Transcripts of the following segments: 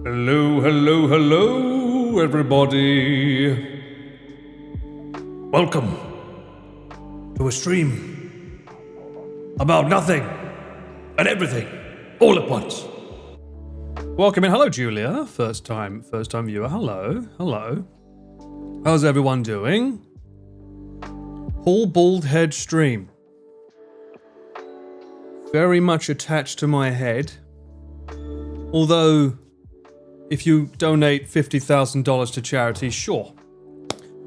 Hello, hello, hello, everybody. Welcome to a stream about nothing and everything all at once. Welcome in. Hello, Julia. First time viewer. Hello. How's everyone doing? Paul Baldhead stream. Very much attached to my head. Although, if you donate $50,000 to charity, sure.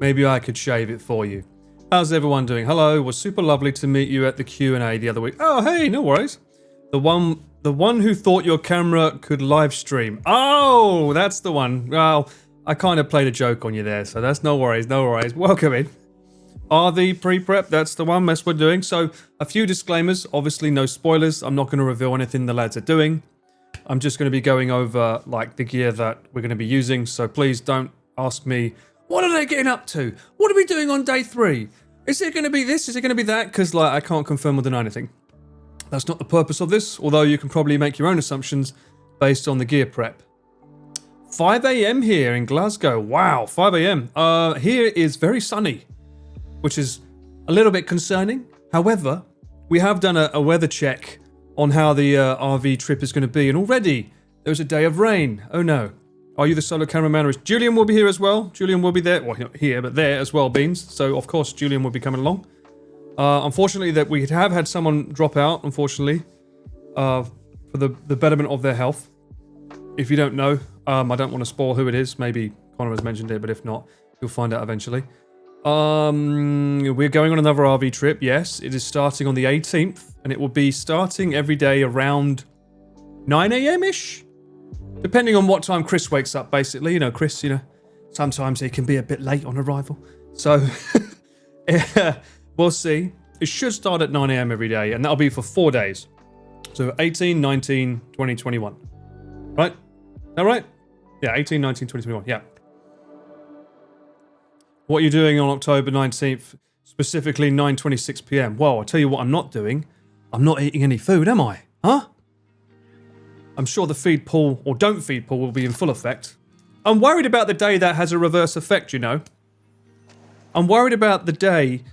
Maybe I could shave it for you. How's everyone doing? Hello, it was super lovely to meet you at the Q&A the other week. Oh, hey, no worries. The one who thought your camera could live stream. Oh, that's the one. Well, I kind of played a joke on you there, so that's no worries. Welcome in. RV pre-prep, that's the one mess we're doing. So, a few disclaimers. Obviously, no spoilers. I'm not going to reveal anything the lads are doing. I'm just going to be going over like the gear that we're going to be using, so please don't ask me, what are they getting up to? What are we doing on day 3? Is it going to be this? Is it going to be that? Because like I can't confirm or deny anything. That's not the purpose of this, although you can probably make your own assumptions based on the gear prep. 5 a.m. here in Glasgow. Wow, 5 a.m. Here is very sunny, which is a little bit concerning. However, we have done a weather check on how the RV trip is going to be, and already there's a day of rain. Oh no. Are you the solo cameraman? Julian will be here as well. Julian will be there. Well, not here, but there as well, Beans. So, of course, Julian will be coming along. Unfortunately, that we have had someone drop out, unfortunately, for the betterment of their health. If you don't know, I don't want to spoil who it is. Maybe Connor has mentioned it, but if not, you'll find out eventually. We're going on another RV trip, yes. It is starting on the 18th, and it will be starting every day around 9 a.m.-ish? Depending on what time Chris wakes up, basically. You know, Chris, sometimes he can be a bit late on arrival. So, we'll see. It should start at 9 a.m. every day, and that'll be for 4 days. So, 18, 19, 20, 21. Right? Is that right? Yeah, 18, 19, 20, 21. Yeah. What are you doing on October 19th, specifically 9:26 p.m? Well, I'll tell you what I'm not doing. I'm not eating any food, am I? Huh? I'm sure the feed pool, or don't feed pool, will be in full effect. I'm worried about the day that has a reverse effect, you know. I'm worried about the day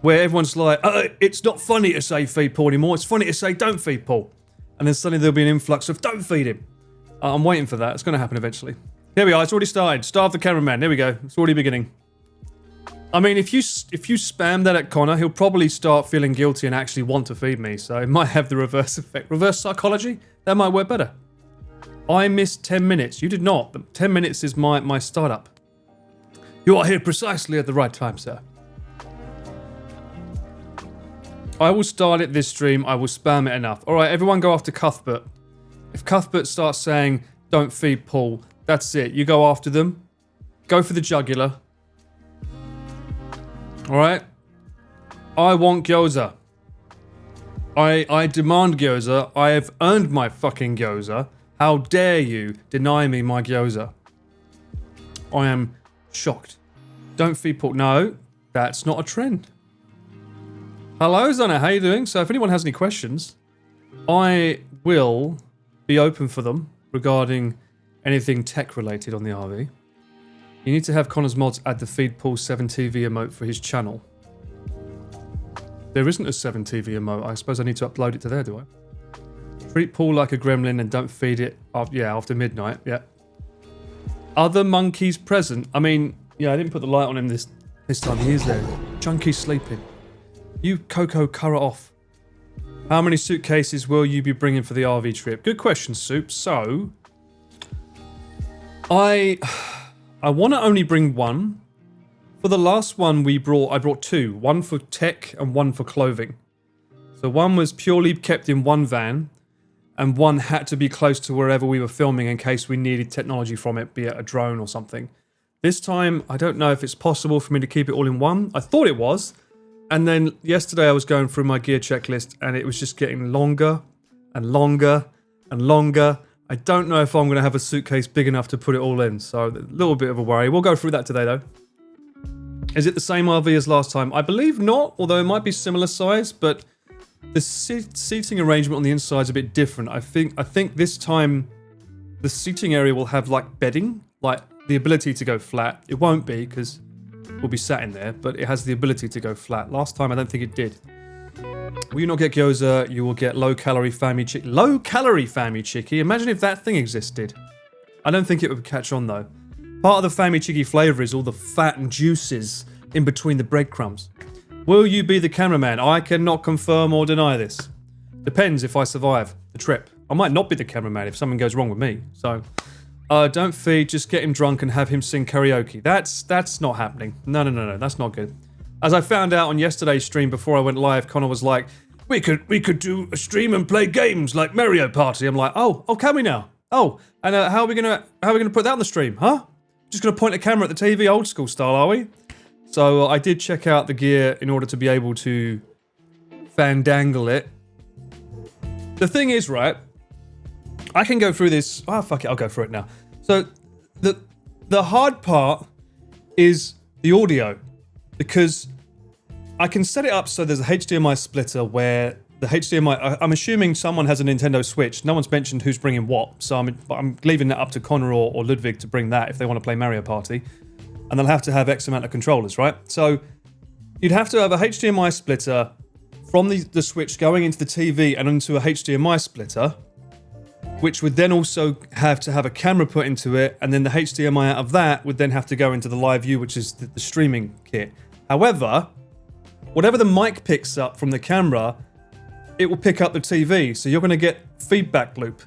where everyone's like, it's not funny to say feed pool anymore, it's funny to say don't feed pool. And then suddenly there'll be an influx of don't feed him. I'm waiting for that, it's going to happen eventually. Here we are, it's already started. Starve the cameraman, there we go, it's already beginning. I mean, if you spam that at Connor, he'll probably start feeling guilty and actually want to feed me. So it might have the reverse effect. Reverse psychology? That might work better. I missed 10 minutes. You did not. 10 minutes is my startup. You are here precisely at the right time, sir. I will start it this stream. I will spam it enough. All right, everyone go after Cuthbert. If Cuthbert starts saying, don't feed Paul, that's it. You go after them. Go for the jugular. Alright? I want gyoza. I demand gyoza. I have earned my fucking gyoza. How dare you deny me my gyoza? I am shocked. Don't feed pork. No, that's not a trend. Hello, Zana. How you doing? So if anyone has any questions, I will be open for them regarding anything tech related on the RV. You need to have Connor's mods add the feed pool 7TV emote for his channel. There isn't a 7TV emote. I suppose I need to upload it to there, do I? Treat Paul like a gremlin and don't feed it after midnight. Yeah. Other monkeys present. I mean, yeah, I didn't put the light on him this time. He is there. Junkie sleeping. You Coco, cut it off. How many suitcases will you be bringing for the RV trip? Good question, Soup. So, I want to only bring one. For the last one I brought 2. One for tech and one for clothing. So one was purely kept in one van, and one had to be close to wherever we were filming in case we needed technology from it, be it a drone or something. This time, I don't know if it's possible for me to keep it all in one. I thought it was. And then yesterday I was going through my gear checklist, and it was just getting longer and longer and longer. I don't know if I'm going to have a suitcase big enough to put it all in, so a little bit of a worry. We'll go through that today, though. Is it the same RV as last time? I believe not, although it might be similar size, but the seating arrangement on the inside is a bit different. I think this time the seating area will have like bedding, like the ability to go flat. It won't be because we'll be sat in there, but it has the ability to go flat. Last time I don't think it did. Will you not get gyoza? You will get low-calorie family chicky. Low-calorie family chicky? Imagine if that thing existed. I don't think it would catch on though. Part of the family chicky flavour is all the fat and juices in between the breadcrumbs. Will you be the cameraman? I cannot confirm or deny this. Depends if I survive the trip. I might not be the cameraman if something goes wrong with me. So, don't feed, just get him drunk and have him sing karaoke. That's not happening. No, that's not good. As I found out on yesterday's stream before I went live, Connor was like, we could do a stream and play games like Mario Party. I'm like, oh, can we now? Oh, and how are we gonna put that on the stream, huh? Just gonna point a camera at the TV, old school style, are we? So I did check out the gear in order to be able to fandangle it. The thing is, right, I can go through this. Oh, fuck it, I'll go through it now. So the hard part is the audio, because I can set it up so there's a HDMI splitter where the HDMI, I'm assuming someone has a Nintendo Switch. No one's mentioned who's bringing what, so I'm leaving that up to Connor or Ludwig to bring that if they want to play Mario Party. And they'll have to have X amount of controllers, right? So you'd have to have a HDMI splitter from the Switch going into the TV and into a HDMI splitter, which would then also have to have a camera put into it, and then the HDMI out of that would then have to go into the live view, which is the streaming kit. However, whatever the mic picks up from the camera, it will pick up the TV, so you're going to get feedback loop.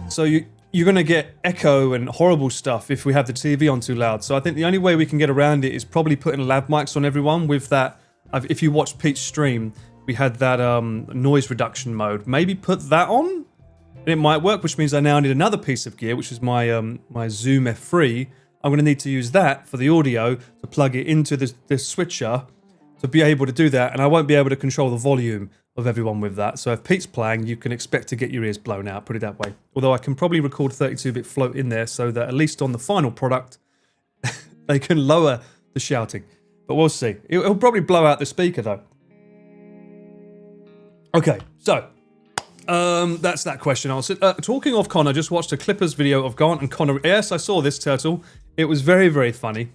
So you're going to get echo and horrible stuff if we have the TV on too loud. So I think the only way we can get around it is probably putting lav mics on everyone with that. If you watch Pete's stream, we had that noise reduction mode. Maybe put that on, and it might work, which means I now need another piece of gear, which is my my Zoom F3. I'm going to need to use that for the audio to plug it into the switcher to be able to do that, and I won't be able to control the volume of everyone with that. So if Pete's playing, you can expect to get your ears blown out, put it that way. Although I can probably record 32-bit float in there so that at least on the final product, they can lower the shouting. But we'll see. It'll probably blow out the speaker though. Okay, so that's that question answered. Talking of Connor, just watched a Clippers video of Grant and Connor. Yes, I saw this, Turtle. It was very, very funny.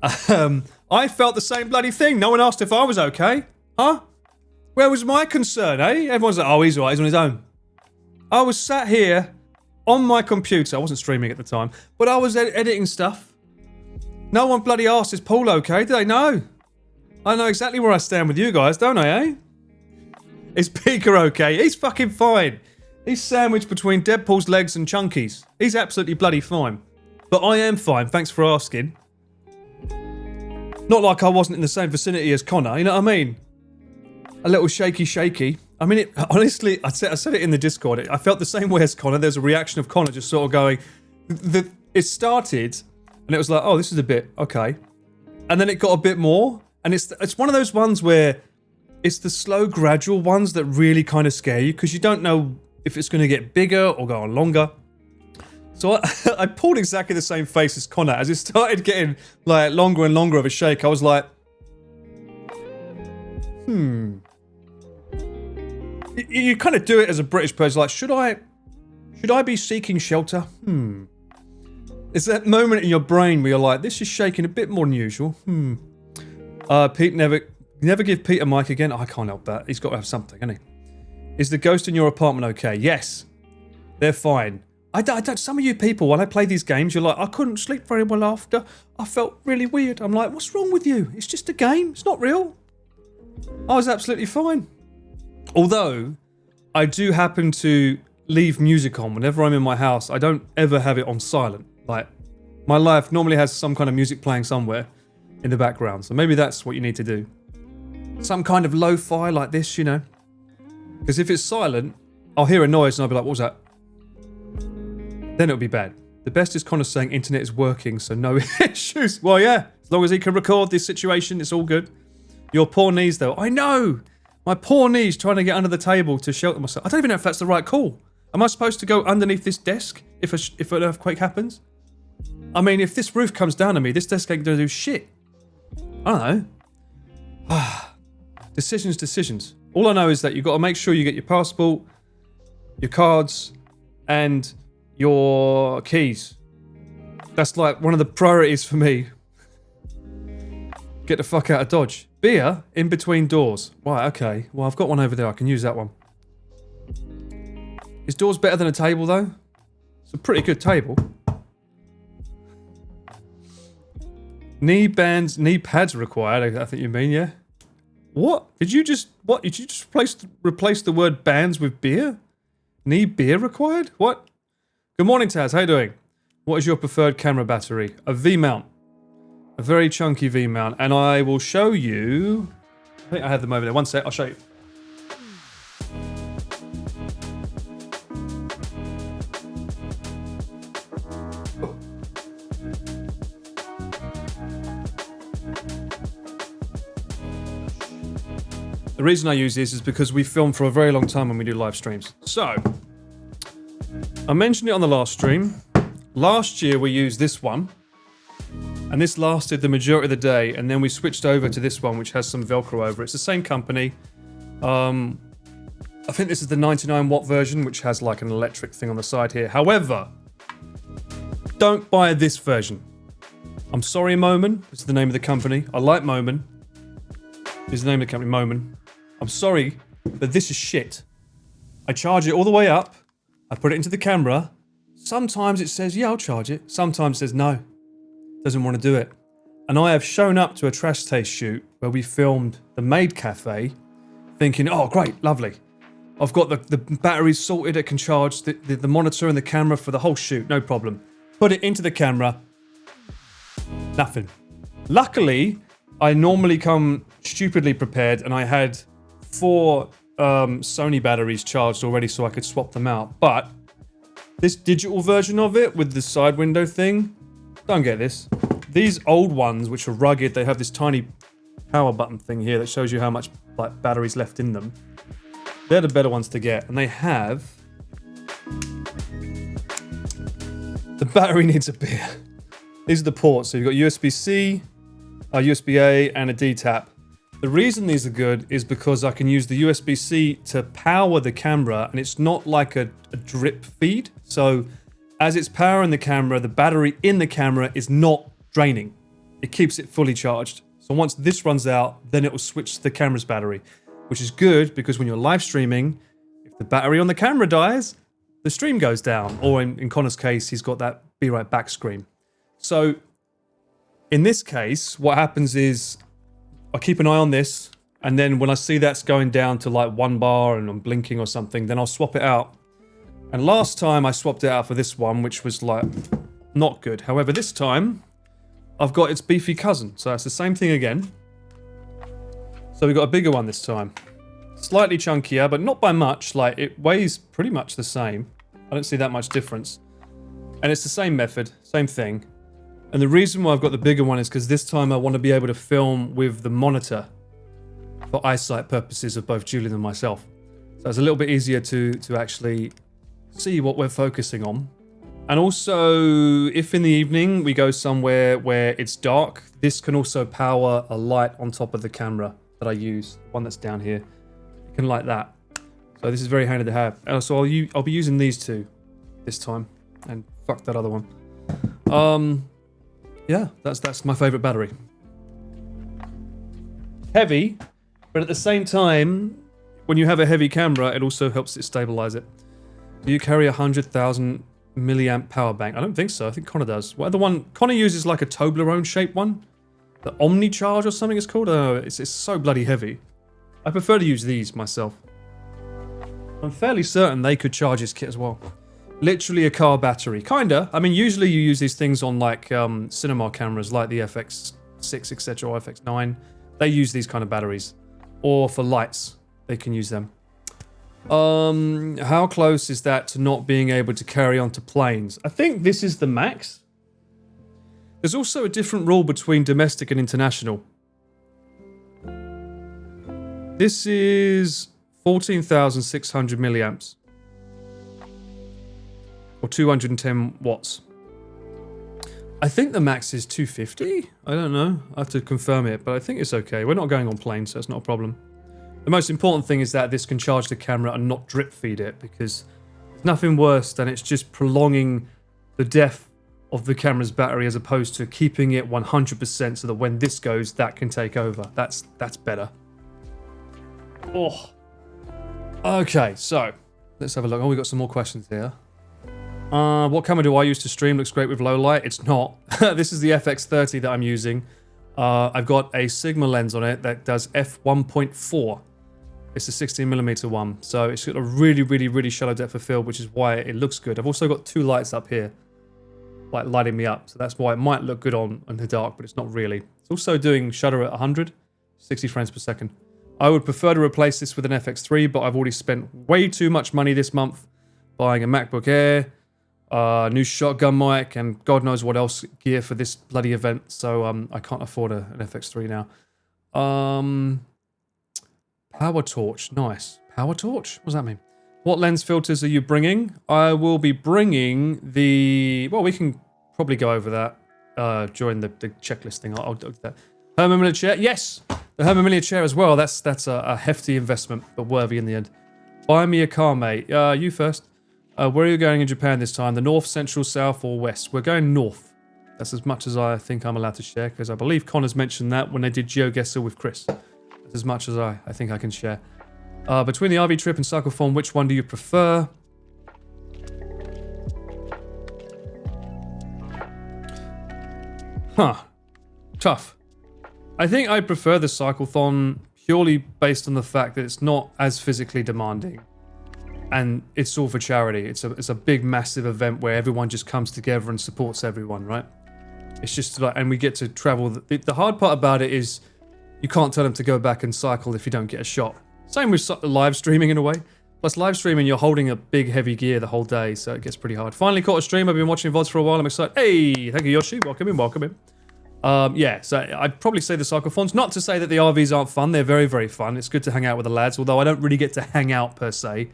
I felt the same bloody thing. No one asked if I was okay. Huh? Where was my concern, eh? Everyone's like, oh, he's alright, he's on his own. I was sat here on my computer. I wasn't streaming at the time, but I was editing stuff. No one bloody asked, is Paul okay? Do they know? I know exactly where I stand with you guys, don't I, eh? Is Pika okay? He's fucking fine. He's sandwiched between Deadpool's legs and Chunky's. He's absolutely bloody fine. But I am fine, thanks for asking. Not like I wasn't in the same vicinity as Connor, you know what I mean? A little shaky. I mean, honestly, I said it in the Discord. I felt the same way as Connor. There's a reaction of Connor just sort of going... It started, and it was like, oh, this is a bit, okay. And then it got a bit more, and it's one of those ones where it's the slow, gradual ones that really kind of scare you, because you don't know if it's going to get bigger or go on longer. So I pulled exactly the same face as Connor. As it started getting like longer and longer of a shake, I was like, You kind of do it as a British person, like, should I be seeking shelter? It's that moment in your brain where you're like, this is shaking a bit more than usual. Pete, never give Pete a mic again. I can't help that. He's got to have something, hasn't he? Is the ghost in your apartment okay? Yes. They're fine. I don't, some of you people, when I play these games, you're like, I couldn't sleep very well after. I felt really weird. I'm like, what's wrong with you? It's just a game. It's not real. I was absolutely fine. Although, I do happen to leave music on whenever I'm in my house. I don't ever have it on silent. Like, my life normally has some kind of music playing somewhere in the background. So maybe that's what you need to do. Some kind of lo-fi like this, you know. Because if it's silent, I'll hear a noise and I'll be like, what was that? Then it'll be bad. The best is Connor saying internet is working, so no issues. Well, yeah, as long as he can record this situation, it's all good. Your poor knees, though. I know! My poor knees trying to get under the table to shelter myself. I don't even know if that's the right call. Am I supposed to go underneath this desk if an earthquake happens? I mean, if this roof comes down on me, this desk ain't gonna do shit. I don't know. Decisions. All I know is that you've got to make sure you get your passport, your cards, and your keys. That's like one of the priorities for me. Get the fuck out of Dodge. Beer in between doors. Right, okay. Well, I've got one over there. I can use that one. Is doors better than a table, though? It's a pretty good table. Knee bands, knee pads required, I think you mean, yeah? What? Did you just replace the word bands with beer? Knee beer required? What? Good morning, Taz. How you doing? What is your preferred camera battery? A V-mount. A very chunky V-mount. And I will show you... I think I have them over there. One sec, I'll show you. The reason I use this is because we film for a very long time when we do live streams. So, I mentioned it on the last stream. Last year we used this one, and this lasted the majority of the day, and then we switched over to this one, which has some Velcro over it. It's the same company. I think this is the 99 watt version, which has like an electric thing on the side here. However, don't buy this version. I'm sorry, Moman. This is the name of the company. I like Moman. This is the name of the company, Moman. I'm sorry, but this is shit. I charge it all the way up. I put it into the camera. Sometimes it says, yeah, I'll charge it. Sometimes it says, no. Doesn't want to do it. And I have shown up to a trash taste shoot where we filmed the Maid Cafe thinking, oh, great, lovely. I've got the batteries sorted. It can charge the monitor and the camera for the whole shoot. No problem. Put it into the camera. Nothing. Luckily, I normally come stupidly prepared, and I had 4 Sony batteries charged already so I could swap them out. But this digital version of it with the side window thing, don't get this. These old ones, which are rugged, they have this tiny power button thing here that shows you how much like batteries left in them. They're the better ones to get, and they have... The battery needs a beer. These are the ports. So you've got USB-C, USB-A, and a D-tap. The reason these are good is because I can use the USB-C to power the camera, and it's not like a drip feed. So as it's powering the camera, the battery in the camera is not draining. It keeps it fully charged. So once this runs out, then it will switch to the camera's battery, which is good because when you're live streaming, if the battery on the camera dies, the stream goes down. Or in Connor's case, he's got that be right back screen. So in this case, what happens is I keep an eye on this, and then when I see that's going down to like 1 bar and I'm blinking or something, then I'll swap it out. And last time I swapped it out for this one, which was like not good. However, this time I've got its beefy cousin, so it's the same thing again. So we got a bigger one this time. Slightly chunkier, but not by much. Like, it weighs pretty much the same. I don't see that much difference. And it's the same method, same thing. And the reason why I've got the bigger one is because this time I want to be able to film with the monitor for eyesight purposes of both Julian and myself. So it's a little bit easier to actually see what we're focusing on. And also, if in the evening we go somewhere where it's dark, this can also power a light on top of the camera that I use, one that's down here. It can light that. So this is very handy to have. So I'll be using these two this time, and fuck that other one. Yeah, that's my favorite battery. Heavy, but at the same time, when you have a heavy camera, it also helps it stabilize it. Do you carry 100,000 milliamp power bank? I don't think so. I think Connor does. What the one Connor uses, like a Toblerone shaped one, the Omni Charge or something it's called. Oh, it's so bloody heavy. I prefer to use these myself. I'm fairly certain they could charge this kit as well. Literally a car battery. Kinda. I mean, usually you use these things on like cinema cameras like the FX6, etc. or FX9. They use these kind of batteries. Or for lights, they can use them. How close is that to not being able to carry on to planes? I think this is the max. There's also a different rule between domestic and international. This is 14,600 milliamps. Or 210 watts. I think the max is 250. I don't know. I have to confirm it, but I think it's okay. We're not going on planes, so it's not a problem. The most important thing is that this can charge the camera and not drip feed it, because there's nothing worse than it's just prolonging the death of the camera's battery as opposed to keeping it 100% so that when this goes, that can take over. That's better. Oh. Okay, so let's have a look. Oh, we got some more questions here. What camera do I use to stream? Looks great with low light. It's not. This is the FX30 that I'm using. I've got a Sigma lens on it that does f1.4. It's a 16mm one, so it's got a really, really, really shallow depth of field, which is why it looks good. I've also got 2 lights up here, like lighting me up, so that's why it might look good on in the dark, but it's not really. It's also doing shutter at 100, 60 frames per second. I would prefer to replace this with an FX3, but I've already spent way too much money this month buying a MacBook Air, new shotgun mic, and God knows what else gear for this bloody event, so I can't afford an FX3 now. Power torch, nice. Power torch? What does that mean? What lens filters are you bringing? I will be bringing the... Well, we can probably go over that during the checklist thing. I'll do that. Herman Miller chair? Yes! The Herman Miller chair as well. That's a hefty investment, but worthy in the end. Buy me a car, mate. You first. Where are you going in Japan this time? The north, central, south, or west? We're going north. That's as much as I think I'm allowed to share, because I believe Connor's mentioned that when they did GeoGuessr with Chris. That's as much as I think I can share. Between the RV trip and cycle form, which one do you prefer? Huh. Tough. I think I prefer the cyclethon purely based on the fact that it's not as physically demanding. And it's all for charity. It's a big, massive event where everyone just comes together and supports everyone, right? It's just like, and we get to travel. The hard part about it is you can't tell them to go back and cycle if you don't get a shot. Same with live streaming in a way. Plus live streaming, you're holding a big, heavy gear the whole day, so it gets pretty hard. Finally caught a stream. I've been watching VODs for a while. I'm excited. Hey, thank you, Yoshi. Welcome in, welcome in. Yeah, so I'd probably say the cyclothons. Not to say that the RVs aren't fun. They're very, very fun. It's good to hang out with the lads, although I don't really get to hang out per se.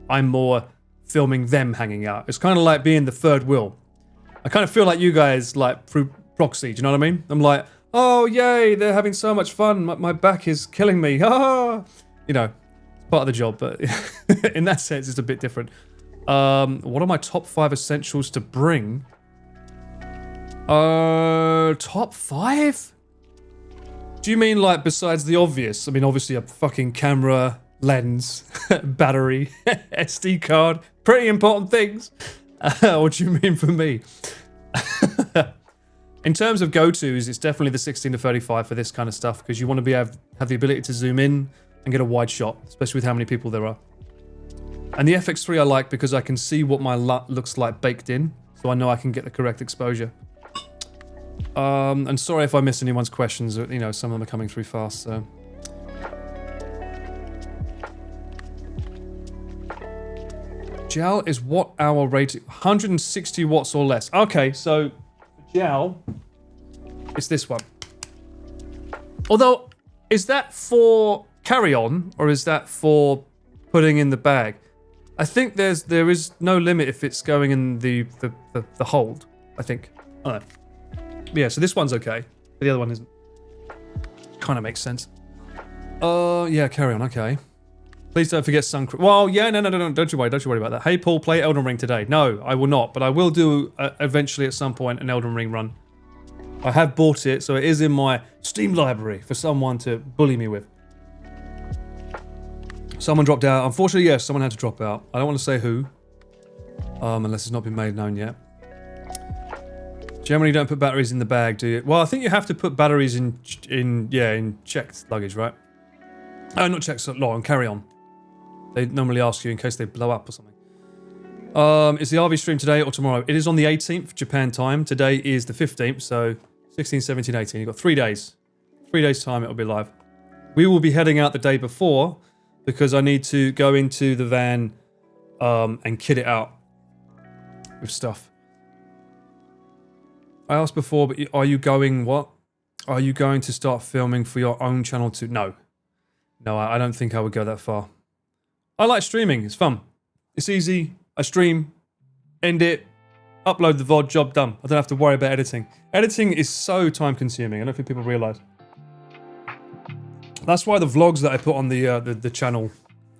I'm more filming them hanging out. It's kind of like being the third wheel. I kind of feel like you guys, like, through proxy, do you know what I mean? I'm like, oh, yay, they're having so much fun. My back is killing me. Ah! You know, it's part of the job, but in that sense, it's a bit different. What are my top 5 essentials to bring? Top 5? Do you mean, like, besides the obvious? I mean, obviously, a fucking camera, lens, battery, SD card, pretty important things. What do you mean for me? In terms of go-tos, it's definitely the 16-35 for this kind of stuff, because you want to have the ability to zoom in and get a wide shot, especially with how many people there are. And the FX3 I like because I can see what my LUT looks like baked in, so I know I can get the correct exposure. And sorry if I miss anyone's questions, you know, some of them are coming through fast, so... Gel is what hour rating? 160 watts or less. Okay, so gel, it's this one. Although, is that for carry-on or is that for putting in the bag? I think there is no limit if it's going in the hold. I think. I don't know. Yeah, so this one's okay, but the other one isn't. Kind of makes sense. Yeah, carry on. Okay. Please don't forget sun cream. Well, yeah, no, don't you worry about that. Hey, Paul, play Elden Ring today. No, I will not, but I will do eventually at some point an Elden Ring run. I have bought it, so it is in my Steam library for someone to bully me with. Someone dropped out. Unfortunately, yes, someone had to drop out. I don't want to say who, unless it's not been made known yet. Generally, you don't put batteries in the bag, do you? Well, I think you have to put batteries in checked luggage, right? Oh, not checked, so on carry on. They normally ask you in case they blow up or something. Is the RV stream today or tomorrow? It is on the 18th, Japan time. Today is the 15th, so 16, 17, 18. You've got 3 days. 3 days time it'll be live. We will be heading out the day before because I need to go into the van and kit it out with stuff. I asked before, but are you going what? Are you going to start filming for your own channel too? No. No, I don't think I would go that far. I like streaming. It's fun. It's easy. I stream, end it, upload the VOD, job done. I don't have to worry about editing. Editing is so time consuming. I don't think people realise. That's why the vlogs that I put on the channel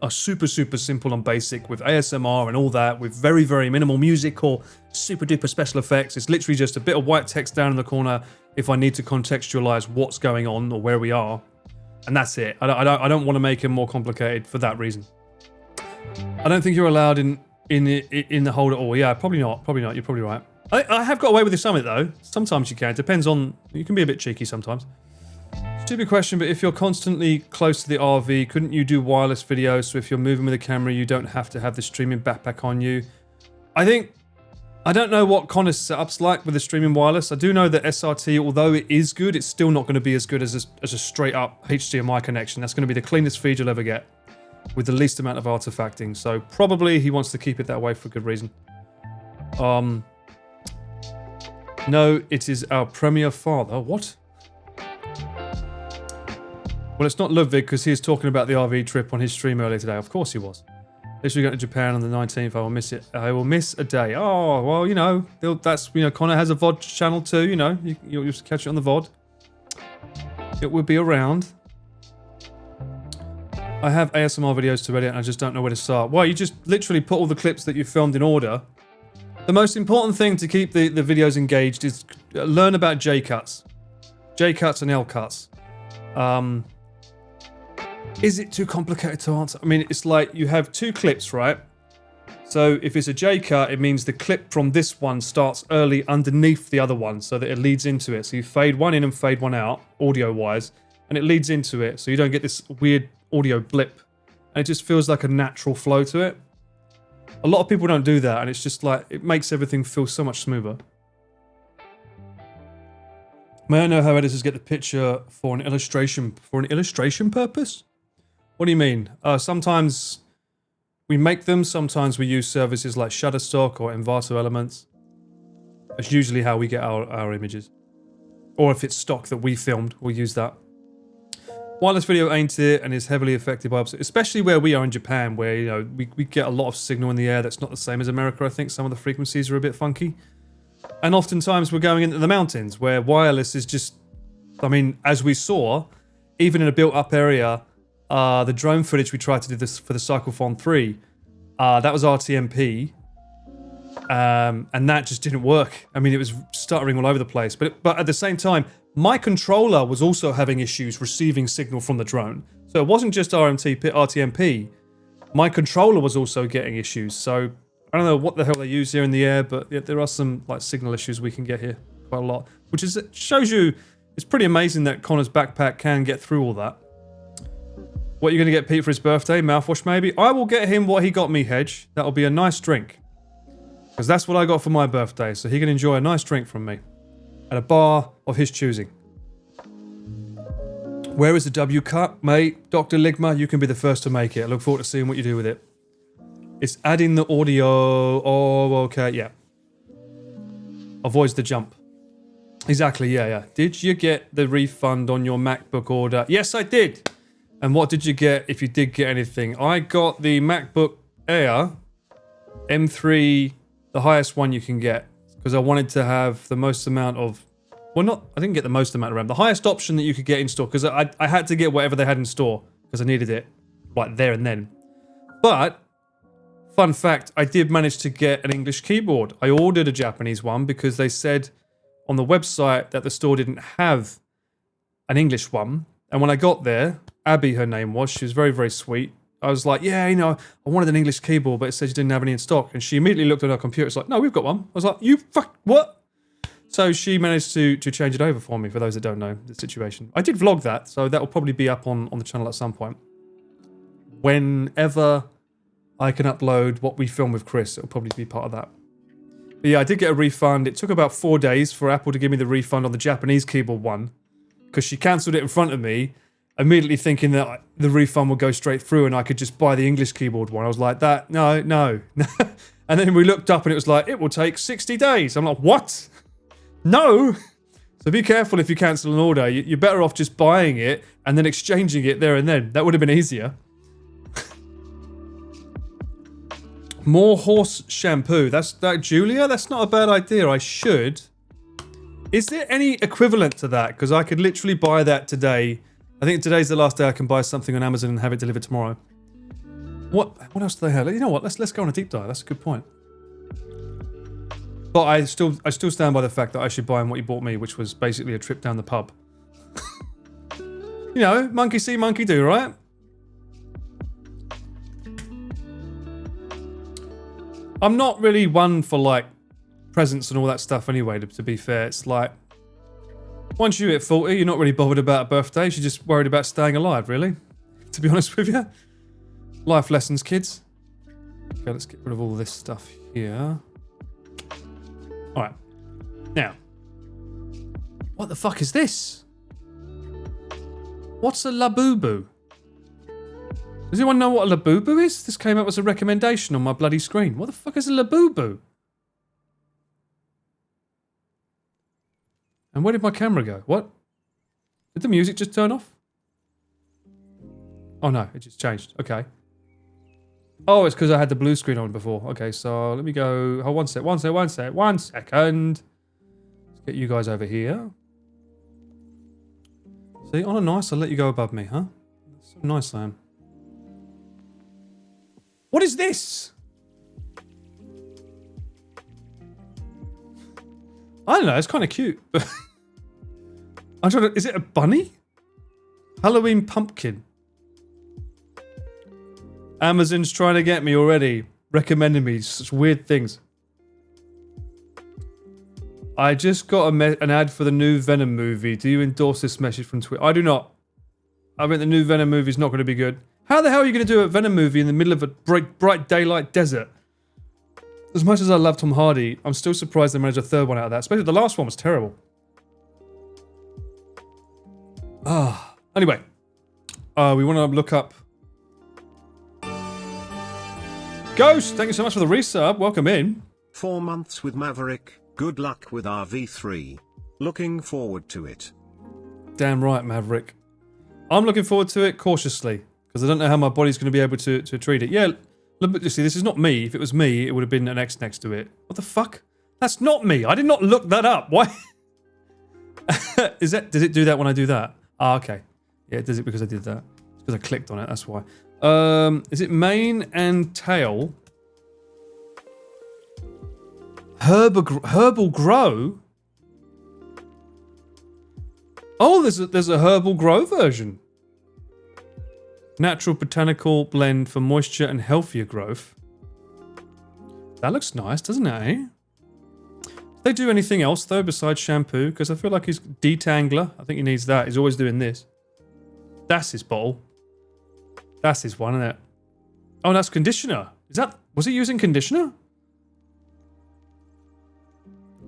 are super, super simple and basic with ASMR and all that, with very, very minimal music or super duper special effects. It's literally just a bit of white text down in the corner if I need to contextualize what's going on or where we are. And that's it. I don't want to make it more complicated for that reason. I don't think you're allowed in the hold at all. Yeah, probably not. Probably not. You're probably right. I have got away with this summit though. Sometimes you can. Depends on. You can be a bit cheeky sometimes. Stupid question, but if you're constantly close to the RV, couldn't you do wireless videos? So if you're moving with a camera, you don't have to have the streaming backpack on you. I don't know what Connor's setup's like with the streaming wireless. I do know that SRT, although it is good, it's still not going to be as good as a straight up HDMI connection. That's going to be the cleanest feed you'll ever get, with the least amount of artifacting. So probably he wants to keep it that way for a good reason. No, it is our premier father. What? Well, it's not Ludwig because he was talking about the RV trip on his stream earlier today. Of course he was. Literally going to Japan on the 19th. I will miss it. I will miss a day. Oh, well, you know, that's, you know, Connor has a VOD channel too, you know. You'll just catch it on the VOD. It will be around. I have ASMR videos to edit and I just don't know where to start. Well, you just literally put all the clips that you filmed in order. The most important thing to keep the videos engaged is learn about J-cuts. J-cuts and L-cuts. Is it too complicated to answer? I mean, it's like you have two clips, right? So if it's a J-cut, it means the clip from this one starts early underneath the other one so that it leads into it. So you fade one in and fade one out, audio-wise, and it leads into it. So you don't get this weird audio blip. And it just feels like a natural flow to it. A lot of people don't do that, and it's just like, it makes everything feel so much smoother. May I know how editors get the picture for an illustration purpose? What do you mean? Sometimes we make them, sometimes we use services like Shutterstock or Envato Elements. That's usually how we get our images. Or if it's stock that we filmed, we'll use that. Wireless video ain't it and is heavily affected by, especially where we are in Japan, where, you know, we get a lot of signal in the air that's not the same as America. I think some of the frequencies are a bit funky. And oftentimes we're going into the mountains where wireless is just, I mean, as we saw, even in a built-up area, the drone footage we tried to do this for the Cyclophone 3, that was RTMP, and that just didn't work. I mean, it was stuttering all over the place. But at the same time, my controller was also having issues receiving signal from the drone. So it wasn't just RTMP. My controller was also getting issues. So I don't know what the hell they use here in the air, but yeah, there are some like signal issues we can get here quite a lot, which is shows you it's pretty amazing that Connor's backpack can get through all that. What are you going to get Pete for his birthday? Mouthwash maybe? I will get him what he got me, Hedge. That'll be a nice drink. Because that's what I got for my birthday, so he can enjoy a nice drink from me. At a bar of his choosing. Where is the W cut, mate? Dr. Ligma, you can be the first to make it. I look forward to seeing what you do with it. It's adding the audio. Oh, okay, yeah. Avoids the jump. Exactly, yeah. Did you get the refund on your MacBook order? Yes, I did. And what did you get if you did get anything? I got the MacBook Air M3, the highest one you can get. Because I wanted to have the most amount of... Well, I didn't get the most amount of RAM. The highest option that you could get in store. Because I had to get whatever they had in store. Because I needed it. Like, there and then. But, fun fact, I did manage to get an English keyboard. I ordered a Japanese one because they said on the website that the store didn't have an English one. And when I got there, Abby, her name was, she was very, very sweet. I was like, yeah, you know, I wanted an English keyboard, but it says you didn't have any in stock. And she immediately looked at her computer. It's like, no, we've got one. I was like, you fuck, what? So she managed to change it over for me, for those that don't know the situation. I did vlog that, so that will probably be up on the channel at some point. Whenever I can upload what we film with Chris, it'll probably be part of that. But yeah, I did get a refund. It took about 4 days for Apple to give me the refund on the Japanese keyboard one, because she cancelled it in front of me, immediately thinking that the refund would go straight through and I could just buy the English keyboard one. I was like, no. And then we looked up and it was like, it will take 60 days. I'm like, what? No. So be careful if you cancel an order. You're better off just buying it and then exchanging it there and then. That would have been easier. More horse shampoo. That's Julia? That's not a bad idea. I should. Is there any equivalent to that? Because I could literally buy that today. I think today's the last day I can buy something on Amazon and have it delivered tomorrow. What else do they have? You know what? Let's go on a deep dive. That's a good point. But I still stand by the fact that I should buy him what he bought me, which was basically a trip down the pub. You know, monkey see, monkey do, right? I'm not really one for like presents and all that stuff anyway, to be fair. It's like, once you hit 40, you're not really bothered about a birthday. You're just worried about staying alive, really. To be honest with you. Life lessons, kids. Okay, let's get rid of all this stuff here. Alright. Now. What the fuck is this? What's a labubu? Does anyone know what a labubu is? This came up as a recommendation on my bloody screen. What the fuck is a labubu? And where did my camera go? What? Did the music just turn off? Oh no, it just changed. Okay. Oh, it's because I had the blue screen on before. Okay, so let me go. Oh, one second. Let's get you guys over here. See, on a nice, I'll let you go above me, huh? That's so nice, I am. What is this? I don't know, it's kind of cute. I'm trying to, is it a bunny? Halloween pumpkin. Amazon's trying to get me already, recommending me such weird things. I just got an ad for the new Venom movie. Do you endorse this message from Twitter? I do not. I think the new Venom movie is not going to be good. How the hell are you going to do a Venom movie in the middle of a bright daylight desert? As much as I love Tom Hardy, I'm still surprised they managed a third one out of that. Especially the last one was terrible. Anyway. We want to look up... Ghost, thank you so much for the resub. Welcome in. 4 months with Maverick. Good luck with RV3. Looking forward to it. Damn right, Maverick. I'm looking forward to it cautiously. Because I don't know how my body's going to be able to treat it. Yeah, look, you see, this is not me. If it was me, it would have been an X next to it. What the fuck? That's not me. I did not look that up. Why? Does it do that when I do that? Ah, okay. Yeah, it does it because I did that. It's because I clicked on it, that's why. Is it mane and tail? Herbal grow? Oh, there's a herbal grow version. Natural botanical blend for moisture and healthier growth. That looks nice, doesn't it, eh? Do they do anything else, though, besides shampoo? Because I feel like he's detangler. I think he needs that. He's always doing this. That's his bottle. That's his one, isn't it? Oh, that's conditioner. Was he using conditioner?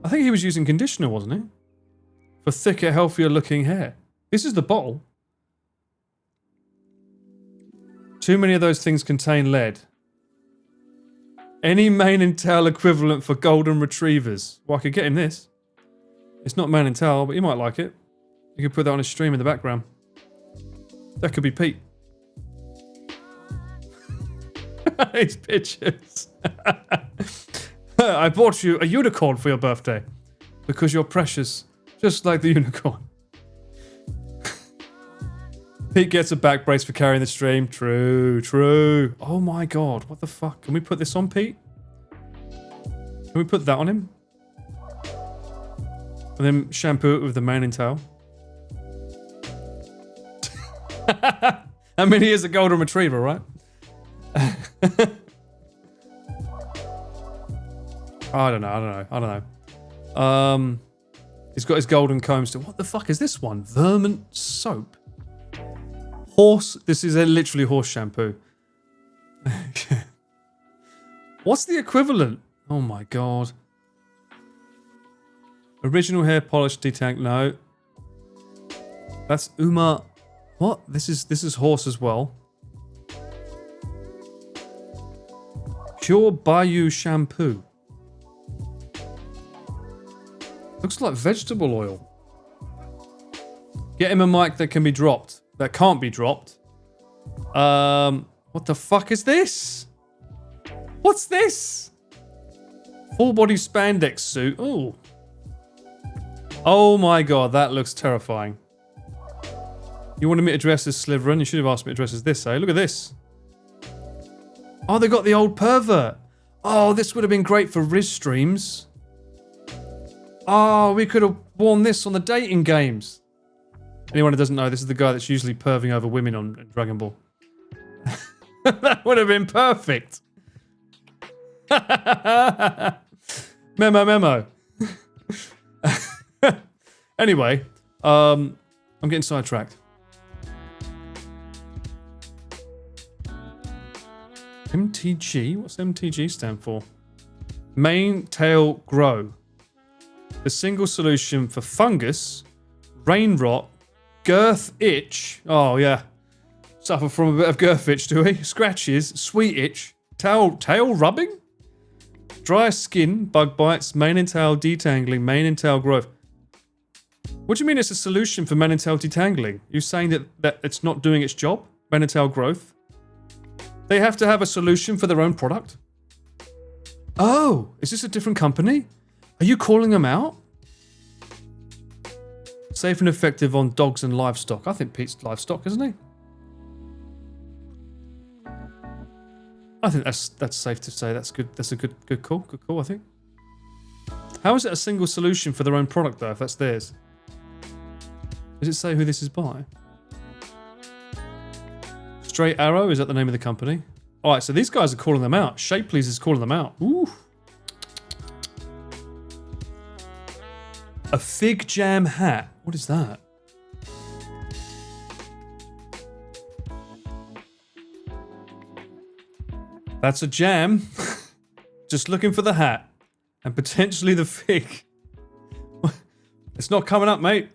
I think he was using conditioner, wasn't he? For thicker, healthier looking hair. This is the bottle. Too many of those things contain lead. Any mane and tail equivalent for golden retrievers. Well, I could get him this. It's not mane and tail, but he might like it. You could put that on his stream in the background. That could be Pete. His pictures. I bought you a unicorn for your birthday. Because you're precious. Just like the unicorn. Pete gets a back brace for carrying the stream. True. Oh my god, what the fuck? Can we put this on Pete? Can we put that on him? And then shampoo it with the mane and tail? I mean, he is a golden retriever, right? I don't know. He's got his golden comb still. What the fuck is this one? Vermont soap. Horse. This is literally horse shampoo. What's the equivalent? Oh my god. Original hair polish detank. No. That's Uma. What? This is horse as well. Pure Bayou shampoo. Looks like vegetable oil. Get him a mic that can be dropped. That can't be dropped. What the fuck is this? What's this? Full body spandex suit. Ooh. Oh my god, that looks terrifying. You wanted me to dress as Slytherin? You should have asked me to dress as this, eh? Look at this. Oh, they got the old pervert. Oh, this would have been great for Riz streams. Oh, we could have worn this on the dating games. Anyone who doesn't know, this is the guy that's usually perving over women on Dragon Ball. That would have been perfect. Memo. Anyway, I'm getting sidetracked. MTG? What's MTG stand for? Mane, tail, grow. The single solution for fungus, rain rot, girth itch. Oh yeah. Suffer from a bit of girth itch, do we? Scratches, sweet itch, tail rubbing? Dry skin, bug bites, mane and tail detangling, mane and tail growth. What do you mean it's a solution for mane and tail detangling? You saying that it's not doing its job? Mane and tail growth? They have to have a solution for their own product? Oh, is this a different company? Are you calling them out? Safe and effective on dogs and livestock. I think Pete's livestock, isn't he? I think that's safe to say. That's good. That's a good call. Good call, I think. How is it a single solution for their own product though, if that's theirs? Does it say who this is by? Straight Arrow, is that the name of the company? Alright, so these guys are calling them out. Shapely's is calling them out. Ooh. A fig jam hat. What is that? That's a jam. Just looking for the hat. And potentially the fig. It's not coming up, mate.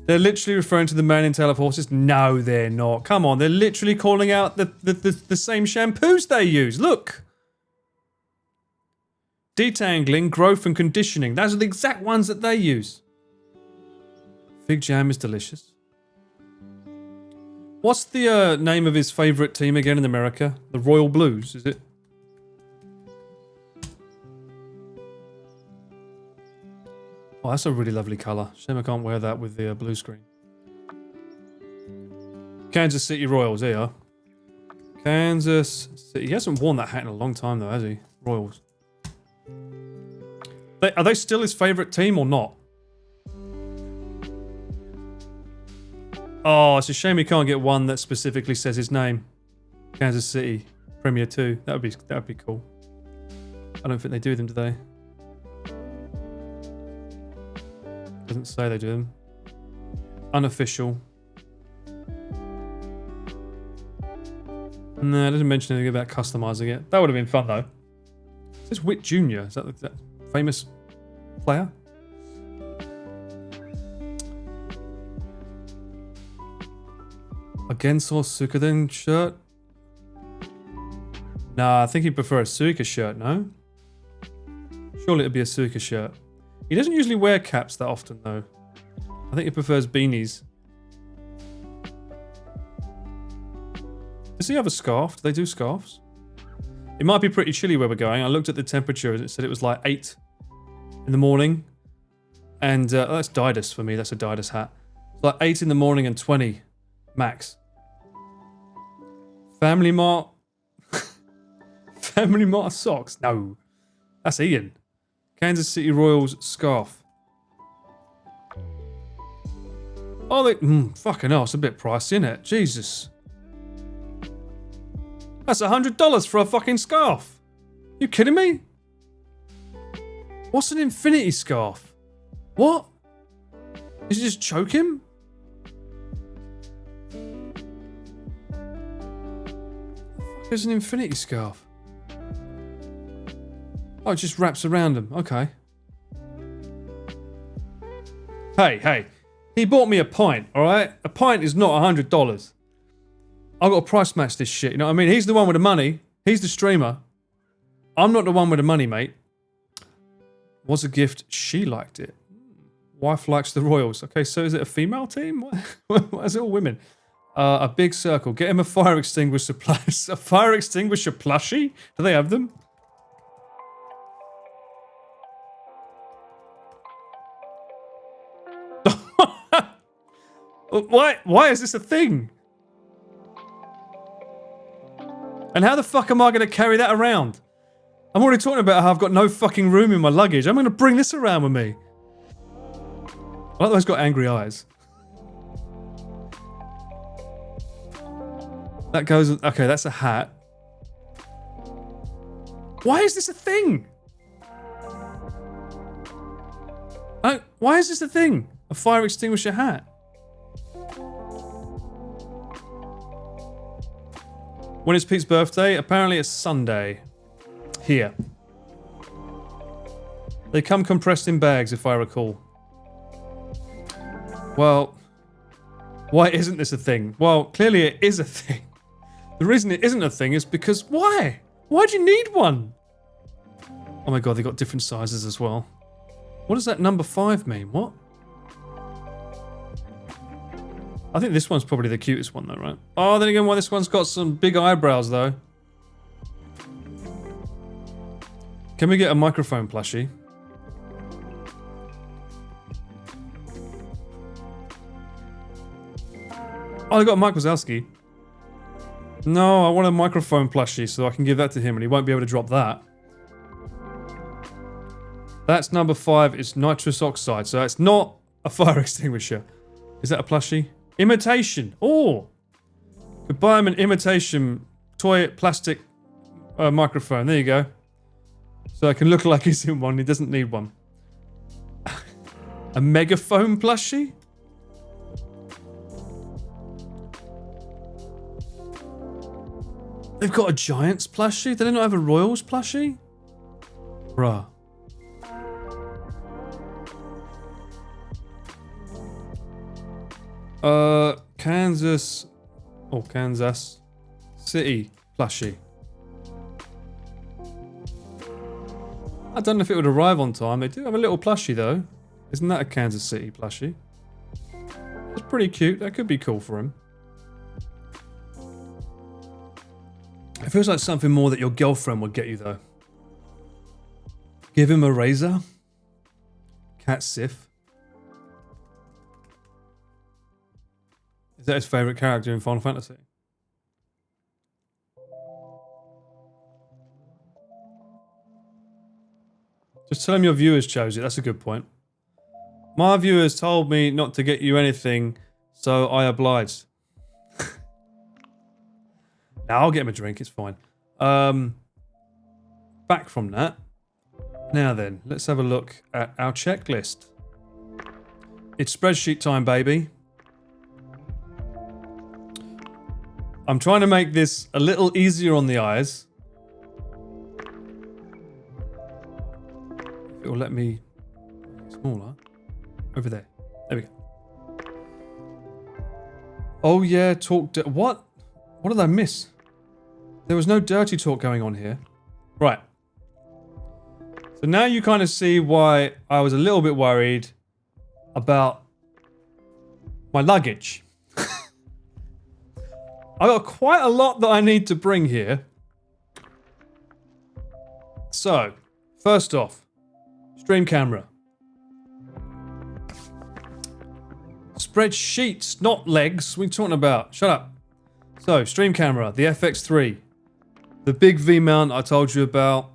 They're literally referring to the mane and tail of horses. No, they're not. Come on, they're literally calling out the same shampoos they use. Look. Detangling, growth and conditioning. Those are the exact ones that they use. Fig jam is delicious. What's the name of his favourite team again in America? The Royal Blues, is it? Oh, that's a really lovely colour. Shame I can't wear that with the blue screen. Kansas City Royals, there you are. Kansas City. He hasn't worn that hat in a long time though, has he? Royals. Are they still his favourite team or not? Oh, it's a shame he can't get one that specifically says his name. Kansas City Premier 2. That would be cool. I don't think they do them, do they? Doesn't say they do them. Unofficial. No, it doesn't mention anything about customizing it. That would have been fun though. Is this Witt Jr.? Is that the famous player? A Gensor Suikoden shirt? Nah, I think he'd prefer a Suika shirt, no? Surely it'd be a Suika shirt. He doesn't usually wear caps that often, though. I think he prefers beanies. Does he have a scarf? Do they do scarves? It might be pretty chilly where we're going. I looked at the temperature and it said it was like 8 in the morning. And that's Didas for me. That's a Didas hat. It's like 8 in the morning and 20 max. Family Mart. Family Mart socks? No. That's Ian. Kansas City Royals scarf. Oh, they... fucking hell, it's a bit pricey, isn't it? Jesus. That's $100 for a fucking scarf. You kidding me? What's an infinity scarf? What? Did you just choke him? What the fuck is an infinity scarf? Oh, it just wraps around him. Okay. Hey. He bought me a pint, alright? A pint is not $100. I've got to price match this shit, you know what I mean? He's the one with the money. He's the streamer. I'm not the one with the money, mate. Was a gift. She liked it. Wife likes the Royals. Okay, so is it a female team? Why is it all women? A big circle. Get him a fire extinguisher plus. A fire extinguisher plushie? Do they have them? Why is this a thing? And how the fuck am I going to carry that around? I'm already talking about how I've got no fucking room in my luggage. I'm going to bring this around with me. I like those got angry eyes. That goes... Okay, that's a hat. Why is this a thing? Why is this a thing? A fire extinguisher hat. When is Pete's birthday? Apparently it's Sunday. Here. They come compressed in bags, if I recall. Well, why isn't this a thing? Well, clearly it is a thing. The reason it isn't a thing is because why? Why do you need one? Oh my god, they got different sizes as well. What does that number 5 mean? What? I think this one's probably the cutest one though, right? Oh, then again, why this one's got some big eyebrows though. Can we get a microphone plushie? Oh, I got a Mike Wazowski. No, I want a microphone plushie so I can give that to him and he won't be able to drop that. That's number 5, it's nitrous oxide, so it's not a fire extinguisher. Is that a plushie? Imitation. Oh! Could buy him an imitation toy plastic microphone. There you go. So I can look like he's in one. He doesn't need one. A megaphone plushie? They've got a Giants plushie? Do they not have a Royals plushie? Bruh. Kansas City plushie. I don't know if it would arrive on time. They do have a little plushie though. Isn't that a Kansas City plushie? It's pretty cute. That could be cool for him. It feels like something more that your girlfriend would get you though. Give him a razor. Cat Sif. Is that his favourite character in Final Fantasy? Just tell him your viewers chose it. That's a good point. My viewers told me not to get you anything, so I obliged. Now I'll get him a drink. It's fine. Back from that. Now then, let's have a look at our checklist. It's spreadsheet time, baby. I'm trying to make this a little easier on the eyes. It will let me smaller. Over there. There we go. Oh yeah, talk. What? What did I miss? There was no dirty talk going on here. Right. So now you kind of see why I was a little bit worried about my luggage. I got quite a lot that I need to bring here. So, first off, stream camera. Spreadsheets, not legs. What are you talking about? Shut up. So, stream camera, the FX3. The big V-mount I told you about.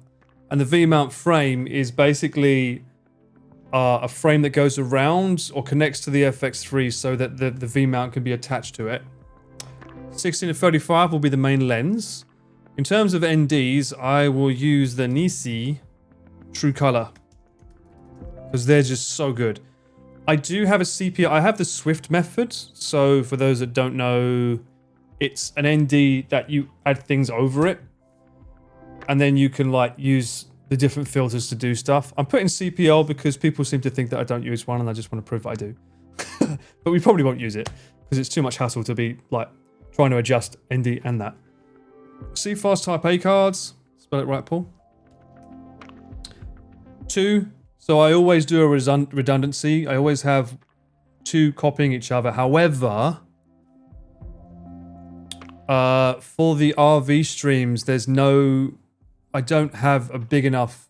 And the V-mount frame is basically a frame that goes around or connects to the FX3 so that the V-mount can be attached to it. 16 to 35 will be the main lens. In terms of NDs, I will use the Nisi True Color because they're just so good. I do have a CPI. I have the Swift method. So for those that don't know, it's an ND that you add things over it, and then you can like use the different filters to do stuff. I'm putting CPL because people seem to think that I don't use one, and I just want to prove I do. But we probably won't use it because it's too much hassle to be like trying to adjust ND and that. CFast Type A cards. Spell it right, Paul. 2. So I always do a redundancy. I always have 2 copying each other. However, for the RV streams, I don't have a big enough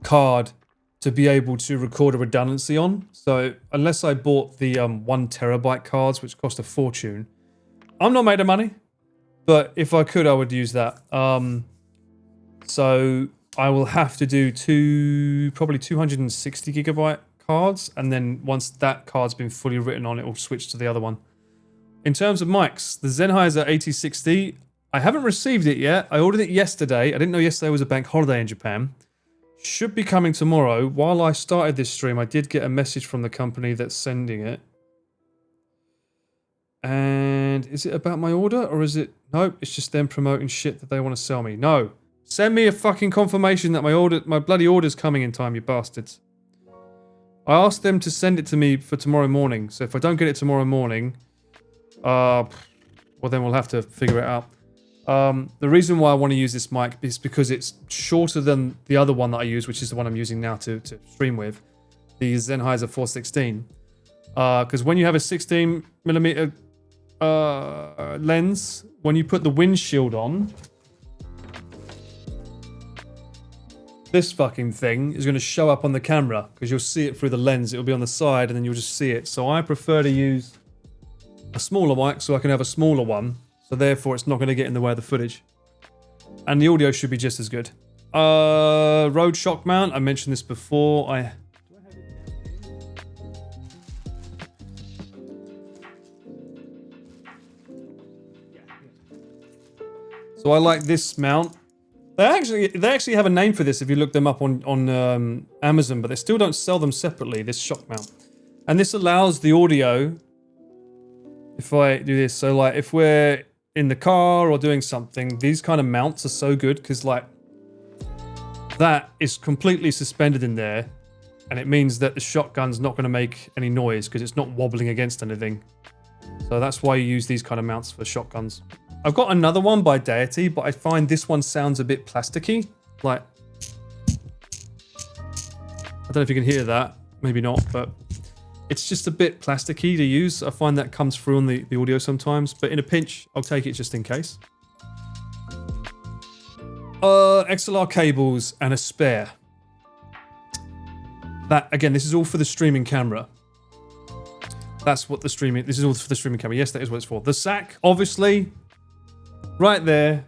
card to be able to record a redundancy on. So unless I bought the 1 terabyte cards, which cost a fortune, I'm not made of money, But if I could, I would use that. So I will have to do probably 260 gigabyte cards, and then once that card's been fully written on, it will switch to the other one. In terms of mics, the Sennheiser 8060, I haven't received it yet. I ordered it yesterday. I didn't know yesterday was a bank holiday in Japan. Should be coming tomorrow. While I started this stream, I did get a message from the company that's sending it. And is it about my order, or is it... Nope, it's just them promoting shit that they want to sell me. No. Send me a fucking confirmation that my bloody order's coming in time, you bastards. I asked them to send it to me for tomorrow morning. So if I don't get it tomorrow morning, well then we'll have to figure it out. The reason why I want to use this mic is because it's shorter than the other one that I use, which is the one I'm using now to stream with, the Sennheiser 416. Because when you have a 16mm lens, when you put the windshield on, this fucking thing is going to show up on the camera because you'll see it through the lens. It'll be on the side and then you'll just see it. So I prefer to use a smaller mic so I can have a smaller one. So therefore it's not going to get in the way of the footage. And the audio should be just as good. Rode shock mount. I mentioned this before. So I like this mount. They actually have a name for this if you look them up on Amazon, but they still don't sell them separately, this shock mount. And this allows the audio, if I do this, so like if we're in the car or doing something, these kind of mounts are so good because like that is completely suspended in there, and it means that the shotgun's not going to make any noise because it's not wobbling against anything. So that's why you use these kind of mounts for shotguns. I've got another one by Deity, but I find this one sounds a bit plasticky. Like, I don't know if you can hear that. Maybe not, but it's just a bit plasticky to use. I find that comes through on the audio sometimes, but in a pinch, I'll take it just in case. XLR cables and a spare. That, again, this is all for the streaming camera. That's what this is all for the streaming camera. Yes, that is what it's for. The SAC, obviously, right there,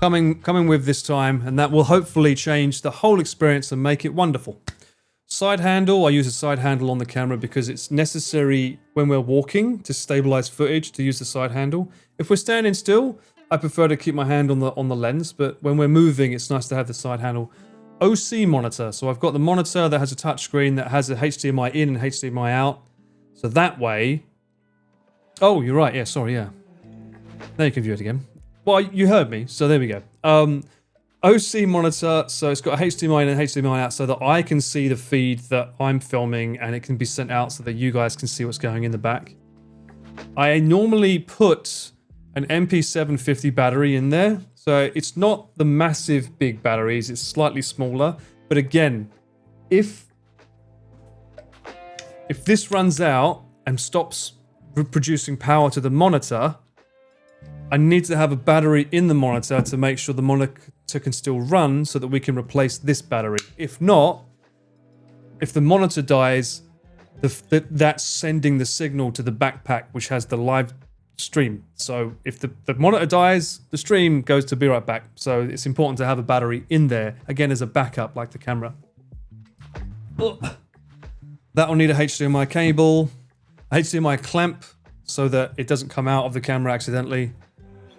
coming with this time, and that will hopefully change the whole experience and make it wonderful. Side handle, I use a side handle on the camera because it's necessary when we're walking to stabilize footage to use the side handle. If we're standing still, I prefer to keep my hand on the lens, but when we're moving, it's nice to have the side handle. OC monitor, so I've got the monitor that has a touch screen that has a HDMI in and HDMI out. So that way... Oh, you're right, yeah, sorry, yeah. Now you can view it again. Well, you heard me, so there we go. OC monitor, so it's got a HDMI in and HDMI out so that I can see the feed that I'm filming and it can be sent out so that you guys can see what's going in the back. I normally put an MP750 battery in there, so it's not the massive big batteries, it's slightly smaller. But again, if this runs out and stops producing power to the monitor, I need to have a battery in the monitor to make sure the monitor can still run so that we can replace this battery. If not, if the monitor dies, that's sending the signal to the backpack, which has the live stream. So if the monitor dies, the stream goes to be right back. So it's important to have a battery in there, again, as a backup, like the camera. That will need a HDMI cable, a HDMI clamp, so that it doesn't come out of the camera accidentally.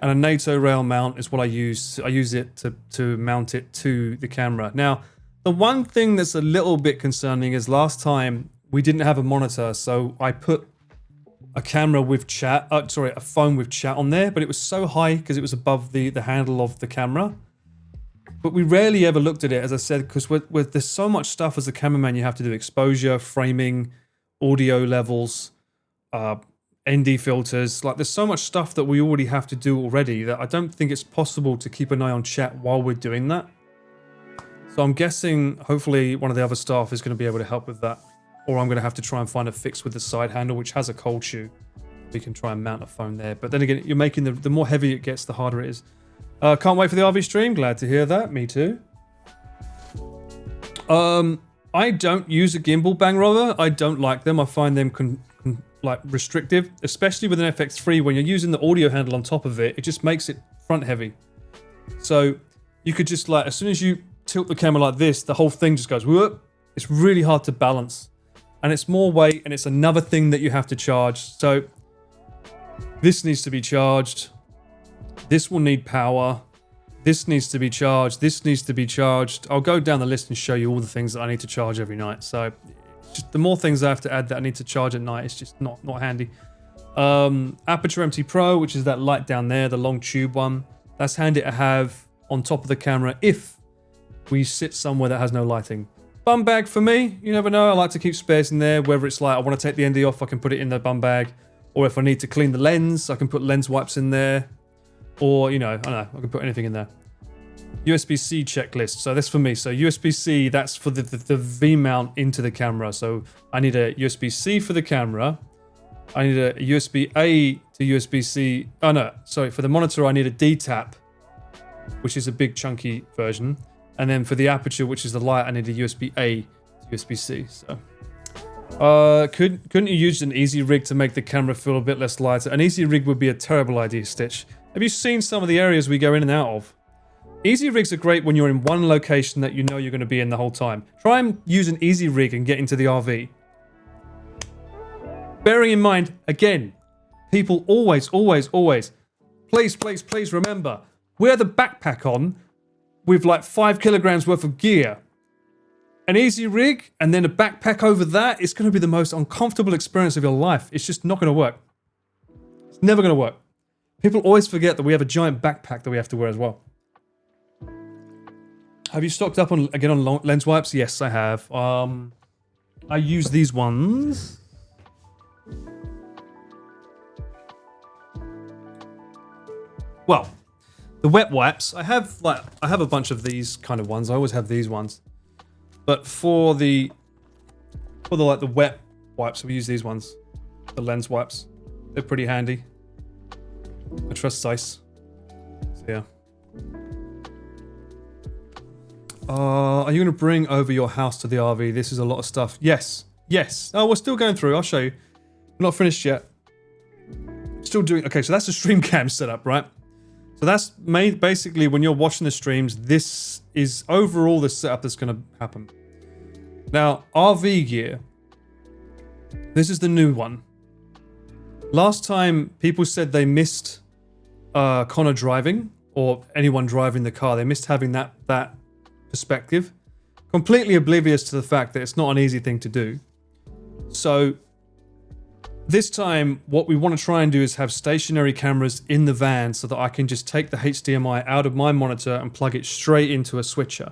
And a NATO rail mount is what I use. I use it to mount it to the camera. Now, the one thing that's a little bit concerning is last time we didn't have a monitor, so I put a camera with chat, a phone with chat on there, but it was so high because it was above the handle of the camera. But we rarely ever looked at it, as I said, because there's so much stuff as a cameraman you have to do: exposure, framing, audio levels, ND filters. Like, there's so much stuff that we already have to do already that I don't think it's possible to keep an eye on chat while we're doing that. So I'm guessing hopefully one of the other staff is going to be able to help with that, or I'm going to have to try and find a fix with the side handle, which has a cold shoe. We can try and mount a phone there. But then again, you're making the more heavy it gets, the harder it is. Can't wait for the RV stream. Glad to hear that. Me too. I don't use a gimbal bang roller. I don't like them. I find them like restrictive, especially with an FX3 when you're using the audio handle on top of it. It just makes it front heavy. So you could just like, as soon as you tilt the camera like this, the whole thing just goes whoop. It's really hard to balance, and it's more weight, and it's another thing that you have to charge. So this needs to be charged. This will need power. This needs to be charged. This needs to be charged. I'll go down the list and show you all the things that I need to charge every night. So just the more things I have to add that I need to charge at night, it's just not handy. Aperture MT Pro, which is that light down there, the long tube one. That's handy to have on top of the camera if we sit somewhere that has no lighting. Bum bag for me, you never know. I like to keep spares in there, whether it's like I want to take the ND off, I can put it in the bum bag. Or if I need to clean the lens, I can put lens wipes in there. Or, you know, I don't know, I can put anything in there. USB-C checklist. So that's for me. So USB-C, that's for the V-mount into the camera. So I need a USB-C for the camera. I need a USB-A to USB-C. Oh, no. Sorry. For the monitor, I need a D-tap, which is a big chunky version. And then for the aperture, which is the light, I need a USB-A to USB-C. So couldn't you use an easy rig to make the camera feel a bit less lighter? An easy rig would be a terrible idea, Stitch. Have you seen some of the areas we go in and out of? Easy rigs are great when you're in one location that you know you're going to be in the whole time. Try and use an easy rig and get into the RV. Bearing in mind, again, people always, please remember, wear the backpack on with like 5 kilograms worth of gear. An easy rig and then a backpack over that, it's going to be the most uncomfortable experience of your life. It's just not going to work. It's never going to work. People always forget that we have a giant backpack that we have to wear as well. Have you stocked up on lens wipes? Yes, I have. I use these ones. Well, the wet wipes, I have a bunch of these kind of ones. I always have these ones. But for the wet wipes, we use these ones. The lens wipes. They're pretty handy. I trust Zeiss. So yeah. Are you going to bring over your house to the RV? This is a lot of stuff. Yes. Oh, we're still going through. I'll show you. We're not finished yet. Still doing... Okay, so that's the stream cam setup, right? So that's made basically when you're watching the streams, this is overall the setup that's going to happen. Now, RV gear. This is the new one. Last time, people said they missed Connor driving, or anyone driving the car. They missed having that perspective. Completely oblivious to the fact that it's not an easy thing to do. So, this time, what we want to try and do is have stationary cameras in the van so that I can just take the HDMI out of my monitor and plug it straight into a switcher.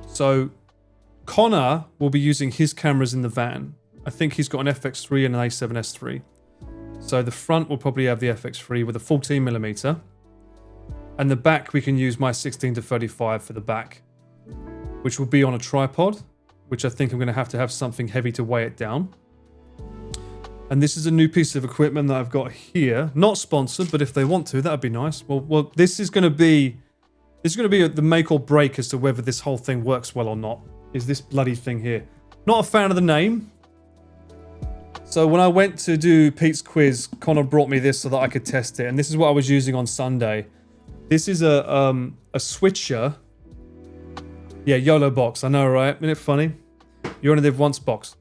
So, Connor will be using his cameras in the van. I think he's got an FX3 and an A7S3. So the front will probably have the FX3 with a 14mm. And the back, we can use my 16-35 for the back, which will be on a tripod, which I think I'm going to have something heavy to weigh it down. And this is a new piece of equipment that I've got here. Not sponsored, but if they want to, that would be nice. Well, this is going to be the make or break as to whether this whole thing works well or not. Is this bloody thing here. Not a fan of the name. So when I went to do Pete's quiz, Connor brought me this so that I could test it. And this is what I was using on Sunday. This is a switcher. Yeah, YOLO box. I know, right? Isn't it funny? You only live once box.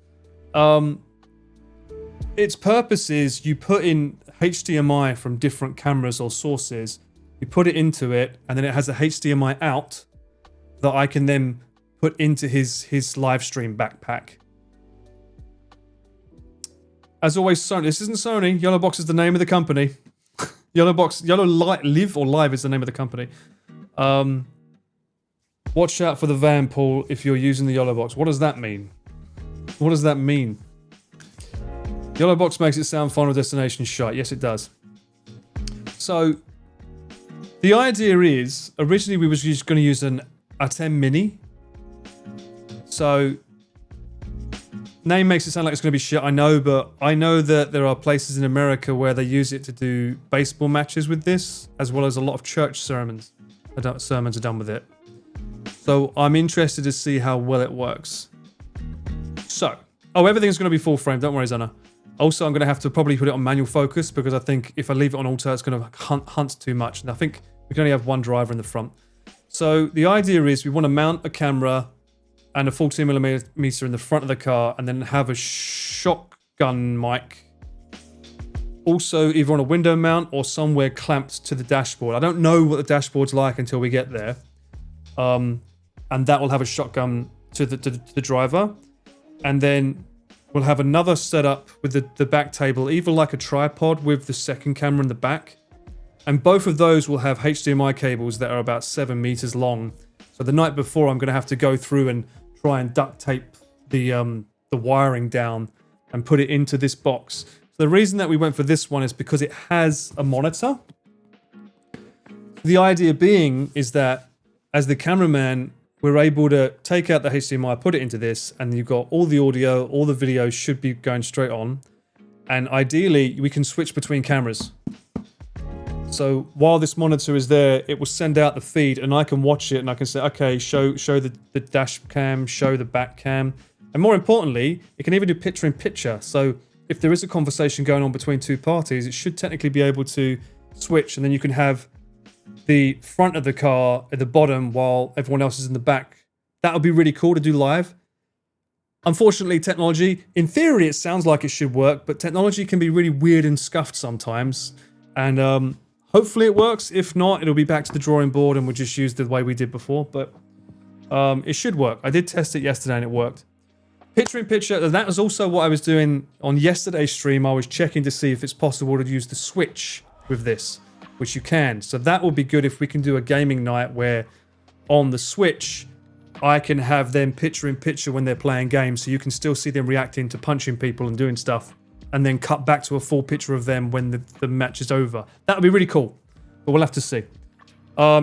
Its purpose is you put in HDMI from different cameras or sources. You put it into it, and then it has a HDMI out that I can then put into his live stream backpack. As always, Sony. This isn't Sony. YOLO box is the name of the company. Live is the name of the company. Watch out for the van, Paul, if you're using the YOLO box. What does that mean? What does that mean? YOLO box makes it sound Final Destination shite. Yes, it does. So, the idea is, originally we were just going to use a 10 mini. So, name makes it sound like it's going to be shit, I know, but I know that there are places in America where they use it to do baseball matches with this, as well as a lot of church sermons. Sermons are done with it. So I'm interested to see how well it works. So, everything's going to be full frame. Don't worry, Zana. Also, I'm going to have to probably put it on manual focus because I think if I leave it on auto, it's going to hunt too much. And I think we can only have one driver in the front. So the idea is we want to mount a camera and a 14mm in the front of the car and then have a shotgun mic also either on a window mount or somewhere clamped to the dashboard. I don't know what the dashboard's like until we get there. And that will have a shotgun to the driver. And then we'll have another setup with the back table, either like a tripod with the second camera in the back. And both of those will have HDMI cables that are about 7 meters long. So the night before, I'm going to have to go through and try and duct tape the wiring down and put it into this box. So the reason that we went for this one is because it has a monitor. The idea being is that as the cameraman, we're able to take out the HDMI, put it into this, and you've got all the audio, all the video should be going straight on. And ideally, we can switch between cameras. So while this monitor is there, it will send out the feed and I can watch it and I can say, okay, show the dash cam, show the back cam. And more importantly, it can even do picture in picture. So if there is a conversation going on between two parties, it should technically be able to switch, and then you can have the front of the car at the bottom while everyone else is in the back. That would be really cool to do live. Unfortunately, technology, in theory, it sounds like it should work, but technology can be really weird and scuffed sometimes. And hopefully it works. If not, it'll be back to the drawing board and we'll just use the way we did before. But it should work. I did test it yesterday and it worked. Picture in picture, and that was also what I was doing on yesterday's stream. I was checking to see if it's possible to use the Switch with this, which you can. So that will be good if we can do a gaming night where on the Switch, I can have them picture in picture when they're playing games, so you can still see them reacting to punching people and doing stuff, and then cut back to a full picture of them when the match is over. That would be really cool, but we'll have to see.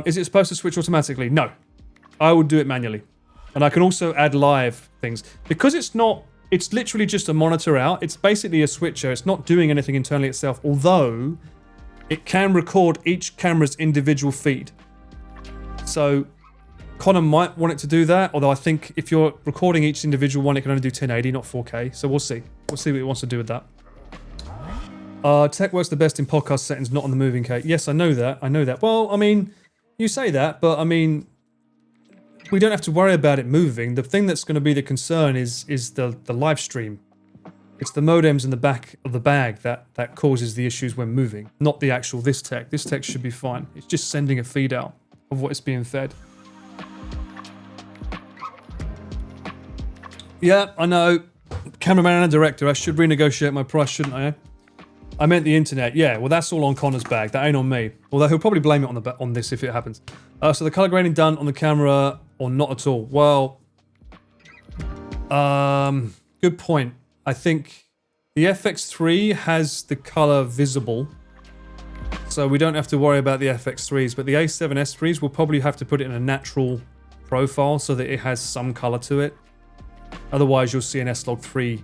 Is it supposed to switch automatically? No. I would do it manually. And I can also add live things. Because it's literally just a monitor out, it's basically a switcher, it's not doing anything internally itself, although it can record each camera's individual feed. So Connor might want it to do that, although I think if you're recording each individual one, it can only do 1080, not 4K. So we'll see. We'll see what it wants to do with that. Tech works the best in podcast settings, not on the moving case. Yes, I know that. I know that. Well, I mean, you say that, but I mean, we don't have to worry about it moving. The thing that's going to be the concern is the live stream. It's the modems in the back of the bag that causes the issues when moving, not the actual this tech. This tech should be fine. It's just sending a feed out of what is being fed. Yeah, I know. Cameraman and director, I should renegotiate my price, shouldn't I? I meant the internet. Yeah, well, that's all on Connor's bag. That ain't on me. Although he'll probably blame it on this if it happens. So the color grading done on the camera or not at all? Well, good point. I think the FX3 has the color visible, so we don't have to worry about the FX3s. But the A7S3s, we'll probably have to put it in a natural profile so that it has some color to it. Otherwise, you'll see an S-Log3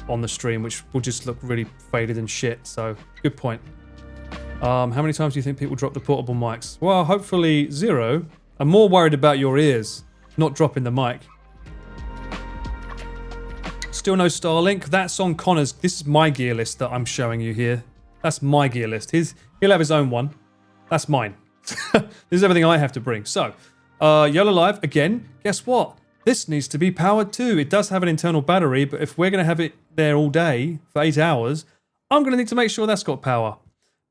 on the stream, which will just look really faded and shit. So, good point. How many times do you think people drop the portable mics? Well, hopefully 0. I'm more worried about your ears, not dropping the mic. Still no Starlink. That's on Connor's. This is my gear list that I'm showing you here. That's my gear list. He'll have his own one. That's mine. This is everything I have to bring. So, YOLO Live, again, guess what? This needs to be powered too. It does have an internal battery, but if we're going to have it there all day for 8 hours, I'm going to need to make sure that's got power.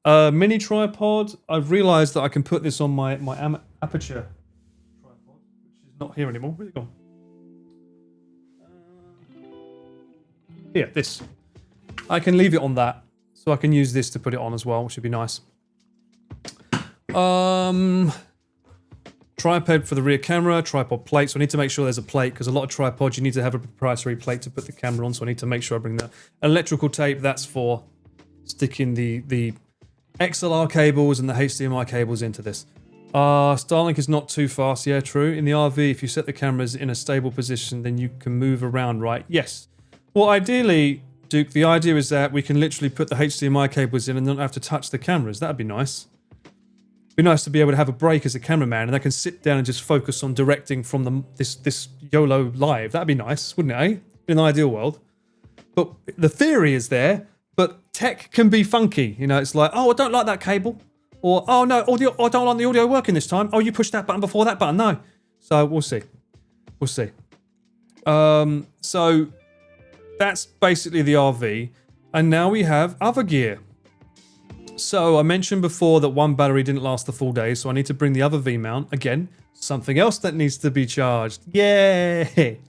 Mini tripod. I've realized that I can put this on my aperture tripod, which is not here anymore. Where's it gone? Here, this. I can leave it on that, so I can use this to put it on as well, which would be nice. Tripod for the rear camera, tripod plate. So I need to make sure there's a plate, because a lot of tripods, you need to have a proprietary plate to put the camera on, so I need to make sure I bring that. Electrical tape, that's for sticking the XLR cables and the HDMI cables into this. Starlink is not too fast. Yeah, true. In the RV, if you set the cameras in a stable position, then you can move around, right? Yes. Well, ideally, Duke, the idea is that we can literally put the HDMI cables in and not have to touch the cameras. That'd be nice. It'd be nice to be able to have a break as a cameraman and I can sit down and just focus on directing from this YOLO Live. That'd be nice, wouldn't it, eh? In an ideal world. But the theory is there, but tech can be funky. You know, it's like, oh, I don't like that cable. Or, oh, no, audio, I don't like the audio working this time. Oh, you pushed that button before that button. No. So we'll see. We'll see. So that's basically the RV. And now we have other gear. So I mentioned before that one battery didn't last the full day, so I need to bring the other V-mount. Again, something else that needs to be charged. Yay!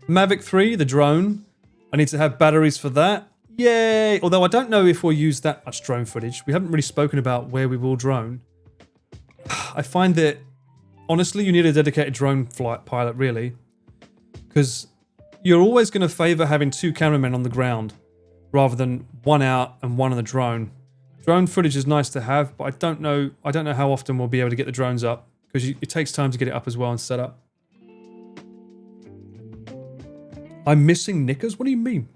Mavic 3, the drone. I need to have batteries for that. Yay! Although I don't know if we'll use that much drone footage. We haven't really spoken about where we will drone. I find that, honestly, you need a dedicated drone flight pilot, really. Because you're always going to favour having 2 cameramen on the ground rather than one out and one on the drone. Drone footage is nice to have, but I don't know how often we'll be able to get the drones up because it takes time to get it up as well and set up. I'm missing knickers? What do you mean?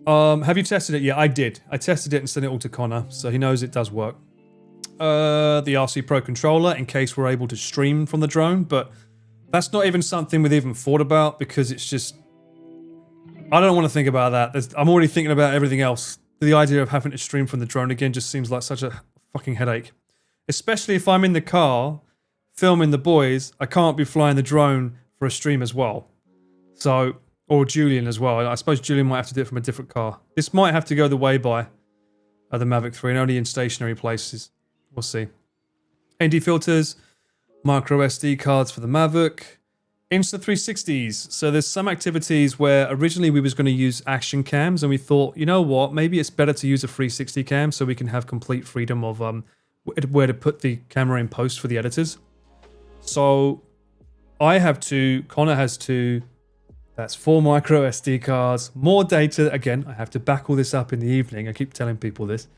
Have you tested it? Yeah, I did. I tested it and sent it all to Connor, so he knows it does work. The RC Pro controller in case we're able to stream from the drone, but that's not even something we've even thought about because it's just... I don't want to think about that. I'm already thinking about everything else. The idea of having to stream from the drone again just seems like such a fucking headache. Especially if I'm in the car filming the boys, I can't be flying the drone for a stream as well. So, or Julian as well. I suppose Julian might have to do it from a different car. This might have to go the way by the Mavic 3 and only in stationary places. We'll see. ND filters, micro SD cards for the Mavic, Insta360s. So there's some activities where originally we was going to use action cams and we thought, you know what, maybe it's better to use a 360 cam so we can have complete freedom of where to put the camera in post for the editors. So I have 2, Connor has 2, that's 4 micro SD cards, more data. Again, I have to back all this up in the evening. I keep telling people this.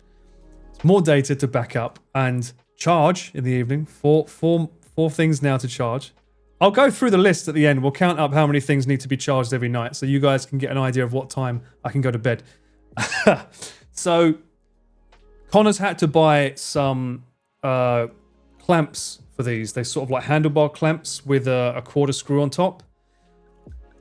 It's more data to back up and charge in the evening. Four things now to charge. I'll go through the list at the end. We'll count up how many things need to be charged every night so you guys can get an idea of what time I can go to bed. So, Connor's had to buy some clamps for these. They're sort of like handlebar clamps with a quarter screw on top.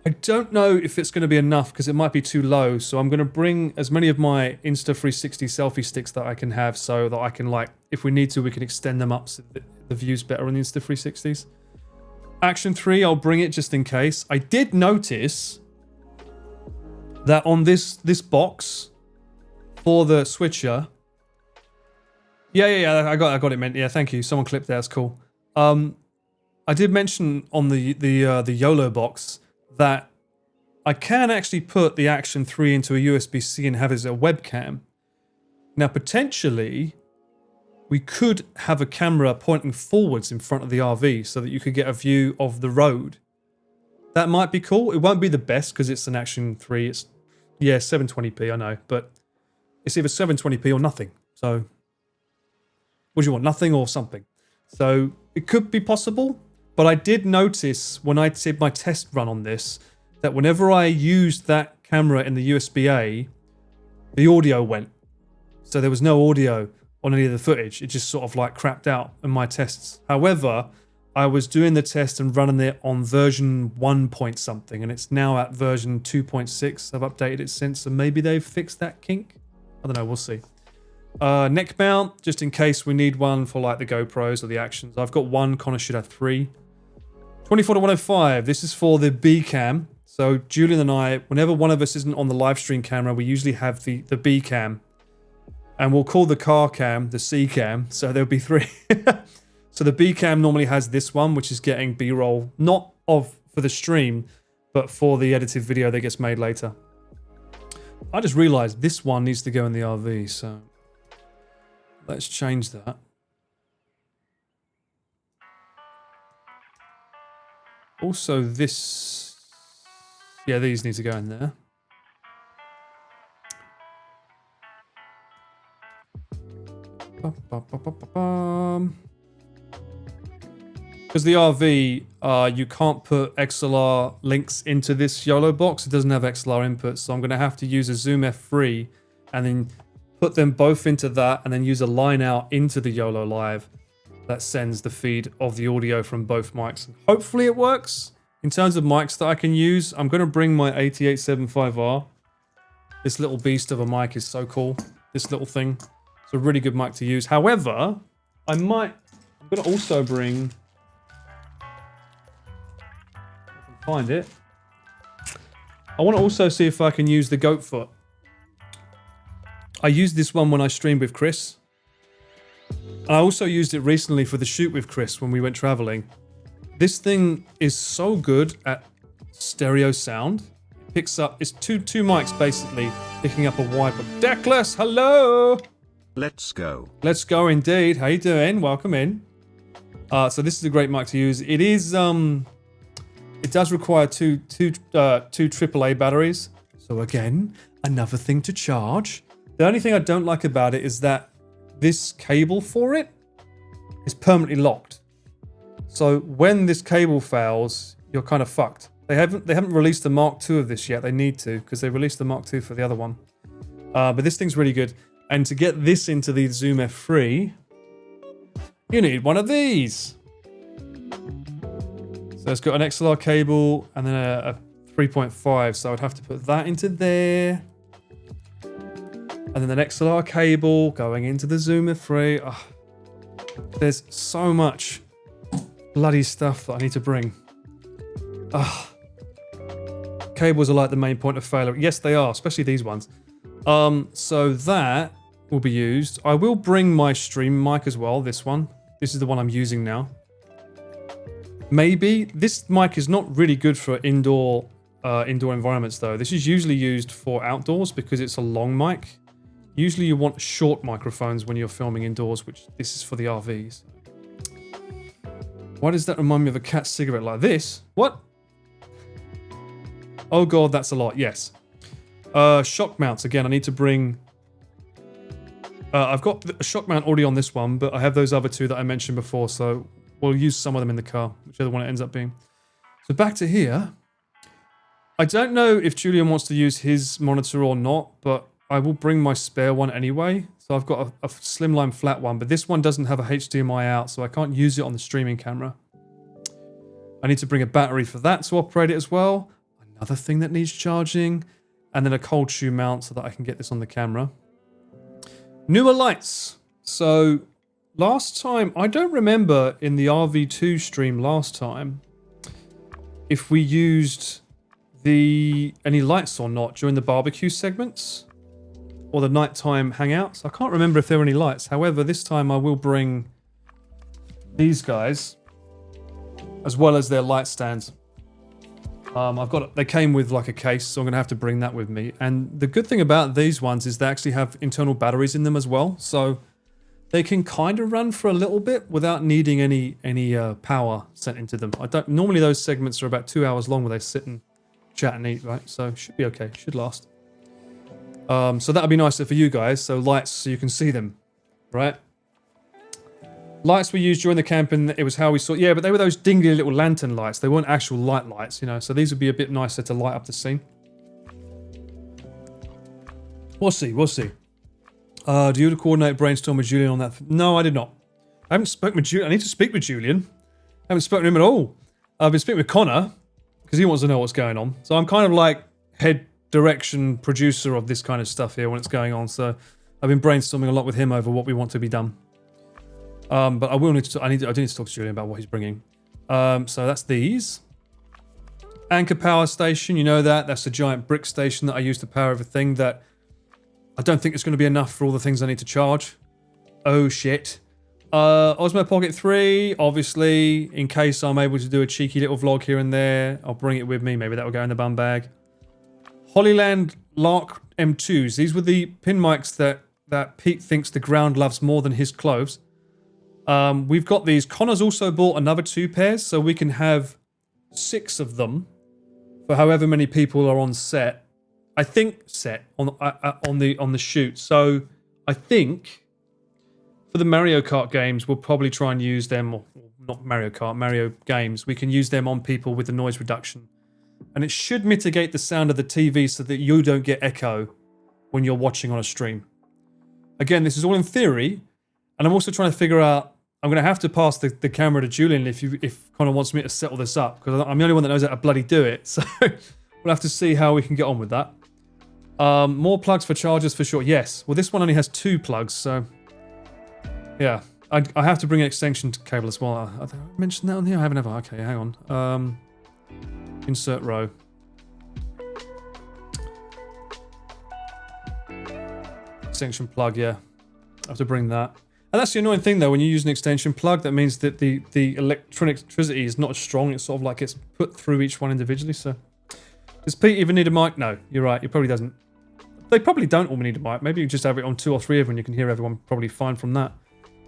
I don't know if it's going to be enough because it might be too low. So I'm going to bring as many of my Insta360 selfie sticks that I can have so that I can, like, if we need to, we can extend them up so that the view's better on the Insta360s. Action 3, I'll bring it just in case. I did notice that on this box for the switcher. Yeah, I got it, man. Yeah, thank you. Someone clipped that. That's cool. I did mention on the YOLO box that I can actually put the Action 3 into a USB-C and have it as a webcam. Now, potentially, we could have a camera pointing forwards in front of the RV so that you could get a view of the road. That might be cool. It won't be the best because it's an Action 3. It's, yeah, 720p, I know, but it's either 720p or nothing. So, what do you want, nothing or something? So, it could be possible. But I did notice when I did my test run on this that whenever I used that camera in the USB-A, the audio went. So there was no audio on any of the footage. It just sort of like crapped out in my tests. However, I was doing the test and running it on version 1 point something, and it's now at version 2.6. I've updated it since, so maybe they've fixed that kink. I don't know, we'll see. Neck mount, just in case we need one for like the GoPros or the actions. I've got 1, Connor should have 3. 24 to 105, this is for the B cam. So Julian and I, whenever one of us isn't on the live stream camera, we usually have the B cam. And we'll call the car cam the C cam, so there'll be 3. So the B cam normally has this one, which is getting B-roll, not for the stream, but for the edited video that gets made later. I just realized this one needs to go in the RV, so let's change that. Also this, yeah, these need to go in there. Because the RV, you can't put XLR links into this YOLO box. It doesn't have XLR inputs, so I'm going to have to use a Zoom F3 and then put them both into that and then use a line out into the YOLO Live that sends the feed of the audio from both mics. Hopefully it works. In terms of mics that I can use, I'm going to bring my 8875R. This little beast of a mic is so cool. This little thing. It's a really good mic to use. However, I'm going to also bring... if I can find it. I want to also see if I can use the goat foot. I used this one when I streamed with Chris. And I also used it recently for the shoot with Chris when we went traveling. This thing is so good at stereo sound. It picks up, it's two mics basically, picking up a wide... Deckless, hello! Let's go. Let's go indeed. How you doing? Welcome in. So this is a great mic to use. It is, it does require two AAA batteries. So again, another thing to charge. The only thing I don't like about it is that this cable for it is permanently locked. So when this cable fails, you're kind of fucked. They haven't released the Mark II of this yet. They need to, because they released the Mark II for the other one. But this thing's really good. And to get this into the Zoom F3, you need one of these. So it's got an XLR cable and then a 3.5. So I'd have to put that into there. And then an XLR cable going into the Zoom F3. Oh, there's so much bloody stuff that I need to bring. Cables are like the main point of failure. Yes, they are, especially these ones. So that will be used. I will bring my stream mic as well, this one. This is the one I'm using now. Maybe. This mic is not really good for indoor environments though. This is usually used for outdoors because it's a long mic. Usually you want short microphones when you're filming indoors, which this is for the RVs. Why does that remind me of a cat cigarette like this? What? Oh god, that's a lot. Yes. Shock mounts. Again, I need to bring... I've got a shock mount already on this one, but I have those other two that I mentioned before, so we'll use some of them in the car, whichever one it ends up being. So back to here. I don't know if Julian wants to use his monitor or not, but I will bring my spare one anyway. So I've got a slimline flat one, but this one doesn't have a HDMI out, so I can't use it on the streaming camera. I need to bring a battery for that to operate it as well. Another thing that needs charging. And then a cold shoe mount so that I can get this on the camera. Newer lights. So last time, I don't remember in the RV2 stream last time if we used any lights or not during the barbecue segments. Or the nighttime hangouts. I can't remember if there were any lights. However, this time I will bring these guys as well as their light stands. They came with like a case, so I'm gonna have to bring that with me. And the good thing about these ones is they actually have internal batteries in them as well, so they can kind of run for a little bit without needing any power sent into them. Normally those segments are about 2 hours long where they sit and chat and eat, right? So should be okay, should last. So that'll be nicer for you guys. So lights, so you can see them, right? Lights we used during the camping. It was how we saw. Yeah, but they were those dingy little lantern lights. They weren't actual lights, you know. So these would be a bit nicer to light up the scene. We'll see. We'll see. Do you coordinate brainstorm with Julian on that? No, I did not. I haven't spoken with Julian. I need to speak with Julian. I haven't spoken to him at all. I've been speaking with Connor because he wants to know what's going on. So I'm kind of like head direction producer of this kind of stuff here when it's going on. So I've been brainstorming a lot with him over what we want to be done. But I will need to. I do need to talk to Julian about what he's bringing. So that's these. Anchor power station. You know that. That's a giant brick station that I use to power everything. That I don't think it's going to be enough for all the things I need to charge. Oh shit. Osmo Pocket 3. Obviously, in case I'm able to do a cheeky little vlog here and there, I'll bring it with me. Maybe that will go in the bum bag. Hollyland Lark M2s. These were the pin mics that Pete thinks the ground loves more than his clothes. We've got these. Connor's also bought another 2 pairs, so we can have 6 of them for however many people are on set. I think set on the shoot. So I think for the Mario Kart games, we'll probably try and use them, or not Mario Kart, Mario games. We can use them on people with the noise reduction, and it should mitigate the sound of the TV so that you don't get echo when you're watching on a stream. Again, this is all in theory. And I'm also trying to figure out I'm going to have to pass the camera to Julian if Connor wants me to settle this up, because I'm the only one that knows how to bloody do it. So we'll have to see how we can get on with that. More plugs for chargers for sure. Yes. Well, this one only has 2 plugs, so yeah. I have to bring an extension cable as well. I mentioned that on here. I haven't ever. Okay, hang on. Insert row. Extension plug, yeah. I have to bring that. And that's the annoying thing though, when you use an extension plug, that means that the electricity is not as strong. It's sort of like it's put through each one individually. So does Pete even need a mic? No, you're right. He probably doesn't. They probably don't all need a mic. Maybe you just have it on 2 or 3 of them and you can hear everyone probably fine from that.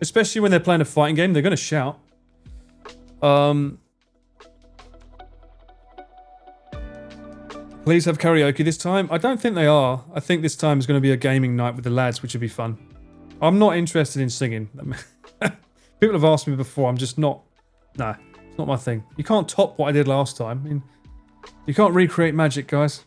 Especially when they're playing a fighting game, they're going to shout. Please have karaoke this time. I don't think they are. I think this time is going to be a gaming night with the lads, which would be fun. I'm not interested in singing. People have asked me before. I'm just not... Nah, it's not my thing. You can't top what I did last time. I mean, you can't recreate magic, guys.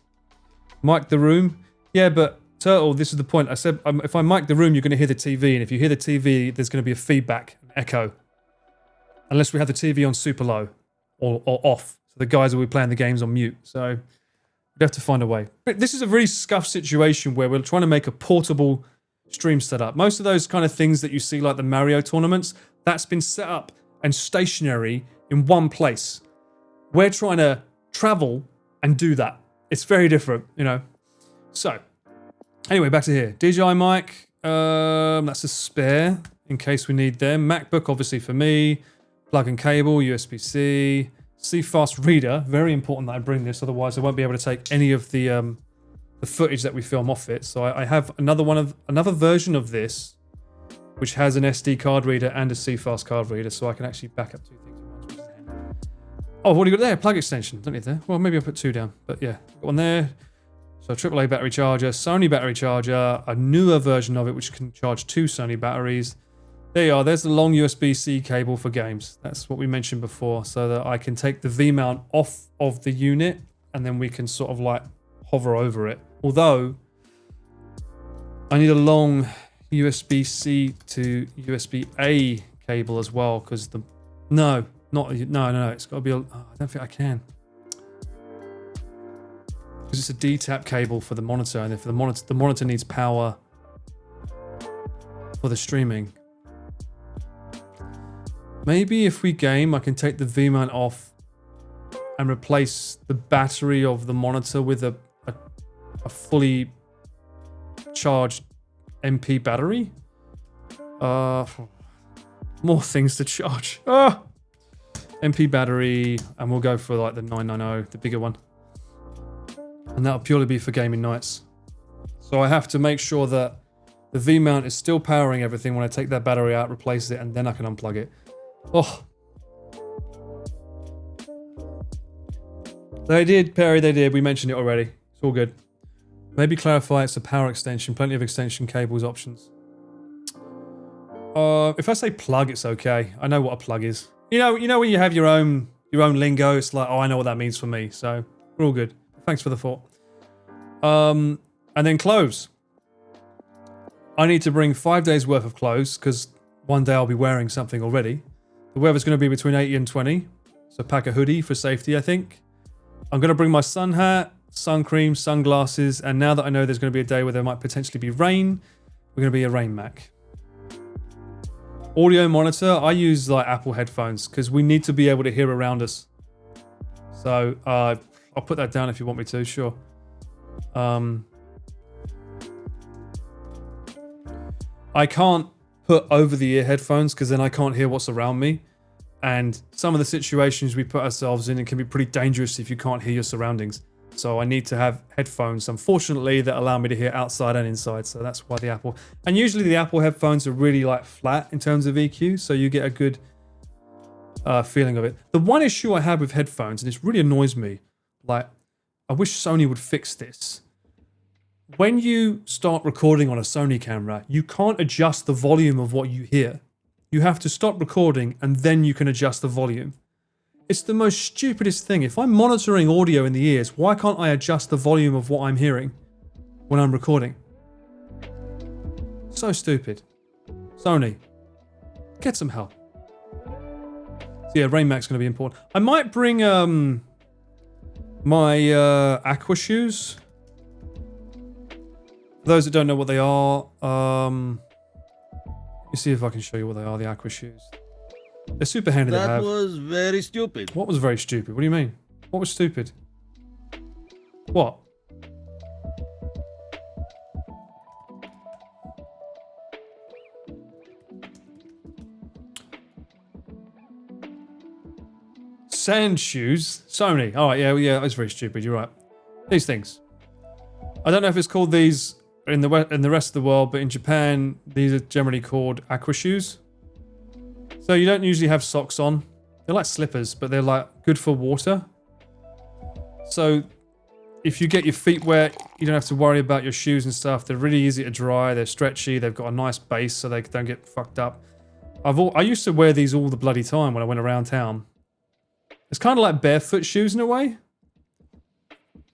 Mic the room. Yeah, but Turtle, this is the point. I said, if I mic the room, you're going to hear the TV. And if you hear the TV, there's going to be a feedback, an echo. Unless we have the TV on super low or off. So the guys will be playing the games on mute. So we'd have to find a way. But this is a very scuffed situation where we're trying to make a portable stream setup. Most of those kind of things that you see, like the Mario tournaments, that's been set up and stationary in one place. We're trying to travel and do that. It's very different, you know. So, anyway, back to here. DJI mic, that's a spare in case we need them. MacBook, obviously for me. Plug and cable, USB-C. CFast reader, very important that I bring this, otherwise I won't be able to take any of the footage that we film off it. So I have another version of this, which has an SD card reader and a CFast card reader, so I can actually back up 2 things at once. Oh, what do you got there? Plug extension. Don't need there. Well, maybe I'll put 2 down, but yeah, got one there. So AAA battery charger, Sony battery charger, a newer version of it which can charge 2 Sony batteries. There you are. There's the long USB-C cable for games. That's what we mentioned before, so that I can take the V-mount off of the unit and then we can sort of like hover over it. Although I need a long USB-C to USB-A cable as well, because no, it's got to be I don't think I can, because it's a D-tap cable for the monitor, and if the monitor needs power for the streaming. Maybe if we game, I can take the V-mount off and replace the battery of the monitor with a fully charged MP battery. More things to charge. MP battery, and we'll go for like the 990, the bigger one. And that'll purely be for gaming nights. So I have to make sure that the V-mount is still powering everything when I take that battery out, replace it, and then I can unplug it. Oh. They did, Perry, they did. We mentioned it already. It's all good. Maybe clarify it's a power extension. Plenty of extension cables options. If I say plug, it's okay. I know what a plug is. You know when you have your own lingo, it's like, oh, I know what that means for me. So we're all good. Thanks for the thought. And then clothes. I need to bring 5 days worth of clothes because one day I'll be wearing something already. The weather's going to be between 80 and 20. So pack a hoodie for safety, I think. I'm going to bring my sun hat, sun cream, sunglasses, and now that I know there's going to be a day where there might potentially be rain, we're going to be a rain Mac. Audio monitor, I use like Apple headphones because we need to be able to hear around us. So I'll put that down if you want me to, sure. I can't put over-the-ear headphones because then I can't hear what's around me. And some of the situations we put ourselves in, it can be pretty dangerous if you can't hear your surroundings. So I need to have headphones, unfortunately, that allow me to hear outside and inside. So that's why the Apple... And usually the Apple headphones are really like flat in terms of EQ, so you get a good feeling of it. The one issue I have with headphones, and this really annoys me, like, I wish Sony would fix this. When you start recording on a Sony camera, you can't adjust the volume of what you hear. You have to stop recording and then you can adjust the volume. It's the most stupidest thing. If I'm monitoring audio in the ears, why can't I adjust the volume of what I'm hearing when I'm recording? So stupid. Sony, get some help. So yeah, rain mac's going to be important. I might bring my aqua shoes. For those that don't know what they are, let me see if I can show you what they are, the aqua shoes. They're super handy to have. That was very stupid. What was very stupid? What do you mean? What was stupid? What? Sand shoes? Sony. Alright, yeah, that's very stupid, you're right. These things. I don't know if it's called these in the rest of the world, but in Japan, these are generally called aqua shoes. So you don't usually have socks on. They're like slippers, but they're like good for water. So if you get your feet wet, you don't have to worry about your shoes and stuff. They're really easy to dry. They're stretchy. They've got a nice base so they don't get fucked up. I used to wear these all the bloody time when I went around town. It's kind of like barefoot shoes in a way.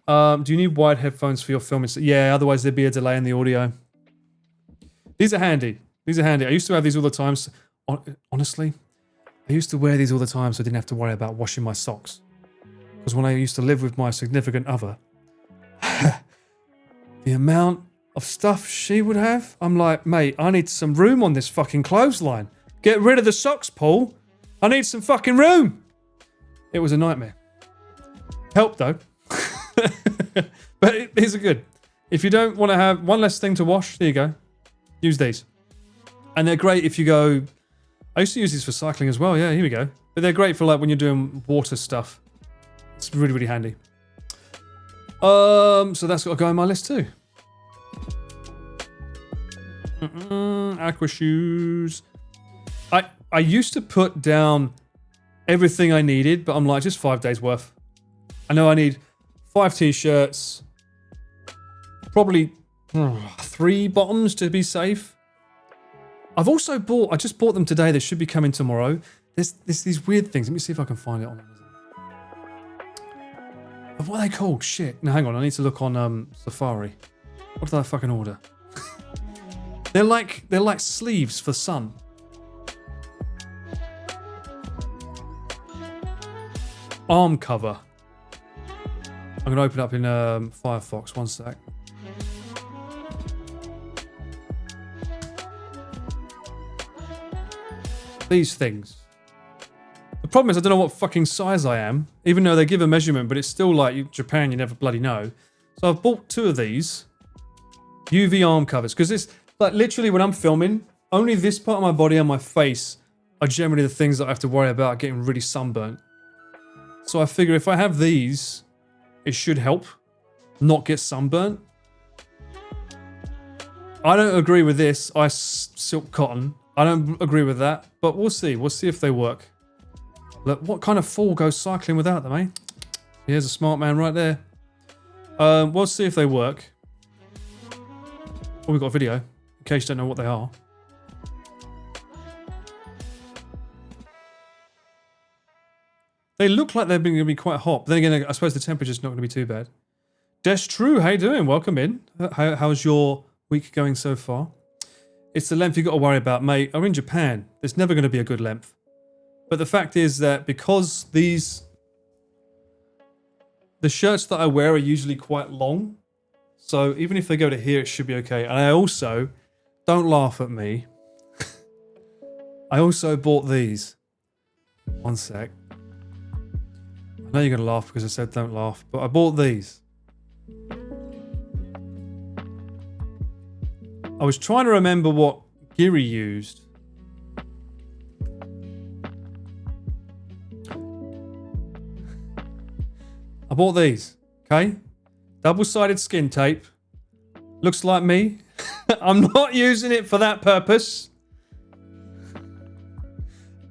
Do you need wide headphones for your filming? Yeah, otherwise there'd be a delay in the audio. These are handy. These are handy. I used to have these all the time. So, honestly, I used to wear these all the time so I didn't have to worry about washing my socks. Because when I used to live with my significant other, the amount of stuff she would have, I'm like, mate, I need some room on this fucking clothesline. Get rid of the socks, Paul. I need some fucking room. It was a nightmare. Help though. But these are good. If you don't want to have one less thing to wash, there you go. Use these. And they're great if you go... I used to use these for cycling as well. Yeah, here we go. But they're great for like when you're doing water stuff. It's really, really handy. So that's got to go on my list too. Aqua shoes. I used to put down everything I needed, but I'm like, just 5 days worth. I know I need 5 t-shirts, probably 3 bottoms to be safe. I just bought them today. They should be coming tomorrow. There's these weird things. Let me see if I can find it on Amazon. What are they called? Shit. No, hang on. I need to look on Safari. What did I fucking order? They're like sleeves for sun. Arm cover. I'm going to open up in Firefox. One sec. These things. The problem is I don't know what fucking size I am, even though they give a measurement, but it's still like Japan, you never bloody know. So I've bought 2 of these UV arm covers because it's like literally when I'm filming, only this part of my body and my face are generally the things that I have to worry about getting really sunburnt. So I figure if I have these, it should help not get sunburnt. I don't agree with this. Silk cotton. I don't agree with that, but we'll see. We'll see if they work. Look, what kind of fool goes cycling without them, eh? Here's a smart man right there. We'll see if they work. Oh, we've got a video, in case you don't know what they are. They look like they're going to be quite hot. But then again, I suppose the temperature's not going to be too bad. Desh True, how you doing? Welcome in. How's your week going so far? It's the length you've got to worry about, mate. I'm in Japan. There's never going to be a good length. But the fact is that because the shirts that I wear are usually quite long, so even if they go to here, it should be okay. And I also, don't laugh at me, I also bought these. One sec. I know you're going to laugh because I said don't laugh, but I bought these. I was trying to remember what Giri used. I bought these, okay? Double-sided skin tape. Looks like me. I'm not using it for that purpose.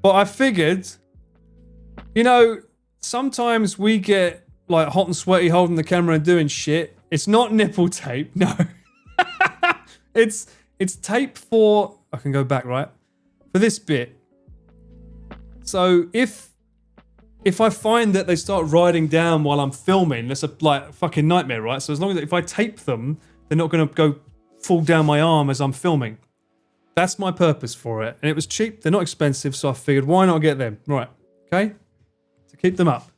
But I figured, you know, sometimes we get like hot and sweaty holding the camera and doing shit. It's not nipple tape, no. It's tape for, I can go back, right? For this bit. So if I find that they start riding down while I'm filming, that's a like fucking nightmare, right? So as long as if I tape them, they're not going to go fall down my arm as I'm filming. That's my purpose for it. And it was cheap. They're not expensive, so I figured, why not get them? Right. Okay? To keep them up.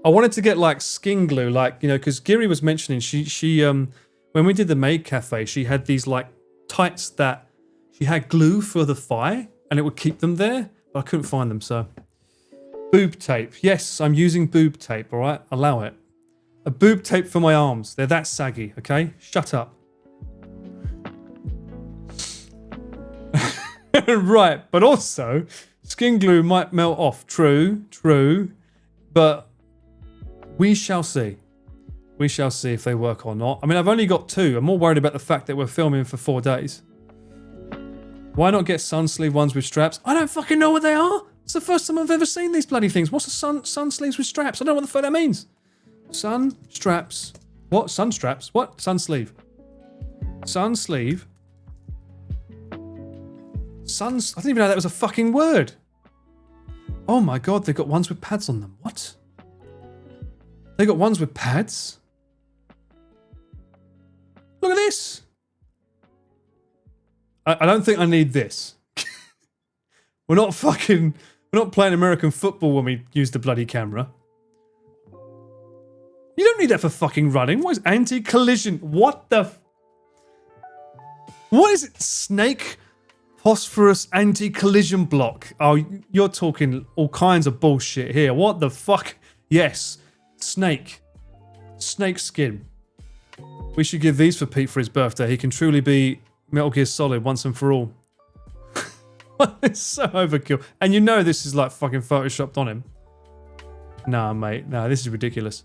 I wanted to get like skin glue, like, you know, because Giri was mentioning she when we did the maid cafe, she had these like tights that she had glue for the thigh and it would keep them there, but I couldn't find them, so. Boob tape. Yes, I'm using boob tape, all right? Allow it. A boob tape for my arms. They're that saggy, okay? Shut up. Right, but also, skin glue might melt off. True, but we shall see. We shall see if they work or not. I mean, I've only got 2. I'm more worried about the fact that we're filming for 4 days. Why not get sun sleeve ones with straps? I don't fucking know what they are. It's the first time I've ever seen these bloody things. What's a sun sleeves with straps? I don't know what the fuck that means. Sun straps. What? Sun straps? What? Sun sleeve. Sun sleeve. I didn't even know that was a fucking word. Oh my god, they've got ones with pads on them. What? They got ones with pads? Look at this. I don't think I need this. We're not playing American football when we use the bloody camera. You don't need that for fucking running. What is anti-collision? What the... What is it? Snake phosphorus anti-collision block. Oh, you're talking all kinds of bullshit here. What the fuck? Yes. Snake. Snake skin. We should give these for Pete for his birthday. He can truly be Metal Gear Solid once and for all. It's so overkill. And you know this is like fucking photoshopped on him. Nah, mate. Nah, this is ridiculous.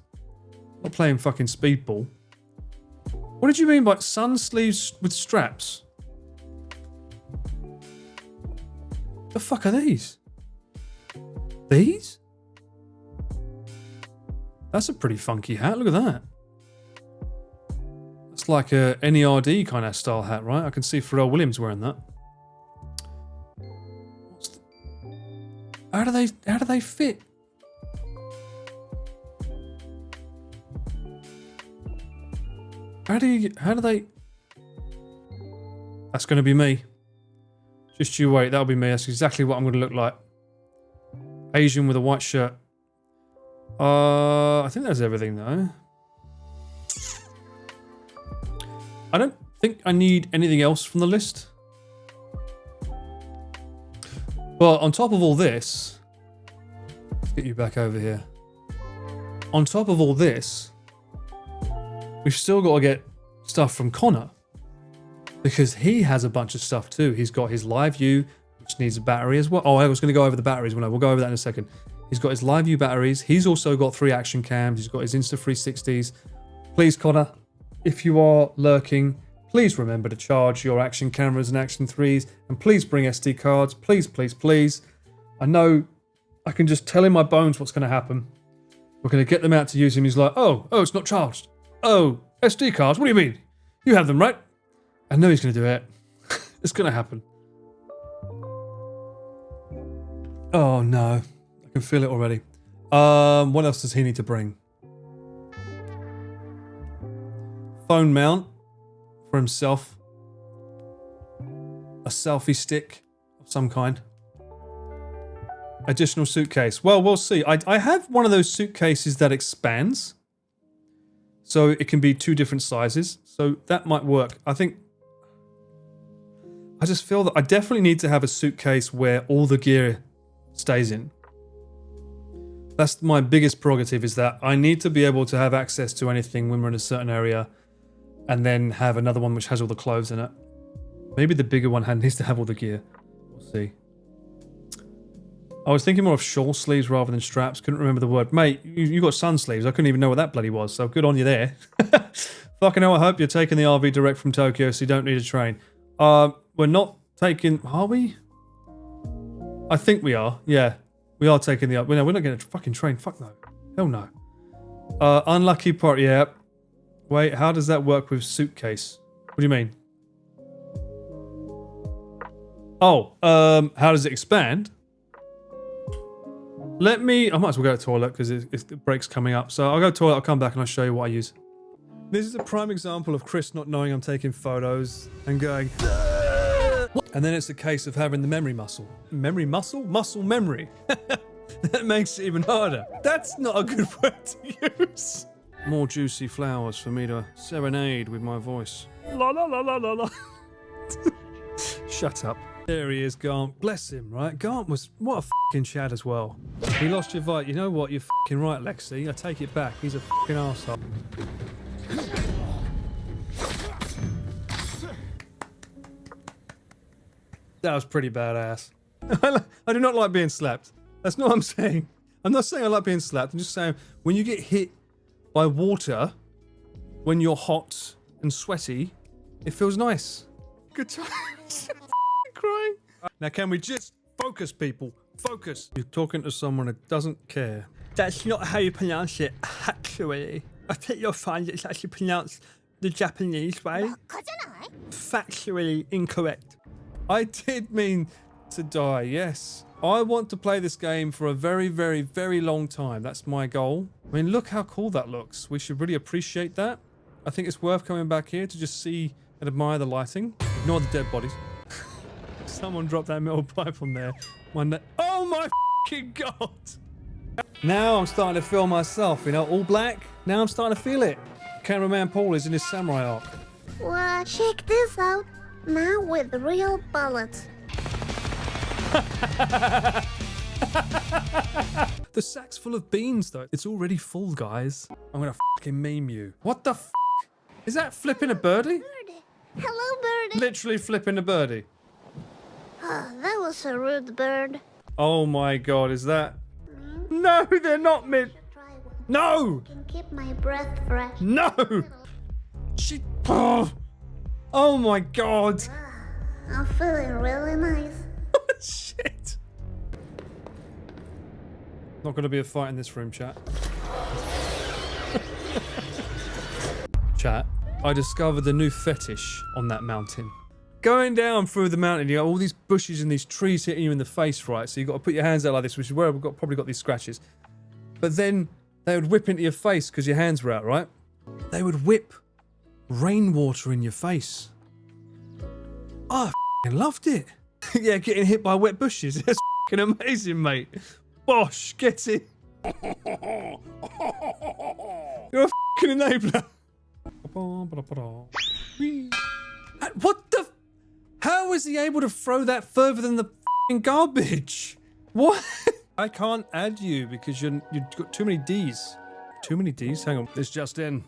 I'm not playing fucking speedball. What did you mean by sun sleeves with straps? The fuck are these? These? That's a pretty funky hat. Look at that. It's like a NERD kind of style hat, right? I can see Pharrell Williams wearing that. How do they fit? How do they? That's going to be me. Just you wait, that'll be me. That's exactly what I'm going to look like. Asian with a white shirt. I think that's everything though. I don't think I need anything else from the list. Well, on top of all this, let's get you back over here. On top of all this, we've still got to get stuff from Connor. Because he has a bunch of stuff too. He's got his live view, which needs a battery as well. Oh, I was going to go over the batteries. We'll go over that in a second. He's got his live view batteries. He's also got 3 action cams. He's got his Insta360s. Please, Connor, if you are lurking, please remember to charge your action cameras and action 3s. And please bring SD cards. Please, please, please. I know I can just tell in my bones what's going to happen. We're going to get them out to use him. He's like, oh, it's not charged. Oh, SD cards? What do you mean? You have them, right? I know he's going to do it. It's going to happen. Oh, no. I can feel it already. What else does he need to bring? Phone mount for himself. A selfie stick of some kind. Additional suitcase. Well, we'll see. I have one of those suitcases that expands. So it can be 2 different sizes. So that might work. I just feel that I definitely need to have a suitcase where all the gear stays in. That's my biggest prerogative, is that I need to be able to have access to anything when we're in a certain area and then have another one which has all the clothes in it. Maybe the bigger one needs to have all the gear. We'll see. I was thinking more of shawl sleeves rather than straps. Couldn't remember the word. Mate, you got sun sleeves. I couldn't even know what that bloody was, so good on you there. Fucking hell, I hope you're taking the RV direct from Tokyo so you don't need a train. We're not taking... Are we? I think we are. Yeah. We are taking the... No, we're not getting a fucking train. Fuck no. Hell no. Unlucky part. Yeah. Wait, how does that work with suitcase? What do you mean? Oh, how does it expand? I might as well go to the toilet because the break's coming up. So I'll go to the toilet, I'll come back and I'll show you what I use. This is a prime example of Chris not knowing I'm taking photos and going... And then it's a case of having the memory muscle. Memory muscle? Muscle memory. That makes it even harder. That's not a good word to use. More juicy flowers for me to serenade with my voice. La la la la la la. Shut up. There he is, Gant. Bless him, right? Gant was, what a fucking Chad as well. He lost your fight. You know what? You're fucking right, Lexi. I take it back. He's a fucking arsehole. That was pretty badass. I do not like being slapped. That's not what I'm saying. I'm not saying I like being slapped. I'm just saying when you get hit by water, when you're hot and sweaty, it feels nice. Good times. Crying. Now can we just focus, people? Focus. You're talking to someone that doesn't care. That's not how you pronounce it, actually. I think you'll find it's actually pronounced the Japanese way. Factually incorrect. I did mean to die, yes. I want to play this game for a very, very, very long time. That's my goal. I mean, look how cool that looks. We should really appreciate that. I think it's worth coming back here to just see and admire the lighting. Ignore the dead bodies. Someone dropped that metal pipe on there. Oh my fucking god! Now I'm starting to feel myself, you know, all black. Now I'm starting to feel it. Cameraman Paul is in his samurai arc. Well, check this out. Now with real bullets. The sack's full of beans, though. It's already full, guys. I'm gonna fucking meme you. What the f? Is that flipping a birdie? Birdie. Hello, birdie. Literally flipping a birdie. Oh, that was a rude bird. Oh my god, is that? No, they're not mid. Try one. No! Can keep my breath fresh. No! She. Oh my god! I'm feeling really nice. Shit. Not gonna be a fight in this room, chat. Chat, I discovered the new fetish on that mountain. Going down through the mountain, you got all these bushes and these trees hitting you in the face, right? So you got to put your hands out like this, which is where we've probably got these scratches. But then they would whip into your face because your hands were out, right? They would whip rainwater in your face. Oh, I f***ing loved it. Yeah, getting hit by wet bushes. That's f***ing amazing, mate. Bosh, get it. You're a f***ing enabler. What the? How is he able to throw that further than the f***ing garbage? What? I can't add you because you've got too many D's. Too many D's? Hang on. This just in.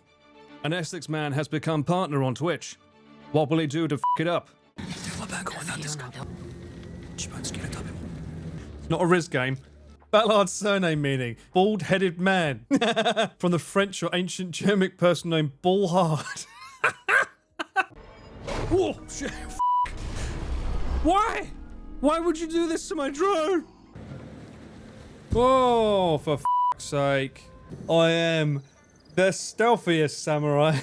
An Essex man has become partner on Twitch. What will he do to f*** it up? Not a Riz game. Ballard's surname meaning bald-headed man. From the French or ancient Germanic person named Bullhard. Whoa, shit. Why? Why would you do this to my drone? Oh, for f***'s sake. I am the stealthiest samurai.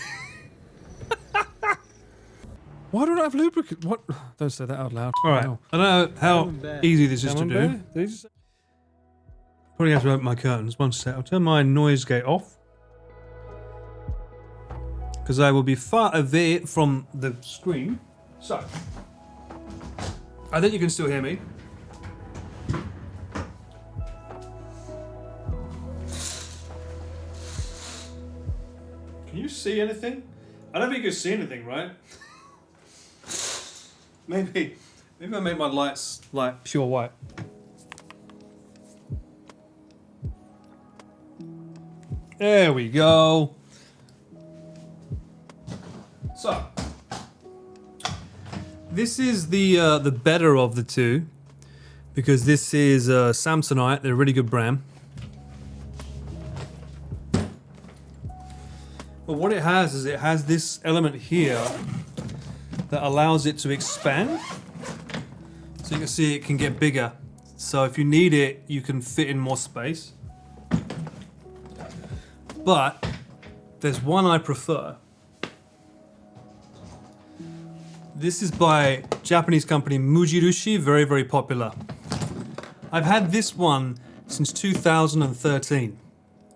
Why don't I have lubricant? What? Don't say that out loud. Alright, I don't know how easy this is to do. Probably have to open my curtains. One sec. I'll turn my noise gate off. Because I will be far away from the screen. So, I think you can still hear me. Can you see anything? I don't think you can see anything, right? Maybe I make my lights like pure white. There we go. So, this is the better of the two, because this is Samsonite. They're a really good brand. But what it has is it has this element here that allows it to expand. So you can see it can get bigger. So if you need it, you can fit in more space. But there's one I prefer. This is by Japanese company Mujirushi, very, very popular. I've had this one since 2013,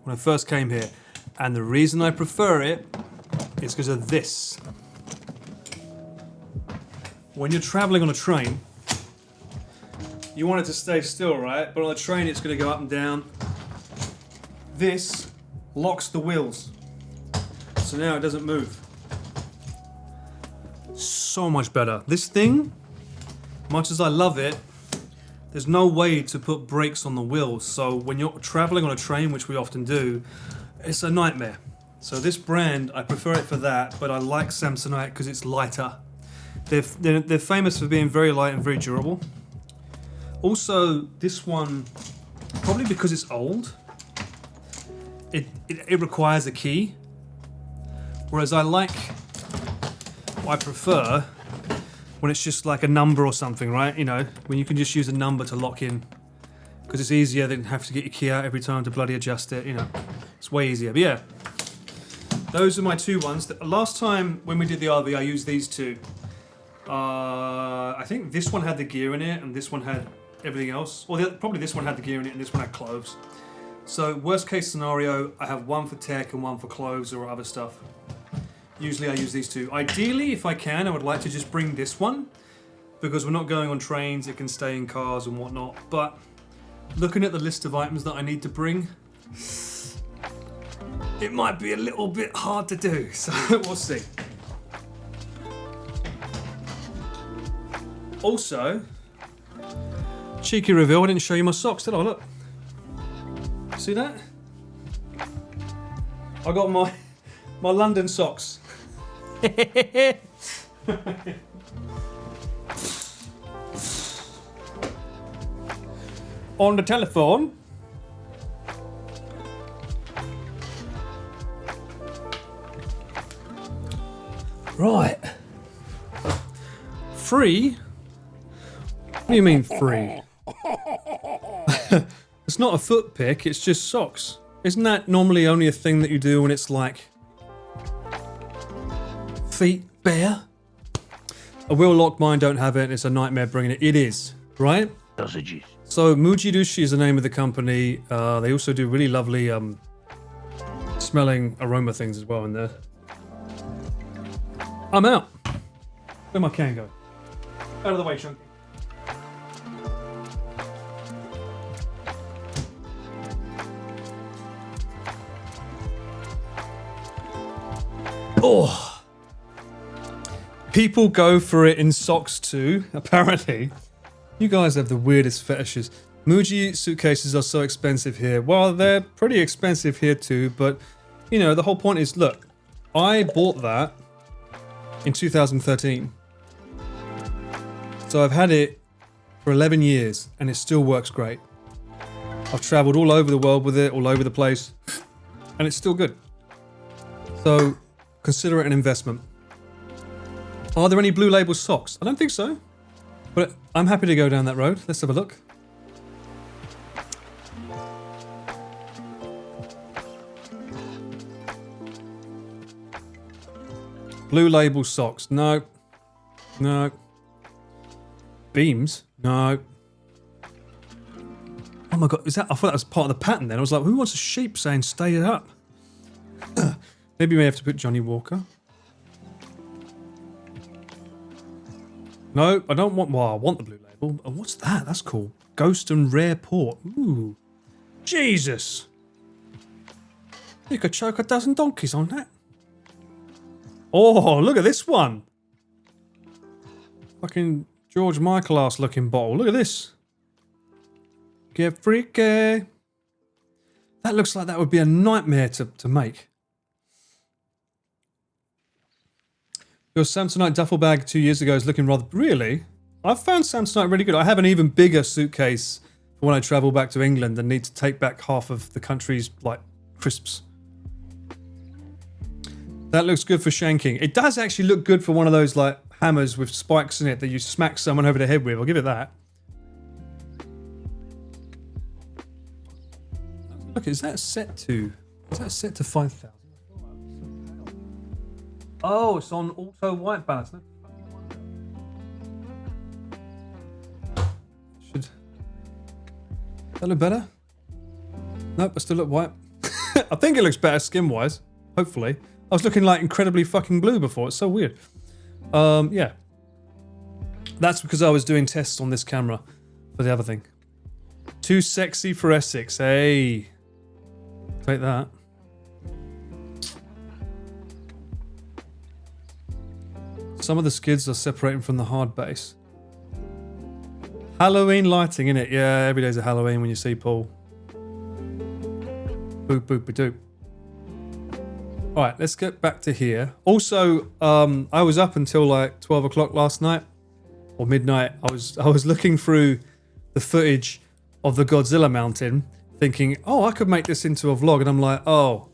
when I first came here. And the reason I prefer it is because of this. When you're traveling on a train, you want it to stay still, right? But on a train, it's going to go up and down. This locks the wheels. So now it doesn't move. So much better. This thing, much as I love it, there's no way to put brakes on the wheels. So when you're traveling on a train, which we often do, it's a nightmare. So this brand, I prefer it for that, but I like Samsonite because it's lighter. They're famous for being very light and very durable. Also, this one, probably because it's old, it requires a key. Whereas I prefer when it's just like a number or something, right? You know, when you can just use a number to lock in. Because it's easier than have to get your key out every time to bloody adjust it, you know. It's way easier. But yeah, those are my two ones. The last time when we did the RV, I used these two. I think this one had the gear in it and this one had everything else. Or probably this one had the gear in it and this one had clothes. So worst case scenario, I have one for tech and one for clothes or other stuff. Usually I use these two. Ideally, if I can, I would like to just bring this one because we're not going on trains, it can stay in cars and whatnot. But looking at the list of items that I need to bring, it might be a little bit hard to do, so we'll see. Also, cheeky reveal, I didn't show you my socks, did I? Look. See that? I got my London socks. On the telephone. Right. Free? What do you mean free? It's not a foot pick, it's just socks. Isn't that normally only a thing that you do when it's like feet bare? I will lock mine, don't have it, it's a nightmare bringing it. It is, right? Sausages. So Mujidushi is the name of the company. They also do really lovely smelling aroma things as well in there. I'm out. Where'd my can go? Out of the way, Chunky. Oh. People go for it in socks too, apparently. You guys have the weirdest fetishes. Muji suitcases are so expensive here. Well, they're pretty expensive here too, but you know, the whole point is, look, I bought that in 2013. So I've had it for 11 years and it still works great. I've traveled all over the world with it, all over the place, and it's still good. So consider it an investment. Are there any Blue Label socks? I don't think so. But I'm happy to go down that road. Let's have a look. Blue Label socks. No. No. Beams? No. Oh my god, is that? I thought that was part of the pattern then. I was like, who wants a sheep saying stay it up? Maybe we may have to put Johnny Walker. No, I don't want... Well, I want the Blue Label. Oh, what's that? That's cool. Ghost and Rare Port. Ooh. Jesus. You could choke a dozen donkeys on that. Oh, look at this one. Fucking George Michael ass looking bottle. Look at this. Get freaky. That looks like that would be a nightmare to make. Your Samsonite duffel bag 2 years ago is looking rather... Really? I've found Samsonite really good. I have an even bigger suitcase for when I travel back to England and need to take back half of the country's, like, crisps. That looks good for shanking. It does actually look good for one of those, like, hammers with spikes in it that you smack someone over the head with. I'll give it that. Look, is that set to... Is that set to 5,000? Oh, it's on auto white balance. Should that look better? Nope, I still look white. I think it looks better skin-wise. Hopefully. I was looking like incredibly fucking blue before. It's so weird. Yeah. That's because I was doing tests on this camera. for the other thing. Too sexy for Essex. Hey. Take that. Some of the skids are separating from the hard base. Halloween lighting, innit? Yeah, every day's a Halloween when you see Paul. Boop, boop, ba doop. Alright, let's get back to here. Also, I was up until like 12 o'clock last night. Or midnight. I was looking through the footage of the Godzilla mountain, thinking, oh, I could make this into a vlog. And I'm like, oh,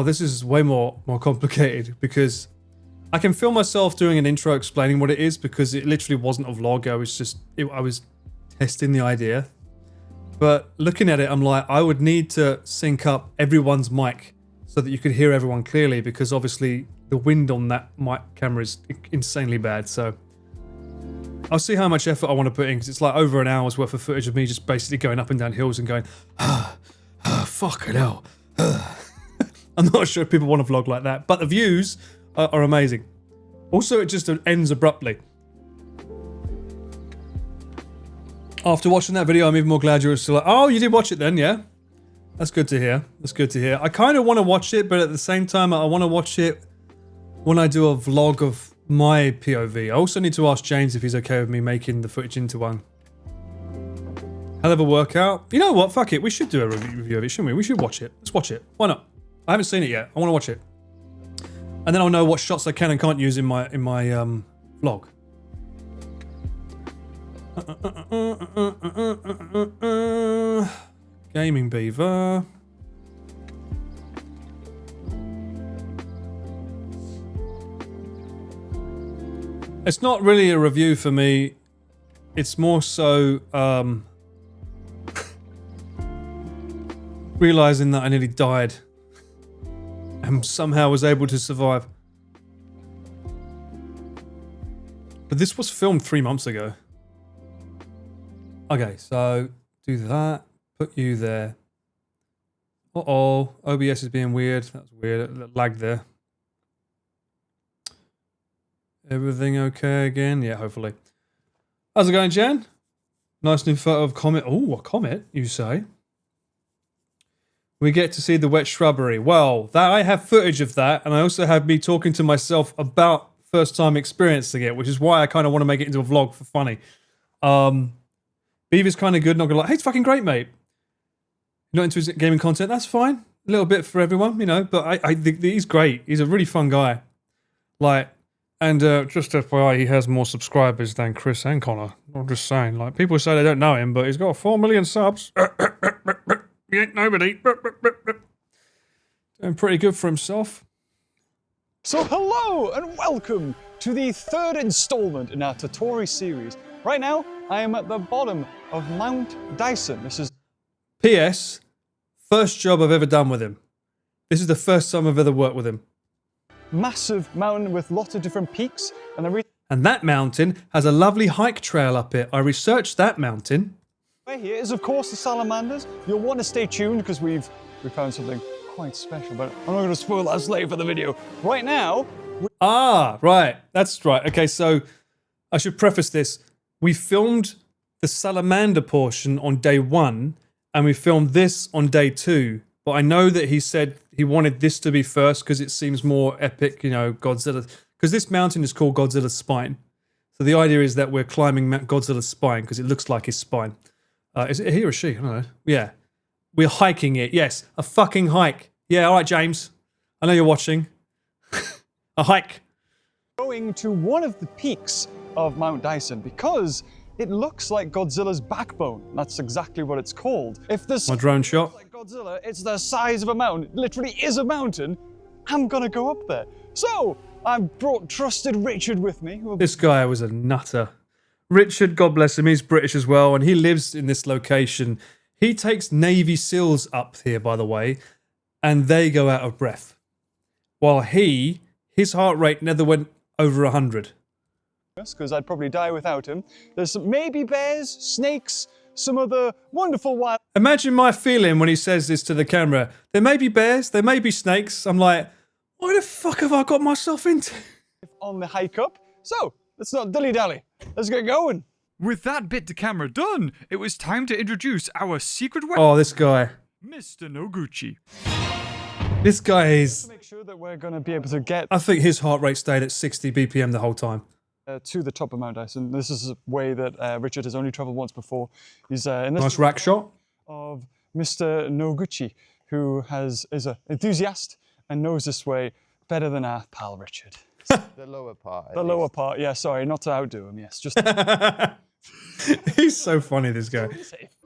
this is way more complicated, because I can feel myself doing an intro explaining what it is, because it literally wasn't a vlog. I was testing the idea. But looking at it, I'm like, I would need to sync up everyone's mic so that you could hear everyone clearly, because obviously the wind on that mic camera is insanely bad. So I'll see how much effort I want to put in, because it's like over an hour's worth of footage of me just basically going up and down hills and going, fucking hell. I'm not sure if people want a vlog like that, but the views are amazing. Also, it just ends abruptly. After watching that video, I'm even more glad you're still like, oh, you did watch it then, yeah? That's good to hear. That's good to hear. I kind of want to watch it, but at the same time, I want to watch it when I do a vlog of my POV. I also need to ask James if he's okay with me making the footage into one. Hell of a workout. You know what? Fuck it. We should do a review of it, shouldn't we? We should watch it. Let's watch it. Why not? I haven't seen it yet. I want to watch it. And then I'll know what shots I can and can't use in my vlog. Gaming Beaver. It's not really a review for me. It's more so realizing that I nearly died and somehow was able to survive. But this was filmed 3 months ago. Okay, so do that. Put you there. Uh-oh. OBS is being weird. That's weird. Lag there. Everything okay again? Yeah, hopefully. How's it going, Jen? Nice new photo of Comet. Oh, a comet, you say? We get to see the wet shrubbery. Well, I have footage of that, and I also have me talking to myself about first time experiencing it, which is why I kind of want to make it into a vlog for funny. Beaver's kind of good, not gonna lie. Hey, it's fucking great, mate. You're not into gaming content? That's fine. A little bit for everyone, you know, but I think he's great. He's a really fun guy. Like, and just FYI, he has more subscribers than Chris and Connor. I'm just saying, like, people say they don't know him, but he's got 4 million subs. He ain't nobody. Doing pretty good for himself. So hello and welcome to the third installment in our Totori series. Right now, I am at the bottom of Mount Dyson. This is P.S. First job I've ever done with him. This is the first time I've ever worked with him. Massive mountain with lots of different peaks, and that mountain has a lovely hike trail up it. I researched that mountain. Right here is, of course, the Salamanders. You'll want to stay tuned because we found something quite special, but I'm not going to spoil that later for the video. Right now... Right. That's right. Okay, so I should preface this. We filmed the Salamander portion on day 1, and we filmed this on day 2. But I know that he said he wanted this to be first because it seems more epic, you know, Godzilla. Because this mountain is called Godzilla's Spine. So the idea is that we're climbing Godzilla's spine because it looks like his spine. Is it a he or she? I don't know. Yeah. We're hiking it. Yes. A fucking hike. Yeah, all right, James. I know you're watching. A hike. Going to one of the peaks of Mount Dyson because it looks like Godzilla's backbone. That's exactly what it's called. If this my drone shot. Like Godzilla, it's the size of a mountain. It literally is a mountain. I'm gonna go up there. So I brought trusted Richard with me. This guy was a nutter. Richard, God bless him, he's British as well, and he lives in this location. He takes Navy SEALs up here, by the way, and they go out of breath. While his heart rate never went over 100. Because I'd probably die without him. There's some maybe bears, snakes, some other wonderful wild... Imagine my feeling when he says this to the camera. There may be bears, there may be snakes. I'm like, what the fuck have I got myself into? On the hike up. So, let's not dilly-dally. Let's get going. With that bit to camera done, it was time to introduce our secret weapon, Oh, this guy. Mr. Noguchi. This guy is... Make sure that we're going to be able to get I think his heart rate stayed at 60 BPM the whole time. to the top of Mount Dyson. This is a way that Richard has only traveled once before. He's in this Nice rack shot. of Mr. Noguchi, who is an enthusiast and knows this way better than our pal Richard. The lower part. The lower part, yeah, sorry, not to outdo him, yes. Just He's so funny, this guy.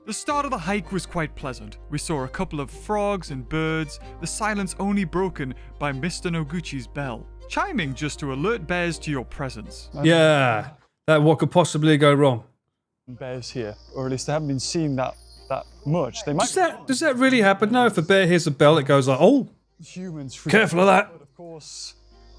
The start of the hike was quite pleasant. We saw a couple of frogs and birds, the silence only broken by Mr. Noguchi's bell, chiming just to alert bears to your presence. Yeah. That what could possibly go wrong? Bears here, or at least they haven't been seen that much. They might Does that really happen? No, if a bear hears a bell, it goes like, oh, humans. careful of that. But of course,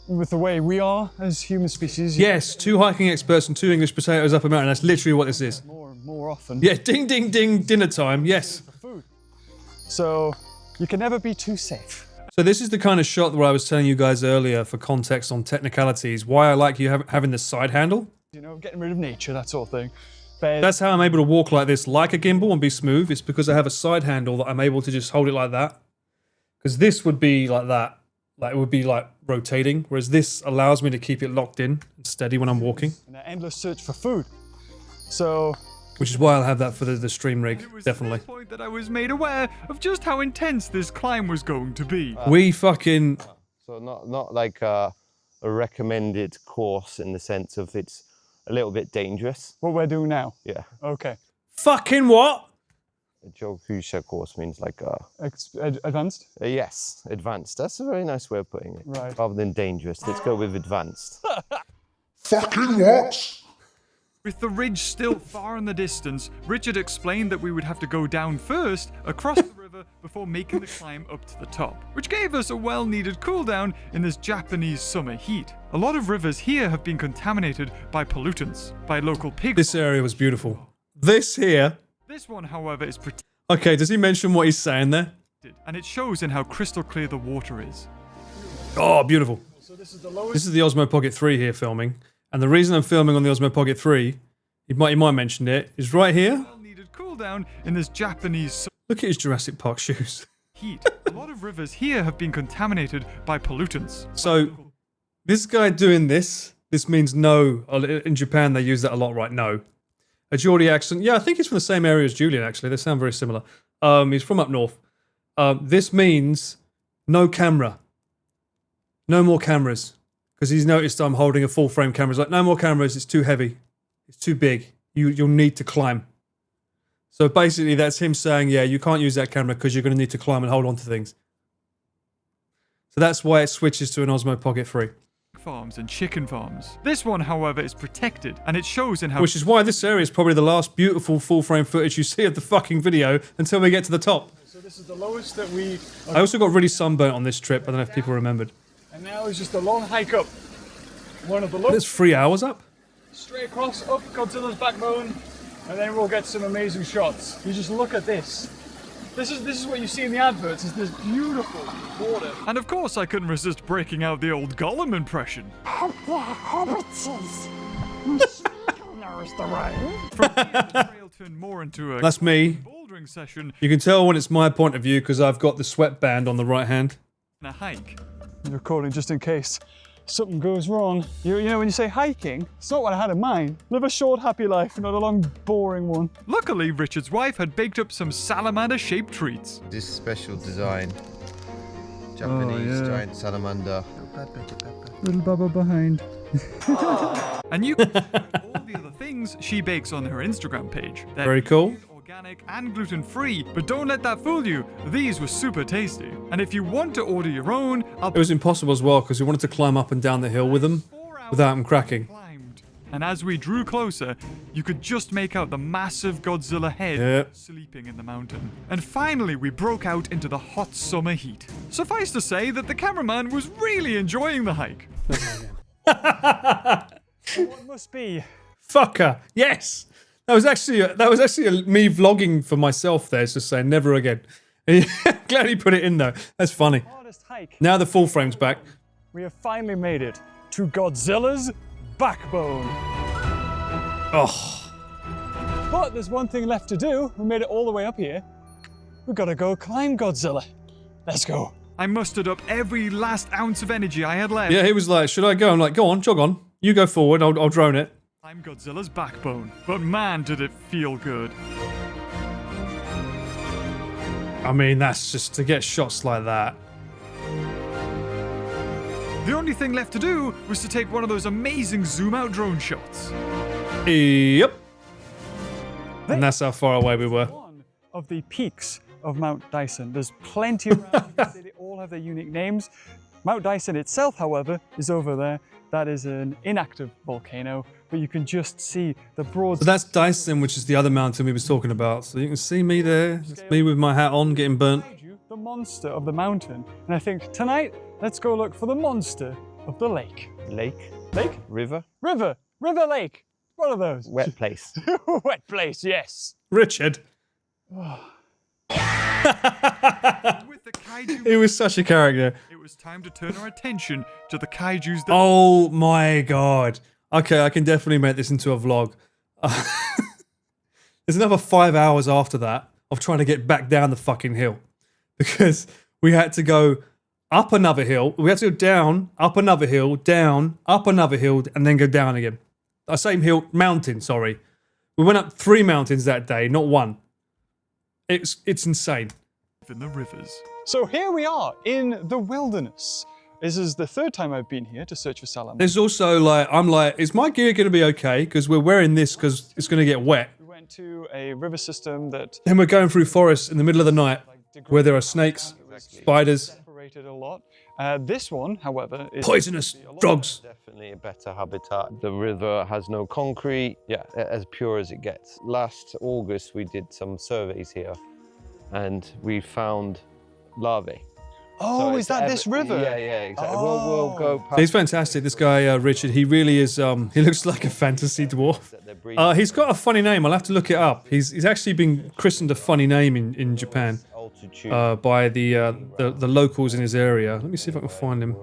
with the way we are as human species, Yes, 2 hiking experts and 2 English potatoes up a mountain. That's literally what this is. more often. Yeah, ding, ding, ding, dinner time. Yes. Food. So you can never be too safe. So this is the kind of shot where I was telling you guys earlier, for context on technicalities, why I like you having the side handle. You know, getting rid of nature, that sort of thing. Bears. That's how I'm able to walk like this, like a gimbal, and be smooth. It's because I have a side handle that I'm able to just hold it like that. Because this would be like that. Like, it would be like rotating, whereas this allows me to keep it locked in and steady when I'm walking. And an endless search for food. So, Which is why I'll have that for the stream rig, it was definitely. at this point that I was made aware of just how intense this climb was going to be. We fucking... So not like a recommended course in the sense of it's a little bit dangerous. What we're doing now. Yeah. Okay. Fucking what? A Jokusha course means like Advanced? yes, advanced. That's a very nice way of putting it. Right. Rather than dangerous, let's go with advanced. Fucking what? With the ridge still far in the distance, Richard explained that we would have to go down first, across the river, before making the climb up to the top, which gave us a well-needed cool down in this Japanese summer heat. A lot of rivers here have been contaminated by pollutants, by local pig This area was beautiful. This here... This one, however, is protected, Okay, does he mention what he's saying there? and it shows in how crystal clear the water is. Oh, beautiful. So this is the lowest. This is the Osmo Pocket 3 here filming. And the reason I'm filming on the Osmo Pocket 3, you might mention it, is right here. Well-needed cool down in this Japanese Look at his Jurassic Park shoes. heat. A lot of rivers here have been contaminated by pollutants. So, this guy doing this means no. In Japan, they use that a lot, right? No. A Geordie accent. Yeah, I think he's from the same area as Julian, actually. They sound very similar. He's from up north. This means no camera. No more cameras. Because he's noticed I'm holding a full frame camera. He's like, no more cameras. It's too heavy. It's too big. You'll need to climb. So basically, that's him saying, yeah, you can't use that camera because you're going to need to climb and hold on to things. So that's why it switches to an Osmo Pocket 3. Farms and chicken farms. This one, however, is protected, and it shows in how Which is why this area is probably the last beautiful full-frame footage you see of the fucking video until we get to the top. So this is the lowest that we. I also got really sunburnt on this trip. I don't know if people remembered. And now is just a long hike up. One of the It's lowest. 3 hours up? Straight across, up Godzilla's backbone, and then we'll get some amazing shots. You just look at this. This is what you see in the adverts, is this beautiful water. And of course I couldn't resist breaking out the old Gollum impression. From here, the trail turned more into a That's me. bouldering session You can tell when it's my point of view because I've got the sweatband on the right hand. and a hike. I'm recording just in case something goes wrong. You know, when you say hiking, it's not what I had in mind. Live a short, happy life, not a long, boring one. Luckily, Richard's wife had baked up some salamander-shaped treats. This special design. Japanese giant salamander. Little Baba behind. And you can check all the other things she bakes on her Instagram page. They're Very cool. organic and gluten-free, but don't let that fool you. These were super tasty. And if you want to order your own, I'll It was impossible as well because we wanted to climb up and down the hill with them without them cracking. climbed. And as we drew closer, you could just make out the massive Godzilla head Yep. sleeping in the mountain. And finally, we broke out into the hot summer heat. Suffice to say that the cameraman was really enjoying the hike. What must be? Fucker. Yes. That was actually me vlogging for myself there. It's just saying never again. Glad he put it in though. That's funny. Hardest hike. Now the full frame's back. We have finally made it to Godzilla's backbone. Oh, But there's one thing left to do. We made it all the way up here. We've got to go climb Godzilla. Let's go. I mustered up every last ounce of energy I had left. Yeah, he was like, should I go? I'm like, go on, jog on. You go forward, I'll drone it. I'm Godzilla's backbone. But man, did it feel good. I mean, that's just to get shots like that. The only thing left to do was to take one of those amazing zoom-out drone shots. Yep. And that's how far away we were. One of the peaks of Mount Dyson. There's plenty around. They all have their unique names. Mount Dyson itself, however, is over there. That is an inactive volcano, but you can just see the broad... So that's Dyson, which is the other mountain we was talking about. So you can see me there. It's me with my hat on, getting burnt. The monster of the mountain. And I think tonight, let's go look for the monster of the lake. Lake? Lake? River? River. River lake. One of those. Wet place. Wet place, yes. Richard. With the kaiju, He was such a character. it was time to turn our attention to the kaijus that... Oh my god. Okay, I can definitely make this into a vlog. There's another 5 hours after that of trying to get back down the fucking hill. Because we had to go up another hill. We had to go down, up another hill, down, up another hill, and then go down again. Same hill, mountain, sorry. We went up 3 mountains that day, not 1. It's insane. in the rivers. So here we are in the wilderness. This is the 3rd time I've been here to search for salamander. There's also like, I'm like, is my gear going to be okay? Because we're wearing this because it's going to get wet. We went to a river system that... Then we're going through forests in the middle of the night where there are snakes, spiders, separated a lot. This one, however, is... poisonous frogs. Definitely a better habitat. The river has no concrete. Yeah, as pure as it gets. Last August, we did some surveys here and we found larvae. Oh, So is it's that this river? Yeah, exactly. Oh. We'll go past. He's fantastic, this guy, Richard. He really is, he looks like a fantasy dwarf. He's got a funny name. I'll have to look it up. He's actually been christened a funny name in Japan by the locals in his area. Let me see if I can find him.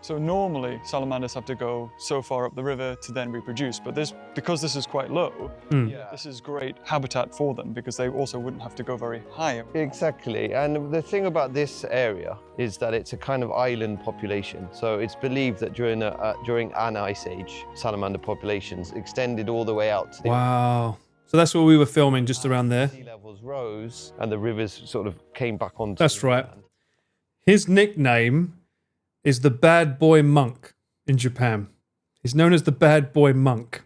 So normally salamanders have to go so far up the river to then reproduce, but because this is quite low, this is great habitat for them because they also wouldn't have to go very high. Exactly, and the thing about this area is that it's a kind of island population. So it's believed that during an ice age, salamander populations extended all the way out to the Wow. So that's where we were filming, just around there. sea levels rose and the rivers sort of came back onto That's the right. land. His nickname is the Bad Boy Monk in Japan. He's known as the Bad Boy Monk.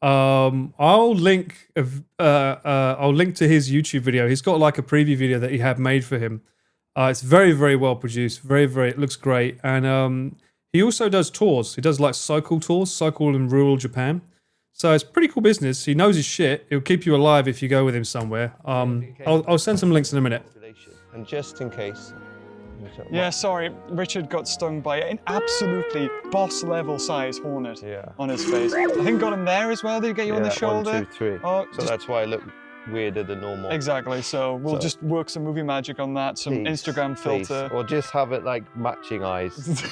I'll link to his YouTube video. He's got like a preview video that he had made for him. It's very, very well produced. It looks great. And he also does tours. He does like cycle tours, cycle in rural Japan. So it's pretty cool business. He knows his shit. He'll keep you alive if you go with him somewhere. I'll send some links in a minute. And just in case. Yeah, sorry, Richard got stung by an absolutely boss level size hornet on his face. I think got him there as well. Did he get you on the shoulder? 1, 2, 3. Oh, So that's why I look weirder than normal. exactly. So we'll just work some movie magic on that, some Please, Instagram please. filter. Or just have it like matching eyes.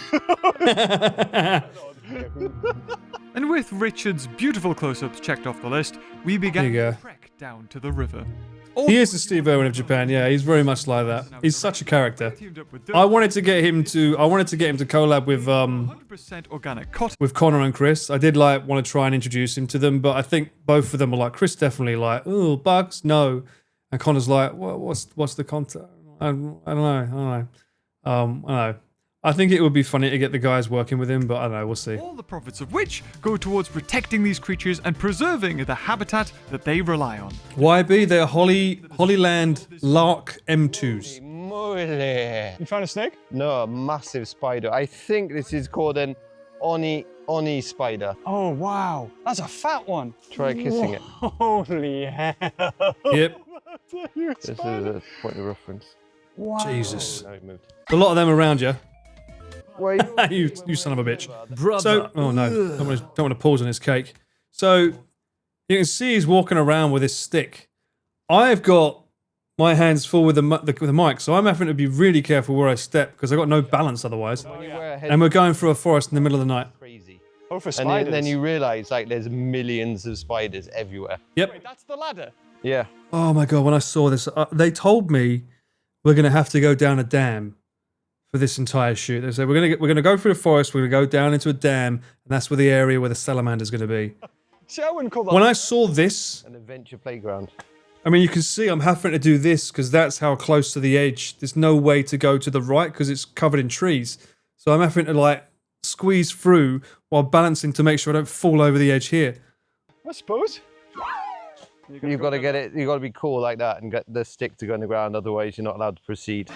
And with Richard's beautiful close-ups checked off the list, we began There you to go. trek down to the river. He is the Steve Irwin of Japan. Yeah, he's very much like that. He's such a character. I wanted to get him to collab with 100% organic cotton. with Connor and Chris. I did like want to try and introduce him to them, but I think both of them were like, Chris definitely like, oh, bugs, no, and Connor's like, what's the content? I don't know. I don't know. I think it would be funny to get the guys working with him, but I don't know. We'll see. All the profits of which go towards protecting these creatures and preserving the habitat that they rely on. YB, they're Hollyland Lark M2s. Mole. You found a snake? No, a massive spider. I think this is called an oni spider. Oh, wow. That's a fat one. Try kissing it. Holy hell. Yep. This is a point of reference. Wow. Jesus. Now it moved. A lot of them around you. Wait. you son of a bitch. So, oh no, don't want to pause on his cake. So, you can see he's walking around with his stick. I've got my hands full with the mic, so I'm having to be really careful where I step because I've got no balance otherwise. When you wear a And we're going through a forest in the middle of the night. crazy. Oh, for And spiders. then you realise like there's millions of spiders everywhere. Yep. Wait, that's the ladder. Yeah. Oh my god, when I saw this, they told me we're going to have to go down a dam for this entire shoot. They said we're going to go through the forest, we're going to go down into a dam, and that's where the area where the salamander's going to be. See, I wouldn't call that. When I saw this, An adventure playground. I mean, you can see I'm having to do this because that's how close to the edge. There's no way to go to the right because it's covered in trees. So I'm having to like squeeze through while balancing to make sure I don't fall over the edge here. I suppose. You've got to get it. You've got to be cool like that and get the stick to go on the ground. Otherwise, you're not allowed to proceed.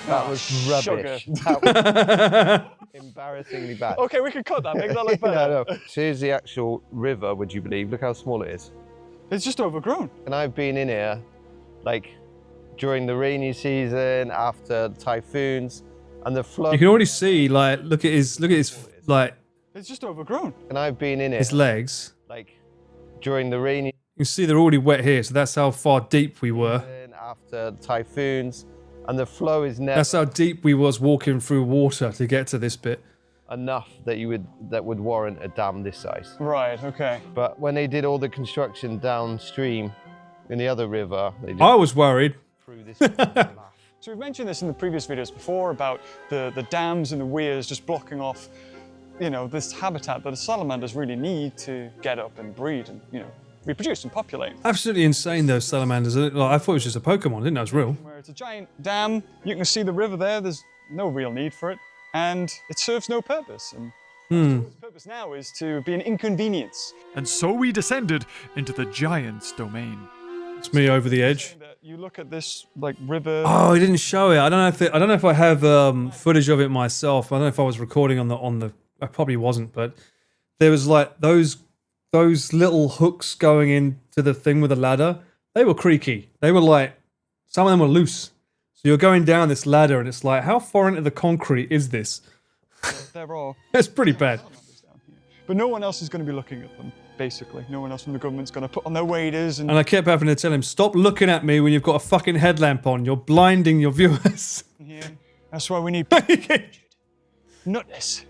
That was rubbish. Sugar. That was embarrassingly bad. Okay, we can cut that. Make that look better. No. So here's the actual river. Would you believe? Look how small it is. It's just overgrown. And I've been in here, like during the rainy season, after typhoons, and the flood. You can already see, like, look at his, like, It's just overgrown. And I've been in here, his legs. like during the rainy You can see they're already wet here, so that's how far deep we were. season, after typhoons, and the flow is never That's how deep we was walking through water to get to this bit. enough that would warrant a dam this size. Right, okay. But when they did all the construction downstream in the other river, they did I was worried. through this. So we've mentioned this in the previous videos before about the dams and the weirs just blocking off, you know, this habitat that the salamanders really need to get up and breed and, you know, reproduce and populate. Absolutely insane, those salamanders. Like, I thought it was just a Pokemon, didn't know it was real. Where it's a giant dam, you can see the river there, there's no real need for it, and it serves no purpose. And its purpose now is to be an inconvenience. And so we descended into the giant's domain. It's me over the edge. Saying that you look at this like river. Oh, he didn't show it. I don't know if I have footage of it myself. I don't know if I was recording on the. I probably wasn't, but there was like those little hooks going into the thing with the ladder. They were creaky. They were like, some of them were loose. So you're going down this ladder, and it's like, how far into the concrete is this? There are. It's pretty bad. But no one else is going to be looking at them, basically. No one else from the government's going to put on their waders and And I kept having to tell him, stop looking at me when you've got a fucking headlamp on. You're blinding your viewers. yeah. That's why we need nutness.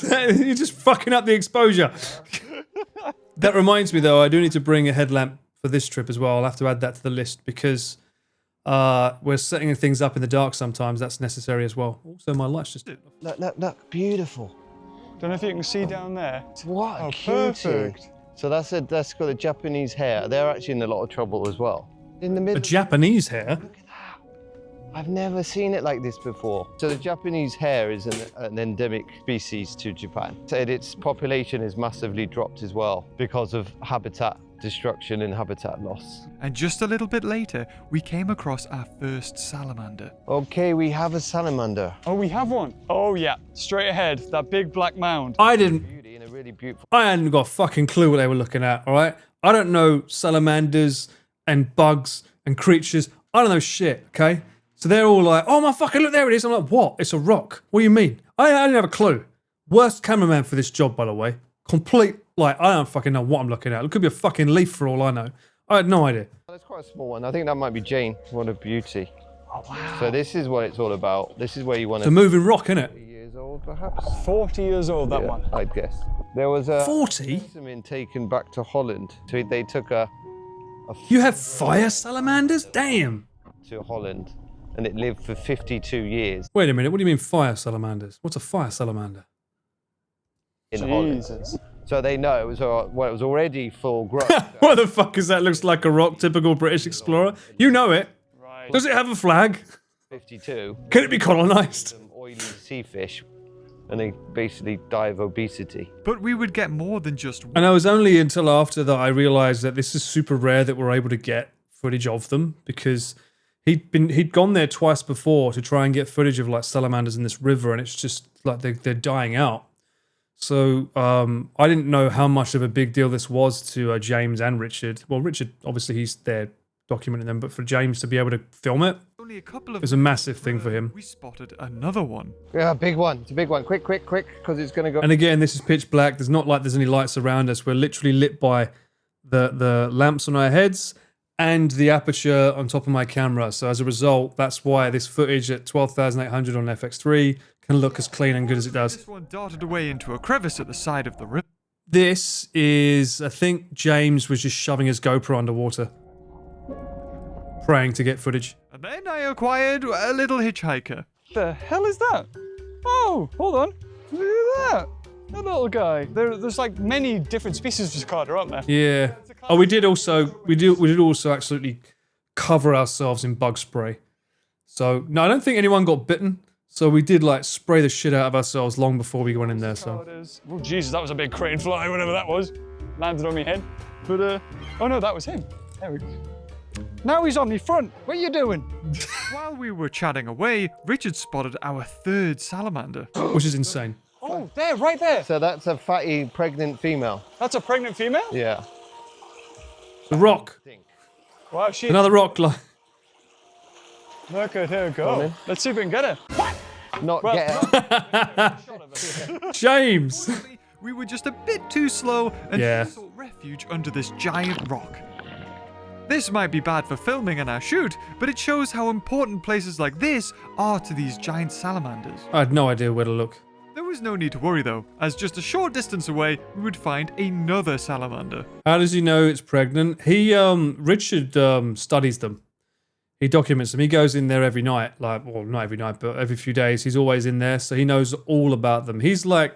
You're just fucking up the exposure. That reminds me, though, I do need to bring a headlamp for this trip as well. I'll have to add that to the list because we're setting things up in the dark sometimes. That's necessary as well. Also, my lights just... Look, beautiful. Don't know if you can see down there. What a Oh, cutie. perfect. So that's got a Japanese hare. They're actually in a lot of trouble as well. In the A middle. Japanese hair? I've never seen it like this before. So the Japanese hare is an endemic species to Japan. Said its population has massively dropped as well because of habitat destruction and habitat loss. And just a little bit later, we came across our first salamander. Okay, we have a salamander. Oh, we have one. Oh, yeah. Straight ahead. That big black mound. I didn't... Beauty and a really beautiful. I hadn't got a fucking clue what they were looking at, all right? I don't know salamanders and bugs and creatures. I don't know shit, okay? So they're all like, oh my fucking, look, there it is. I'm like, what? It's a rock. What do you mean? I didn't have a clue. Worst cameraman for this job, by the way. Complete, like, I don't fucking know what I'm looking at. It could be a fucking leaf for all I know. I had no idea. That's quite a small one. I think that might be Jane. What a beauty. Oh, wow. So this is what it's all about. This is where you want It's a to moving rock, isn't it? be years old, perhaps? 40 years old, that Yeah, one. I'd guess. There was a 40? specimen taken back to Holland. So they took a You have fire salamanders? Damn. to Holland, and it lived for 52 years Wait a minute, what do you mean fire salamanders? What's a fire salamander? in Holland. Jesus. So they know it was it was already full grown. What the fuck is that? Looks like a rock, typical British explorer. You know it. Right. Does it have a flag? 52. Can it be colonised? Some oily sea fish, and they basically die of obesity. But we would get more than just one. And it was only until after that I realised that this is super rare that we're able to get footage of them because he'd gone there twice before to try and get footage of like salamanders in this river, and it's just like they're dying out. So I didn't know how much of a big deal this was to James and Richard. Well, Richard, obviously he's there documenting them, but for James to be able to film it, Only a couple it of was a massive thing for him. we spotted another one. Yeah, big one. It's a big one. Quick, because it's going to go. And again, this is pitch black. There's not like there's any lights around us. We're literally lit by the lamps on our heads and the aperture on top of my camera. So as a result, that's why this footage at 12,800 on FX3 can look as clean and good as it does. This one darted away into a crevice at the side of the river. This is, I think James was just shoving his GoPro underwater, praying to get footage. And then I acquired a little hitchhiker. The hell is that? Oh, hold on. Look at that. That little guy. There's like many different species of cicada, aren't there? Yeah. Oh, we did also absolutely cover ourselves in bug spray. So no, I don't think anyone got bitten. So we did like spray the shit out of ourselves long before we went in there. So. Oh Jesus, that was a big crane fly, whatever that was. Landed on my head. But oh no, that was him. There we go. Now he's on the front. What are you doing? While we were chatting away, Richard spotted our third salamander. Which is insane. Oh, there, right there. So that's a fatty pregnant female. That's a pregnant female? Yeah. The rock. Wow, she. Another rock. Look at her go. Let's see if we can get her. Not get her. James. We were just a bit too slow and Yeah. sought refuge under this giant rock. This might be bad for filming and our shoot, but it shows how important places like this are to these giant salamanders. I had no idea where to look. There was no need to worry though, as just a short distance away, we would find another salamander. How does he know it's pregnant? Richard studies them. He documents them. He goes in there every night, like, well, not every night, but every few days. He's always in there, so he knows all about them. He's like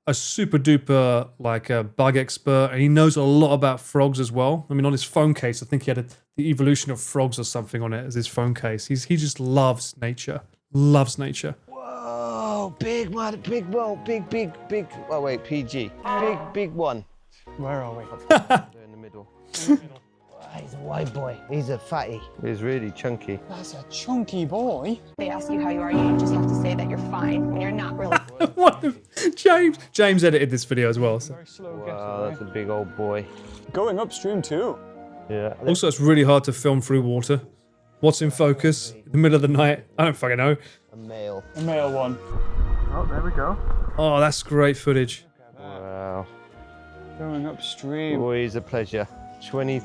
a super duper, like a bug expert, and he knows a lot about frogs as well. I mean, on his phone case, I think he had the evolution of frogs or something on it as his phone case. He just loves nature. Loves nature. Whoa, big man, big. Oh wait, PG. Big one. Where are we? There in the middle. He's a white boy. He's a fatty. He's really chunky. That's a chunky boy. They ask you how you are, you just have to say that you're fine when you're not really. What? James edited this video as well. So. Very slow Wow, that's a big old boy. Going upstream too. Yeah. Also, it's really hard to film through water. What's in focus? In the middle of the night? I don't fucking know. A male. A male one. Oh, there we go. Oh, that's great footage. Wow. Going upstream. Always a pleasure.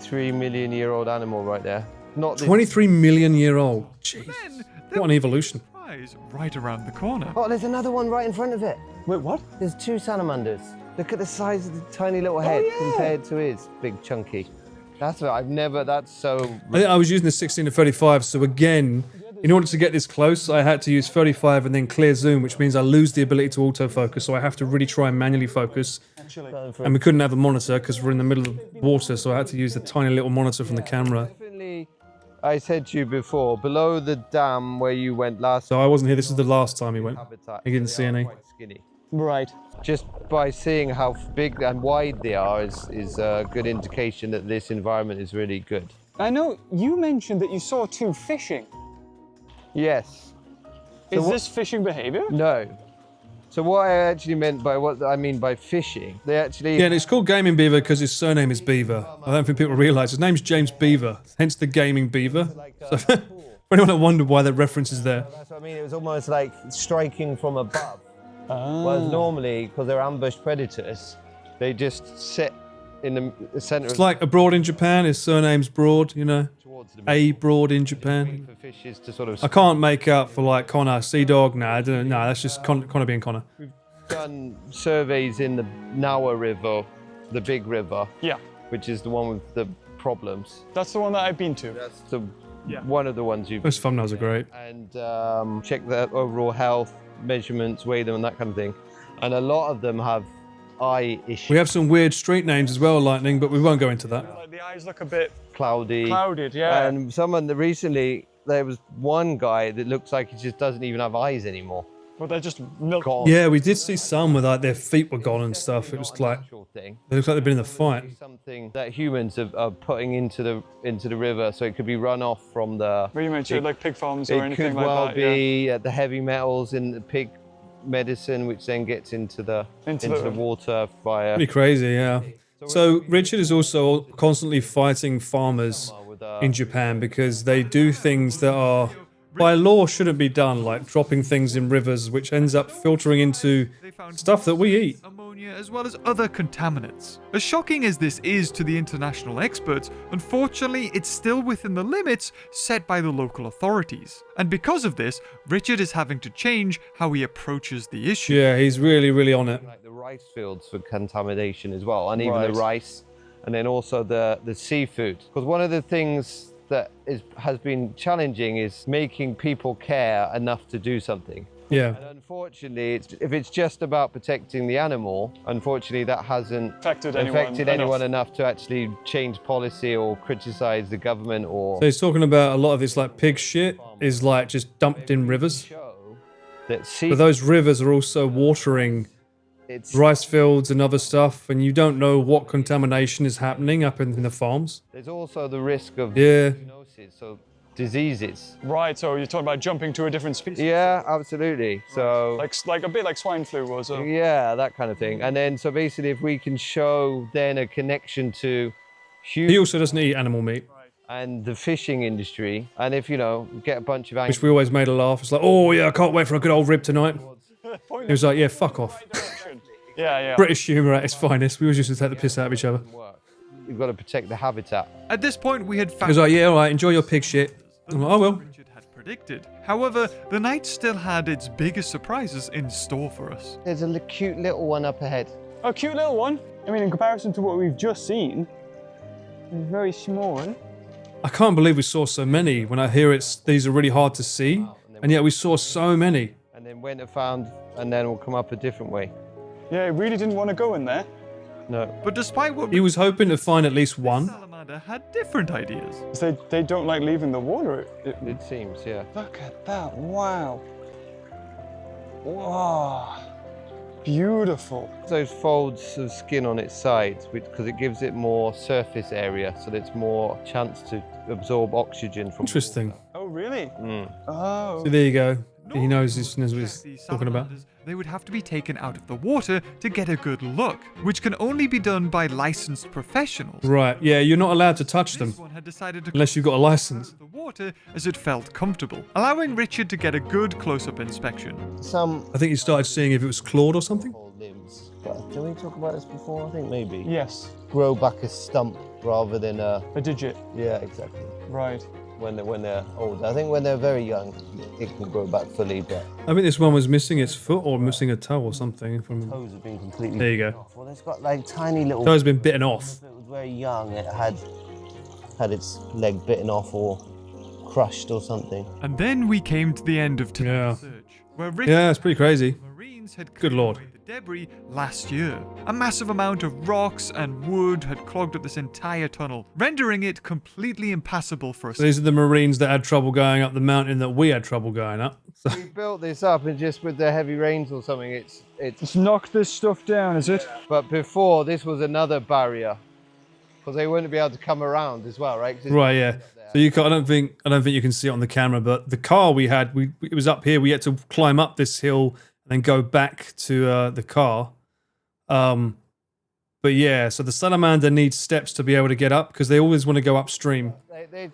23-million-year-old animal right there. Not this. 23 million year old. Jeez. Then What an evolution. surprise right around the corner. Oh, there's another one right in front of it. Wait, what? There's two salamanders. Look at the size of the tiny little head compared to his big chunky. That's what that's so. I think I was using the 16 to 35, so again, in order to get this close, I had to use 35 and then clear zoom, which means I lose the ability to autofocus, so I have to really try and manually focus. And we couldn't have a monitor because we're in the middle of water, so I had to use the tiny little monitor from the camera. Definitely, I said to you before, below the dam where you went last. So I wasn't here, this is the last time he went. Habitat, He didn't see they are any. quite skinny. Right. Just by seeing how big and wide they are is a good indication that this environment is really good. I know you mentioned that you saw two fishing. Yes. Is this fishing behavior? No. So what I actually meant by what I mean by fishing, they actually. Yeah, and it's called Gaming Beaver because his surname is Beaver. I don't think people realise. His name's James Beaver, hence the Gaming Beaver. So for anyone that wondered why the reference is there. That's what I mean. It was almost like striking from above. Whereas normally, because they're ambushed predators, they just sit in the center. It's like abroad in Japan, his surname's Broad, you know. Towards the A Broad in Japan. for fishes to sort of. I can't make up for like Connor, Sea Dog. Nah, I don't know. Nah, that's just Connor being Connor. We've done surveys in the Nawa River, the big river, Yeah. which is the one with the problems. That's the one that I've been to. That's the one of the ones you've. Those thumbnails are great. And check their overall health, measurements, weigh them, and that kind of thing. And a lot of them have eye issues. We have some weird street names as well, Lightning, but we won't go into that. Like the eyes look a bit Cloudy. clouded, yeah. And someone that recently, there was one guy that looks like he just doesn't even have eyes anymore. But they're just milk. Gone. Yeah, we did see some with like their feet were gone and stuff. It was Not a like natural thing. they looked like they've been in the fight. Something that humans are putting into the river, so it could be run off from the. What you mentioned, like pig farms or It anything could like well that. Yeah. be the heavy metals in the pig medicine, which then gets into the water via. Pretty crazy, yeah. So Richard is also constantly fighting farmers in Japan because they do things that are by law shouldn't be done, like dropping things in rivers, which ends up filtering into stuff that we eat. ammonia, as well as other contaminants. As shocking as this is to the international experts, unfortunately it's still within the limits set by the local authorities. And because of this, Richard is having to change how he approaches the issue. Yeah, he's really, really on it. Like the rice fields for contamination as well, and even Right. the rice, and then also the seafood. Because one of the things that has been challenging is making people care enough to do something. Yeah. And unfortunately, if it's just about protecting the animal, unfortunately that hasn't Affected anyone enough to actually change policy or criticize the government or... So he's talking about a lot of this like pig shit is like just dumped in rivers. show that But seafood, those rivers are also watering it's, rice fields and other stuff, and you don't know what contamination is happening up in the farms. there's also the risk of Yeah. zoonosis, so diseases. Right, so you're talking about jumping to a different species. Yeah, absolutely. So... Like a bit like swine flu was. Yeah, that kind of thing. And then, so basically, if we can show then a connection to human He also doesn't eat animal meat, and the fishing industry, and if, you know, get a bunch of which angry we always made a laugh. It's like, oh yeah, I can't wait for a good old rib tonight. He was like, yeah, fuck off. Yeah. British humour at its finest. We always used to take the piss out of each other. work, you've got to protect the habitat. At this point, we had He found was like, yeah, all right, enjoy your pig shit. I'm like, oh well. Richard had predicted. However, the night still had its biggest surprises in store for us. There's a cute little one up ahead. A cute little one. I mean, in comparison to what we've just seen, it's very small. I can't believe we saw so many. When I hear these are really hard to see, and yet we saw so many. And then went and found, and then we'll come up a different way. Yeah, I really didn't want to go in there. No. But despite what He was hoping to find at least one. Salamander had different ideas. 'Cause they don't like leaving the water. It seems, yeah. Look at that, wow. Wow. Beautiful. Those folds of skin on its sides, because it gives it more surface area, so that it's more chance to absorb oxygen from Interesting. water. Oh, really? Mm. Oh. So there you go. He knows In what he's order to check talking about. salamanders, They would have to be taken out of the water to get a good look, which can only be done by licensed professionals. Right, yeah, you're not allowed to touch them This one had decided to unless you've got a license. the water as it felt comfortable, allowing Richard to get a good close-up inspection. Some I think he started seeing if it was clawed or something. whole limbs. But did we talk about this before? I think maybe. Yes, Grow back a stump rather than a... a digit. Yeah, exactly. Right. When they're older. I think when they're very young, it can grow back fully, but I think this one was missing its foot or missing a toe or something. From toes have been completely There you go. off. Well, it's got like tiny little... toe's been bitten off. If it was very young, it had its leg bitten off or crushed or something. And then we came to the end of tonight's Yeah. search, where Richard Yeah, it's pretty crazy. and the Marines had Good cleared lord. away the debris last year. A massive amount of rocks and wood had clogged up this entire tunnel, rendering it completely impassable for us. So these are the Marines that had trouble going up the mountain that we had trouble going up. So, We built this up and just with the heavy rains or something, it's... Just knock this stuff down, is it? But before, this was another barrier. Because they wouldn't be able to come around as well, right? 'Cause it's- right, yeah. So you can't, I don't think you can see it on the camera, but the car we had, it was up here. We had to climb up this hill and then go back to the car. But yeah, so the salamander needs steps to be able to get up because they always want to go upstream.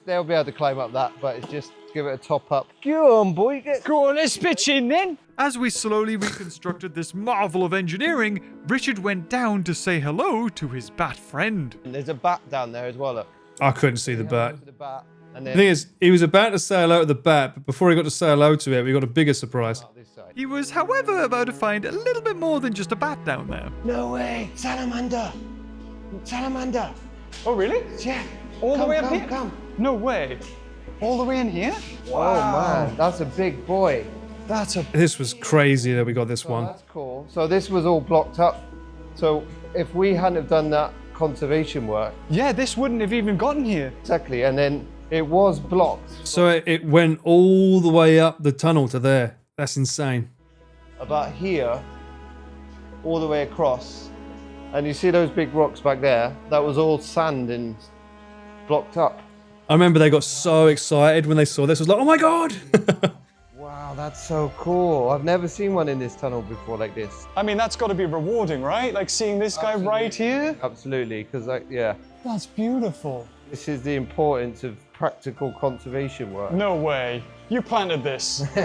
They'll be able to climb up that, but it's just give it a top up. Go on, boy. Go on, let's pitch in then. As we slowly reconstructed this marvel of engineering, Richard went down to say hello to his bat friend. And there's a bat down there as well, look. I couldn't see the bat. The bat. And The then thing is, he was about to say hello to the bat, but before he got to say hello to it, we got a bigger surprise. this side. He was, however, about to find a little bit more than just a bat down there. No way. Salamander. Salamander. Oh, really? Yeah. All the way up come, here? Come. No way. All the way in here? Oh, man. That's a big boy. That's a... This was crazy that we got this So one. that's cool. So this was all blocked up. So if we hadn't have done that conservation work, Yeah, this wouldn't have even gotten here. exactly, and then it was blocked So it went all the way up the tunnel to there. That's insane. about here, all the way across. And you see those big rocks back there? That was all sand and blocked up. I remember they got so excited when they saw this. It was like, oh my God! Wow, that's so cool. I've never seen one in this tunnel before like this. I mean, that's got to be rewarding, right? Like seeing this guy right here? Absolutely, because yeah, That's beautiful. this is the importance of practical conservation work. No way. You planted this. I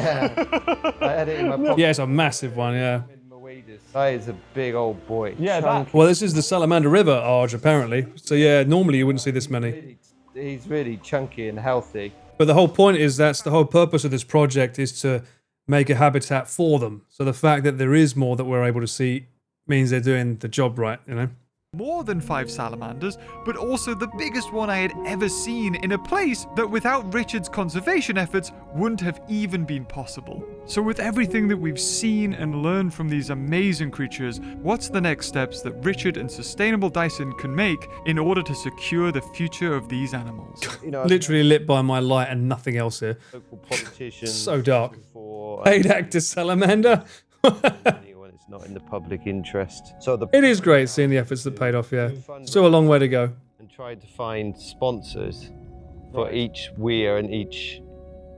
had it in my pocket. Yeah, it's a massive one, yeah. In my waders. That is a big old boy. Yeah, that. Well, this is the Salamander River Arge, apparently. So yeah, normally you wouldn't see this many. He's really chunky and healthy. But the whole point is that's the whole purpose of this project is to make a habitat for them. So the fact that there is more that we're able to see means they're doing the job right, you know? More than 5 salamanders, but also the biggest one I had ever seen in a place that without Richard's conservation efforts wouldn't have even been possible. So with everything that we've seen and learned from these amazing creatures, what's the next steps that Richard and Sustainable Dyson can make in order to secure the future of these animals? You know, Literally lit by my light and nothing else here. local politicians. So dark. For, Paid actor Salamander. when it's not in the public interest. So It is great seeing the efforts that paid off, yeah. Still a long way to go. And tried to find sponsors for each weir and each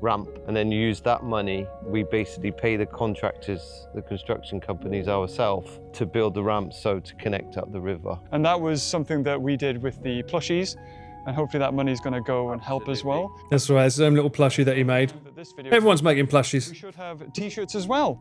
ramp, and then use that money. We basically pay the contractors, the construction companies ourselves, to build the ramps so to connect up the river. And that was something that we did with the plushies, and hopefully that money's going to go and help as well. That's right, it's the same little plushie that he made. This video, Everyone's making we plushies. should have t-shirts as well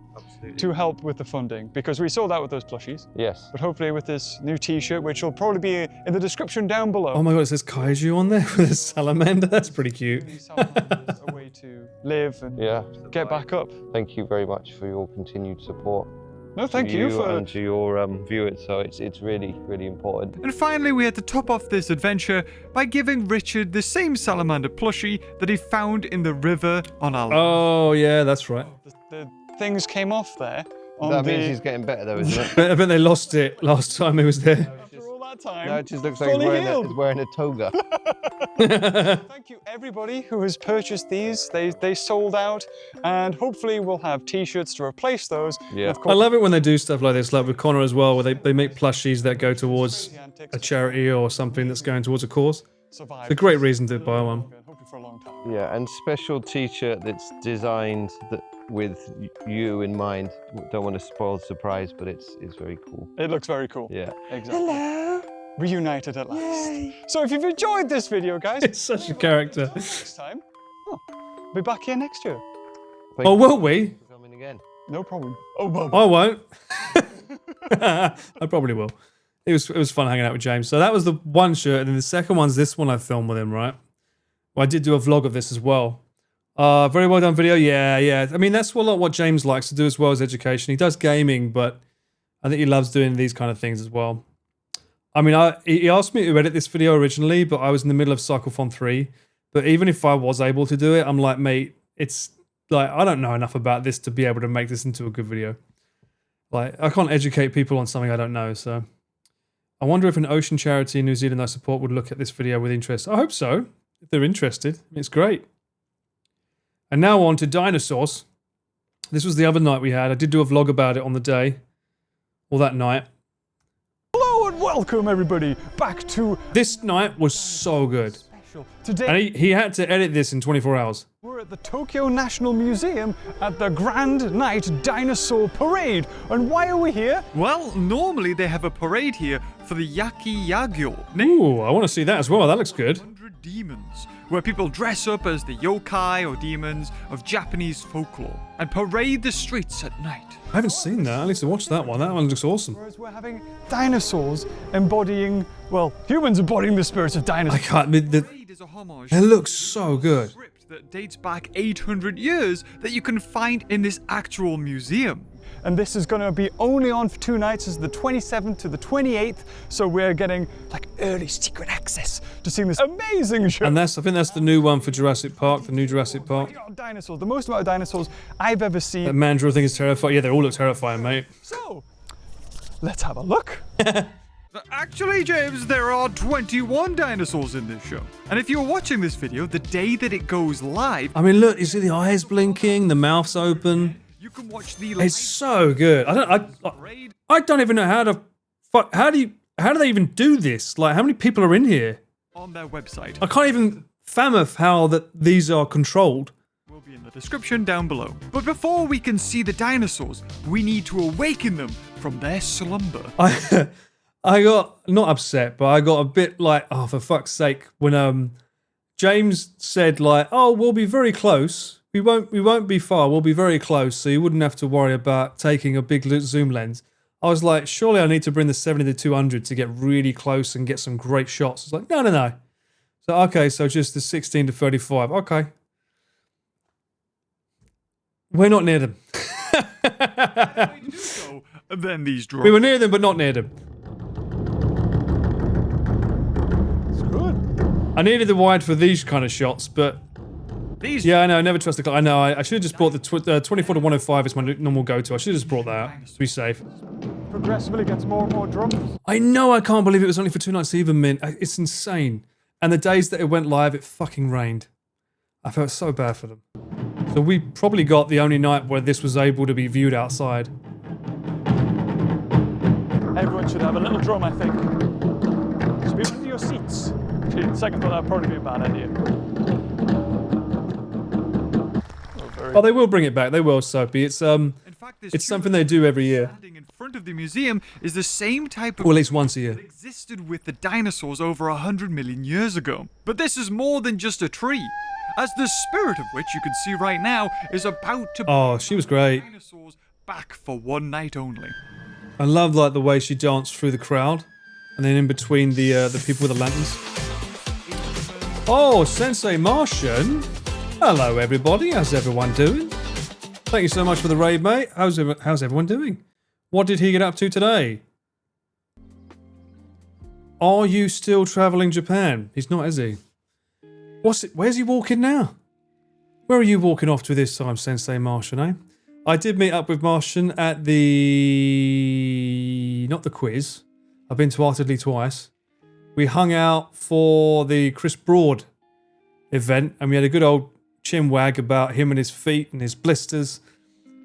to help with the funding, because we sold out with those plushies. Yes. But hopefully with this new t-shirt, which will probably be in the description down below. Oh my god, it says kaiju on there with a salamander. That's pretty cute. These salamanders a way to live and Yeah. get back up. Thank you very much for your continued support. No, thank to you for... and to your viewers. So it's really, really important. And finally, we had to top off this adventure by giving Richard the same salamander plushie that he found in the river on our Oh yeah, that's right. The things came off there. On That the... means he's getting better though, isn't it? I bet they lost it last time he was there. After all that time, No, it just looks like he's fully healed. wearing a toga. Thank you everybody who has purchased these. They sold out, and hopefully we'll have t-shirts to replace those. Yeah. Of I course, love it when they do stuff like this, like with Connor as well, where they make plushies that go towards a charity or something that's going towards a cause. survive. It's a great reason to buy one. Hopefully for a long time. Yeah, and special t-shirt that's designed with you in mind. Don't want to spoil the surprise, but it's very cool. It looks very cool. Yeah. Exactly. Hello. Reunited at last. Yay. So if you've enjoyed this video, guys, It's such a character. next time, be back here next year. Thank Oh, you will we? for coming again. No problem. Oh, well. I won't. I probably will. It was fun hanging out with James. So that was the one shirt, and then the second one's this one I filmed with him, right? Well, I did do a vlog of this as well. Very well done video. Yeah. I mean, that's what James likes to do as well as education. He does gaming, but I think he loves doing these kind of things as well. I mean, he asked me to edit this video originally, but I was in the middle of Cyclothon 3. But even if I was able to do it, I'm like, mate, it's like, I don't know enough about this to be able to make this into a good video. Like, I can't educate people on something I don't know, so. I wonder if an ocean charity in New Zealand I support would look at this video with interest. I hope so, if they're interested. It's great. And now on to dinosaurs. This was the other night we had. I did do a vlog about it on the day, or that night. Hello and welcome everybody back to This night was so good. special. Today And he had to edit this in 24 hours. we're at the Tokyo National Museum at the Grand Night Dinosaur Parade. And why are we here? Well, normally they have a parade here for the Yaki Yagyo, Ooh, I want to see that as well. That looks good. 100 demons, where people dress up as the yokai or demons of Japanese folklore and parade the streets at night. I haven't seen that. I need to watch that one. That one looks awesome. Whereas we're having dinosaurs embodying, well, humans embodying the spirits of I dinosaurs. can't. Parade is a homage It to looks so good. a script that dates back 800 years that you can find in this actual museum. And this is going to be only on for 2 nights, as the 27th to the 28th. So we're getting like early secret access to seeing this amazing show. And I think that's the new one for Jurassic Park, the new Jurassic Park. Dinosaurs, the most amount of dinosaurs I've ever That seen. Mandrill thing is terrifying. Yeah, they all look terrifying, mate. So, let's have a look. Actually, James, there are 21 dinosaurs in this show. And if you're watching this video the day that it goes live, I mean, look, you see the eyes blinking, the mouth's open. you can watch the It's so good. I don't even know how to. How do they even do this? Like, how many people are in here? on their website. I can't even fathom how these are controlled. Will be in the description down below. But before we can see the dinosaurs, we need to awaken them from their slumber. I got not upset, but I got a bit like, oh, for fuck's sake, when James said like, oh, we'll be very close. We won't be far. We'll be very close, so you wouldn't have to worry about taking a big zoom lens. I was like, surely I need to bring the 70 to 200 to get really close and get some great shots. It's like, no. So, okay, so just the 16 to 35. Okay. We're not near them. And then these drops. We were near them, but not near them. It's good. I needed the wide for these kind of shots, but... These Yeah, I know, never trust the car. I know, I should have just brought the 24 to 105 is my normal go-to. I should have just brought that out to be safe. Progressively gets more and more drums. I know, I can't believe it was only for 2 nights even, Mint. It's insane. And the days that it went live, it fucking rained. I felt so bad for them. So we probably got the only night where this was able to be viewed outside. Everyone should have a little drum, I think. Should be under your seats. Actually, second thought, that'd probably be a bad idea. Oh, they will bring it back. They will, Soapy. It's it's something they do every year. Standing in front of the museum is the same type of Or at least once a year. that existed with the dinosaurs over 100 million years ago. But this is more than just a tree, as the spirit of which you can see right now is about to Oh, she was great. bring dinosaurs back for one night only. I love like the way she danced through the crowd, and then in between the people with the lanterns. Oh, Sensei Martian. Hello, everybody. How's everyone doing? Thank you so much for the raid, mate. How's everyone doing? What did he get up to today? Are you still traveling Japan? He's not, is he? Where's he walking now? Where are you walking off to this time, Sensei Martian, eh? I did meet up with Martian at not the quiz. I've been to Artedley twice. We hung out for the Chris Broad event, and we had a good old chinwag about him and his feet and his blisters.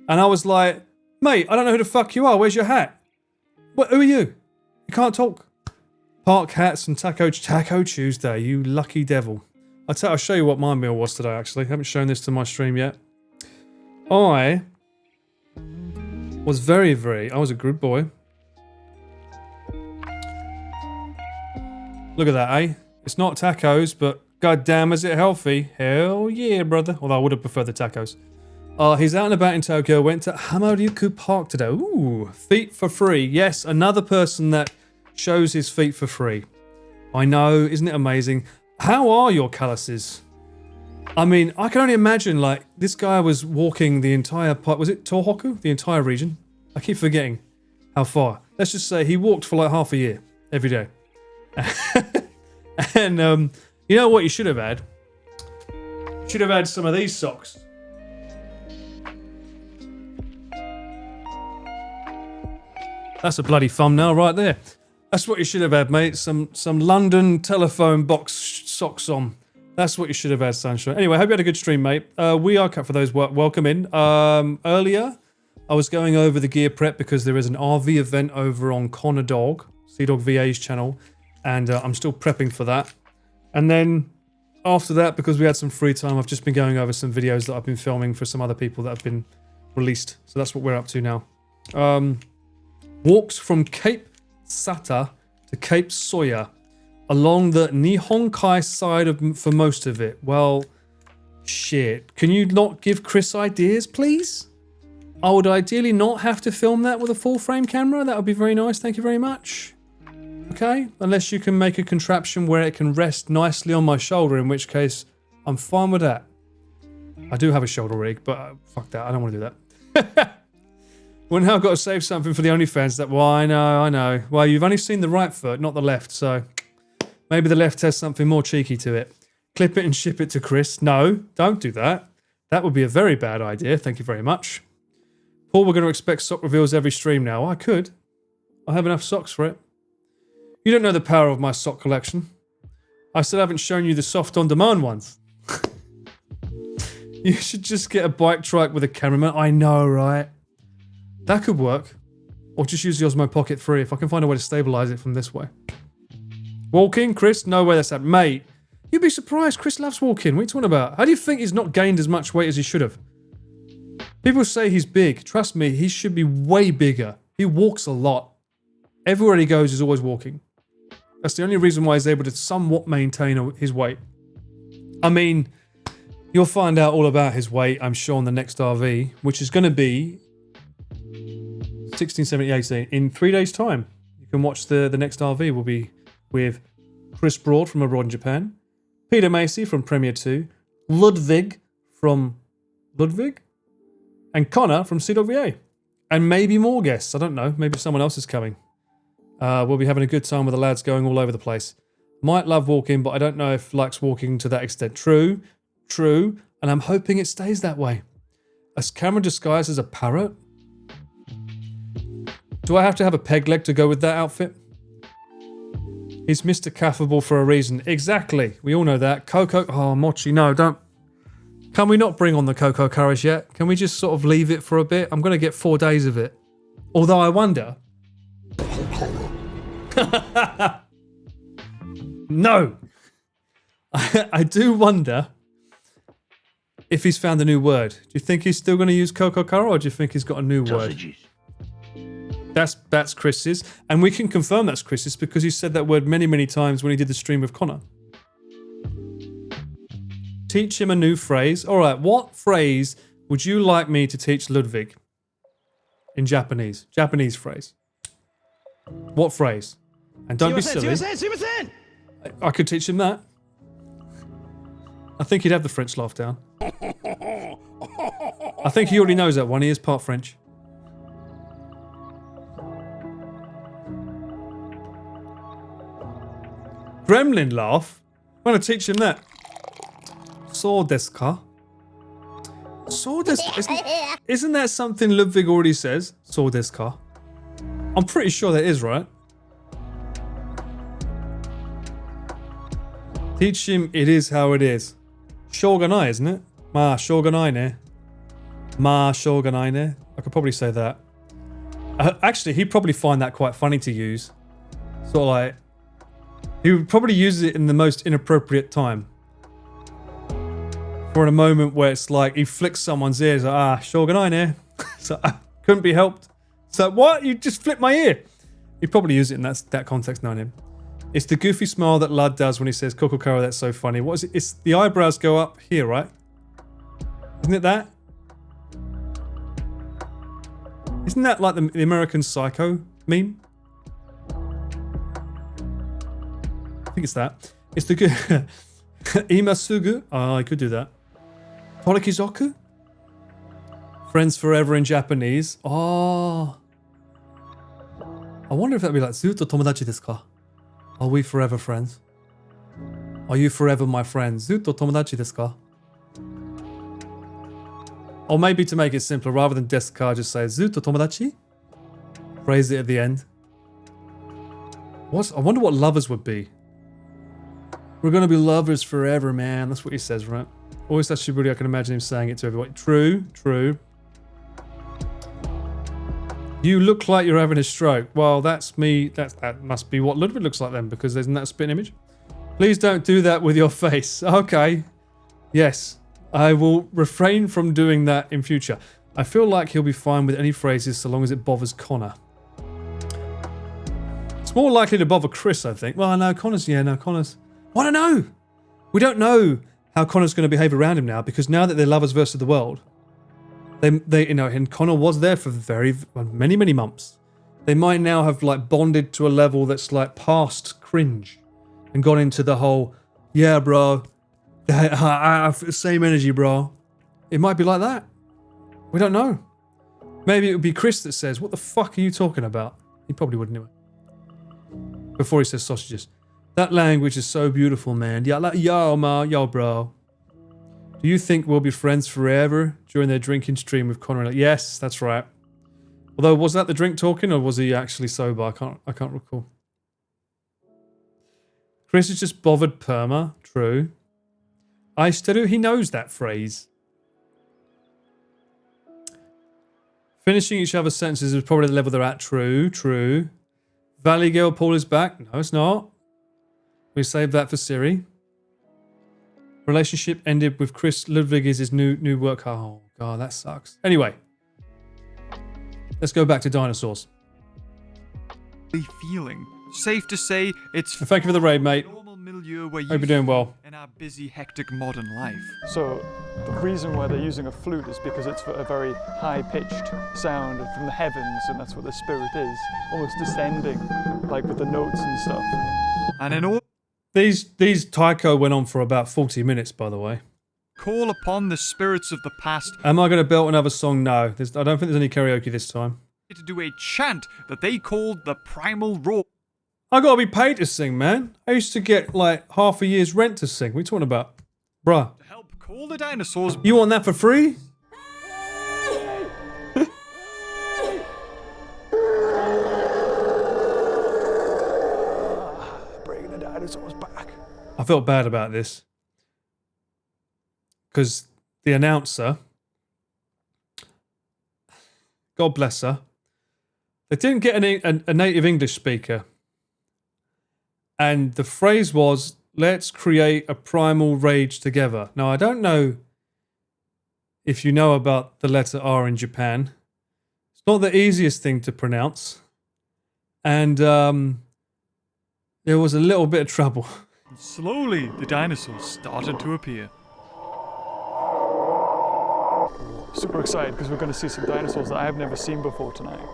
And I was like, mate, I don't know who the fuck you are. Where's your hat? What? Who are you? You can't talk. Park hats and Taco Tuesday, you lucky devil. I'll show you what my meal was today, actually. I haven't shown this to my stream yet. I was I was a good boy. Look at that, eh? It's not tacos, but goddamn is it healthy. Hell yeah, brother. Although I would have preferred the tacos. He's out and about in Tokyo, went to Hamaryuku Park today. Ooh, feet for free. Yes, another person that shows his feet for free. I know, isn't it amazing? How are your calluses? I mean, I can only imagine, like, this guy was walking the entire part. Was it Tohoku? The entire region? I keep forgetting how far. Let's just say he walked for like half a year, every day. And, you know what you should have had? You should have had some of these socks. That's a bloody thumbnail right there. That's what you should have had, mate. Some London telephone box socks on. That's what you should have had, Sunshine. Anyway, I hope you had a good stream, mate. We are cut for those. Welcome in. Earlier, I was going over the gear prep because there is an RV event over on Connor Dog, Sea-Dog VA's channel, and I'm still prepping for that. And then after that, because we had some free time, I've just been going over some videos that I've been filming for some other people that have been released. So that's what we're up to now. Walks from Cape Sata to Cape Soya along the Nihonkai side for most of it. Well, shit. Can you not give Chris ideas, please? I would ideally not have to film that with a full frame camera. That would be very nice. Thank you very much. Okay? Unless you can make a contraption where it can rest nicely on my shoulder, in which case I'm fine with that. I do have a shoulder rig, but fuck that. I don't want to do that. Well, now I've got to save something for the OnlyFans. Well, I know. Well, you've only seen the right foot, not the left, so maybe the left has something more cheeky to it. Clip it and ship it to Chris. No, don't do that. That would be a very bad idea. Thank you very much. Paul, we're going to expect sock reveals every stream now. I could. I have enough socks for it. You don't know the power of my sock collection. I still haven't shown you the soft on-demand ones. You should just get a bike trike with a cameraman. I know, right? That could work. Or just use the Osmo Pocket 3 if I can find a way to stabilize it from this way. Walking, Chris? No way that's happening. Mate, you'd be surprised. Chris loves walking. What are you talking about? How do you think he's not gained as much weight as he should have? People say he's big. Trust me, he should be way bigger. He walks a lot. Everywhere he goes, he's always walking. That's the only reason why he's able to somewhat maintain his weight. I mean, you'll find out all about his weight, I'm sure, on the next RV, which is going to be 16, 17, 18. In 3 days' time, you can watch the next RV. Will be with Chris Broad from Abroad in Japan, Peter Macy from Premiere 2, Ludwig from Ludwig, and Connor from CWA. And maybe more guests. I don't know. Maybe someone else is coming. We'll be having a good time with the lads going all over the place. Might love walking, but I don't know if likes walking to that extent. True. And I'm hoping it stays that way. Is Cameron disguised as a parrot? Do I have to have a peg leg to go with that outfit? He's Mr. Caffable for a reason. Exactly. We all know that. Coco... Oh, Mochi, no, don't... Can we not bring on the Coco Courage yet? Can we just sort of leave it for a bit? I'm going to get 4 days of it. Although I wonder... No! I do wonder if he's found a new word. Do you think he's still going to use Coco Courage, or do you think he's got a new word? That's Chris's, and we can confirm that's Chris's because he said that word many, many times when he did the stream with Connor. Teach him a new phrase. All right, what phrase would you like me to teach Ludwig in Japanese? Japanese phrase. What phrase? And don't be silly. I could teach him that. I think he'd have the French laugh down. I think he already knows that one. He is part French. Gremlin laugh? I'm going to teach him that. So desu ka? So desu... Isn't that something Ludwig already says? So desu ka? I'm pretty sure that is, right? Teach him it is how it is. Shogunai, isn't it? Ma shogunai ne. Ma shogunai ne. I could probably say that. Actually, he'd probably find that quite funny to use. Sort of like... He would probably use it in the most inappropriate time. For in a moment where it's like he flicks someone's ears, like, shogunai ne. So couldn't be helped. So what? You just flipped my ear. He'd probably use it in that context, knowing him. It's the goofy smile that Lud does when he says Kokokaro, that's so funny. What is it? It's the eyebrows go up here, right? Isn't it that? Isn't that like the American Psycho meme? I think it's that. It's the good Imasugu. Oh, I could do that. Torikizoku? Friends forever in Japanese. Oh. I wonder if that'd be like Zuto tomodachi desu ka? Are we forever friends? Are you forever my friend? Zuto tomodachi desu ka? Or maybe to make it simpler, rather than desu ka, just say Zuto tomodachi? Phrase it at the end. I wonder what lovers would be. We're gonna be lovers forever, man. That's what he says, right? Always that Shiburi, I can imagine him saying it to everybody. True. You look like you're having a stroke. Well, that's me. That must be what Ludwig looks like then, because isn't that a spit image? Please don't do that with your face. Okay. Yes. I will refrain from doing that in future. I feel like he'll be fine with any phrases so long as it bothers Connor. It's more likely to bother Chris, I think. Well, no, Connor's... I don't know. We don't know how Connor's going to behave around him now, because now that they're lovers versus the world, they and Connor was there for many months. They might now have like bonded to a level that's like past cringe and gone into the whole, yeah, bro, I have the same energy, bro. It might be like that. We don't know. Maybe it would be Chris that says, what the fuck are you talking about? He probably wouldn't anyway. Before he says sausages. That language is so beautiful, man. Yeah, like, yo, bro. Do you think we'll be friends forever during their drinking stream with Connor? Yes, that's right. Although, was that the drink talking, or was he actually sober? I can't recall. Chris is just bothered perma. True. Aisteru, he knows that phrase. Finishing each other's sentences is probably the level they're at. True. Valley Girl Paul is back. No, it's not. We saved that for Siri. Relationship ended with Chris. Ludwig is his new work. Oh, God, that sucks. Anyway. Let's go back to dinosaurs. Feeling. Safe to say, it's... Thank you for the raid, mate. Normal milieu where Hope you're doing well. An our busy, hectic modern life. So the reason why they're using a flute is because it's a very high-pitched sound from the heavens, and that's what the spirit is, almost descending, like with the notes and stuff. And in all These taiko went on for about 40 minutes, by the way. call upon the spirits of the past Am I going to belt another song? No. I don't think there's any karaoke this time. to do a chant that they called the primal roar. I got to be paid to sing, man. I used to get like half a year's rent to sing. What are you talking about? Bruh. To help call the dinosaurs. You want that for free? Bringing the dinosaurs back. I felt bad about this. Because the announcer, God bless her, they didn't get a native English speaker. And the phrase was, let's create a primal rage together. Now, I don't know if you know about the letter R in Japan. It's not the easiest thing to pronounce. And there was a little bit of trouble. Slowly, the dinosaurs started to appear. Super excited because we're going to see some dinosaurs that I have never seen before tonight.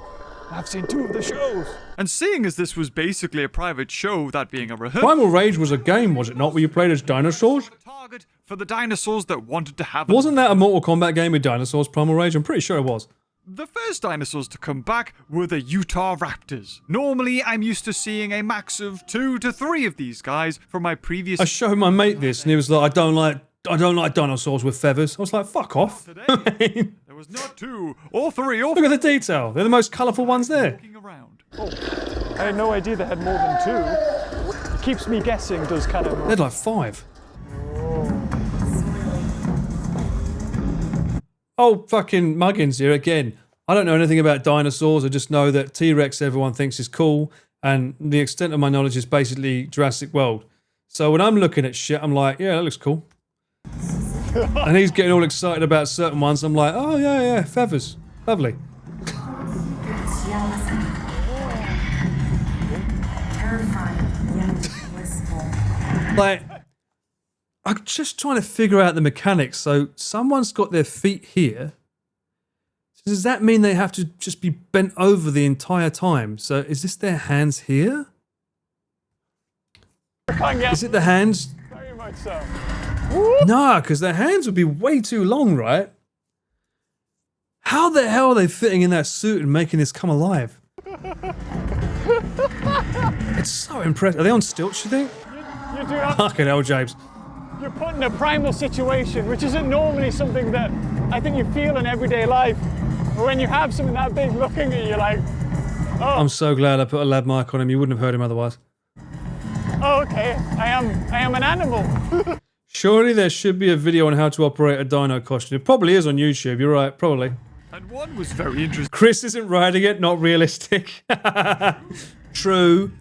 I've seen 2 of the shows. And seeing as this was basically a private show, that being a rehearsal, Primal Rage was a game, was it not, where you played as dinosaurs? a target for the dinosaurs that wanted to have Wasn't that a Mortal Kombat game with dinosaurs, Primal Rage? I'm pretty sure it was. The first dinosaurs to come back were the Utah Raptors. Normally, I'm used to seeing a max of 2 to 3 of these guys from my previous. I showed my mate this, and he was like, I don't like dinosaurs with feathers. I was like, fuck off. Today, there was not 2 or 3 or Look at the detail. They're the most colourful ones there. walking around. I had no idea they had more than 2. It keeps me guessing, does kind of. They had like 5. Oh, fucking Muggins here again. I don't know anything about dinosaurs. I just know that T-Rex everyone thinks is cool, and the extent of my knowledge is basically Jurassic World. So when I'm looking at shit, I'm like, yeah, that looks cool. And he's getting all excited about certain ones. I'm like, oh, yeah, feathers. Lovely. Like, I'm just trying to figure out the mechanics. So someone's got their feet here. So does that mean they have to just be bent over the entire time? So is this their hands here? Is it the hands? Very much so. Nah, because their hands would be way too long, right? How the hell are they fitting in that suit and making this come alive? It's so impressive. Are they on stilts, you think? You do have, Fucking hell, James. you're put in a primal situation, which isn't normally something that I think you feel in everyday life. But when you have something that big looking at you, you're like, oh, I'm so glad I put a lab mic on him. You wouldn't have heard him otherwise. oh okay, I am an animal. Surely there should be a video on how to operate a dino costume. It probably is on YouTube. You're right, probably. And one was very interesting. Chris isn't riding it, not realistic. True.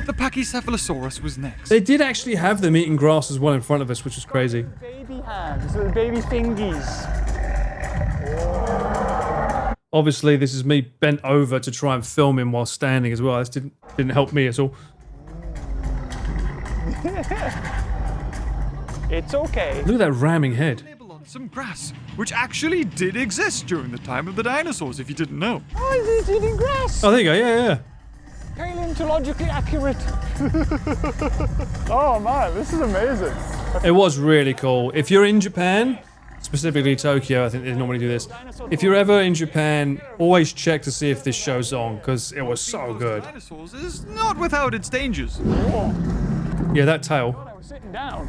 The Pachycephalosaurus was next. They did actually have them eating grass as well in front of us, which was crazy. Baby hands, little baby fingies. Obviously, this is me bent over to try and film him while standing as well. This didn't help me at all. It's okay. Look at that ramming head. Nibble on some grass, which actually did exist during the time of the dinosaurs, if you didn't know. Oh, he's eating grass. Oh, there you go. Yeah. Paleontologically accurate. Oh man, this is amazing. It was really cool. If you're in Japan, specifically Tokyo, I think they normally do this. If you're ever in Japan, always check to see if this show's on, because it was so good. Dinosaurs is not without its dangers. Yeah, that tail. I was sitting down.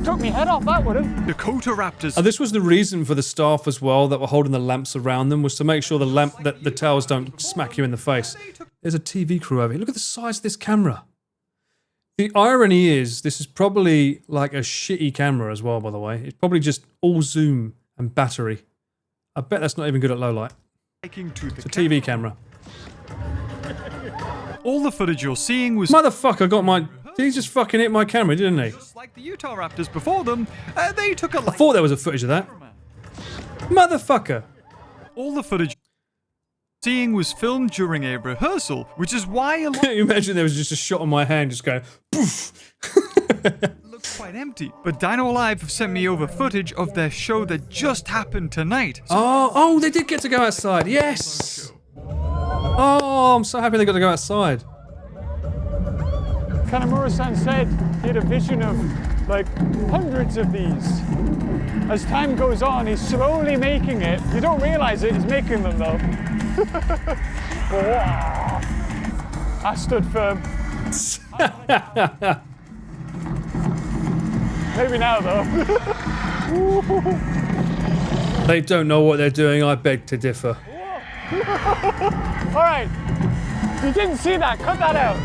Took me head off, that would have. Dakota Raptors. And this was the reason for the staff as well that were holding the lamps around them, was to make sure the tails don't smack you in the face. There's a TV crew over here. Look at the size of this camera. The irony is, this is probably like a shitty camera as well, by the way. It's probably just all zoom and battery. I bet that's not even good at low light. It's a TV camera. All the footage you're seeing was Motherfucker got my... He just fucking hit my camera, didn't he? just like the Utah Raptors before them. They took a I thought there was a footage of that. Motherfucker. all the footage seeing was filmed during a rehearsal, which is why a lot Can you imagine there was just a shot on my hand just going poof? looks quite empty. But Dino Alive have sent me over footage of their show that just happened tonight. Oh, they did get to go outside. Yes. Oh, I'm so happy they got to go outside. Kanamura-san said he had a vision of like hundreds of these. As time goes on, he's slowly making it. You don't realize it, he's making them though. I stood firm. Maybe now though. They don't know what they're doing. I beg to differ. All right, you didn't see that, cut that out.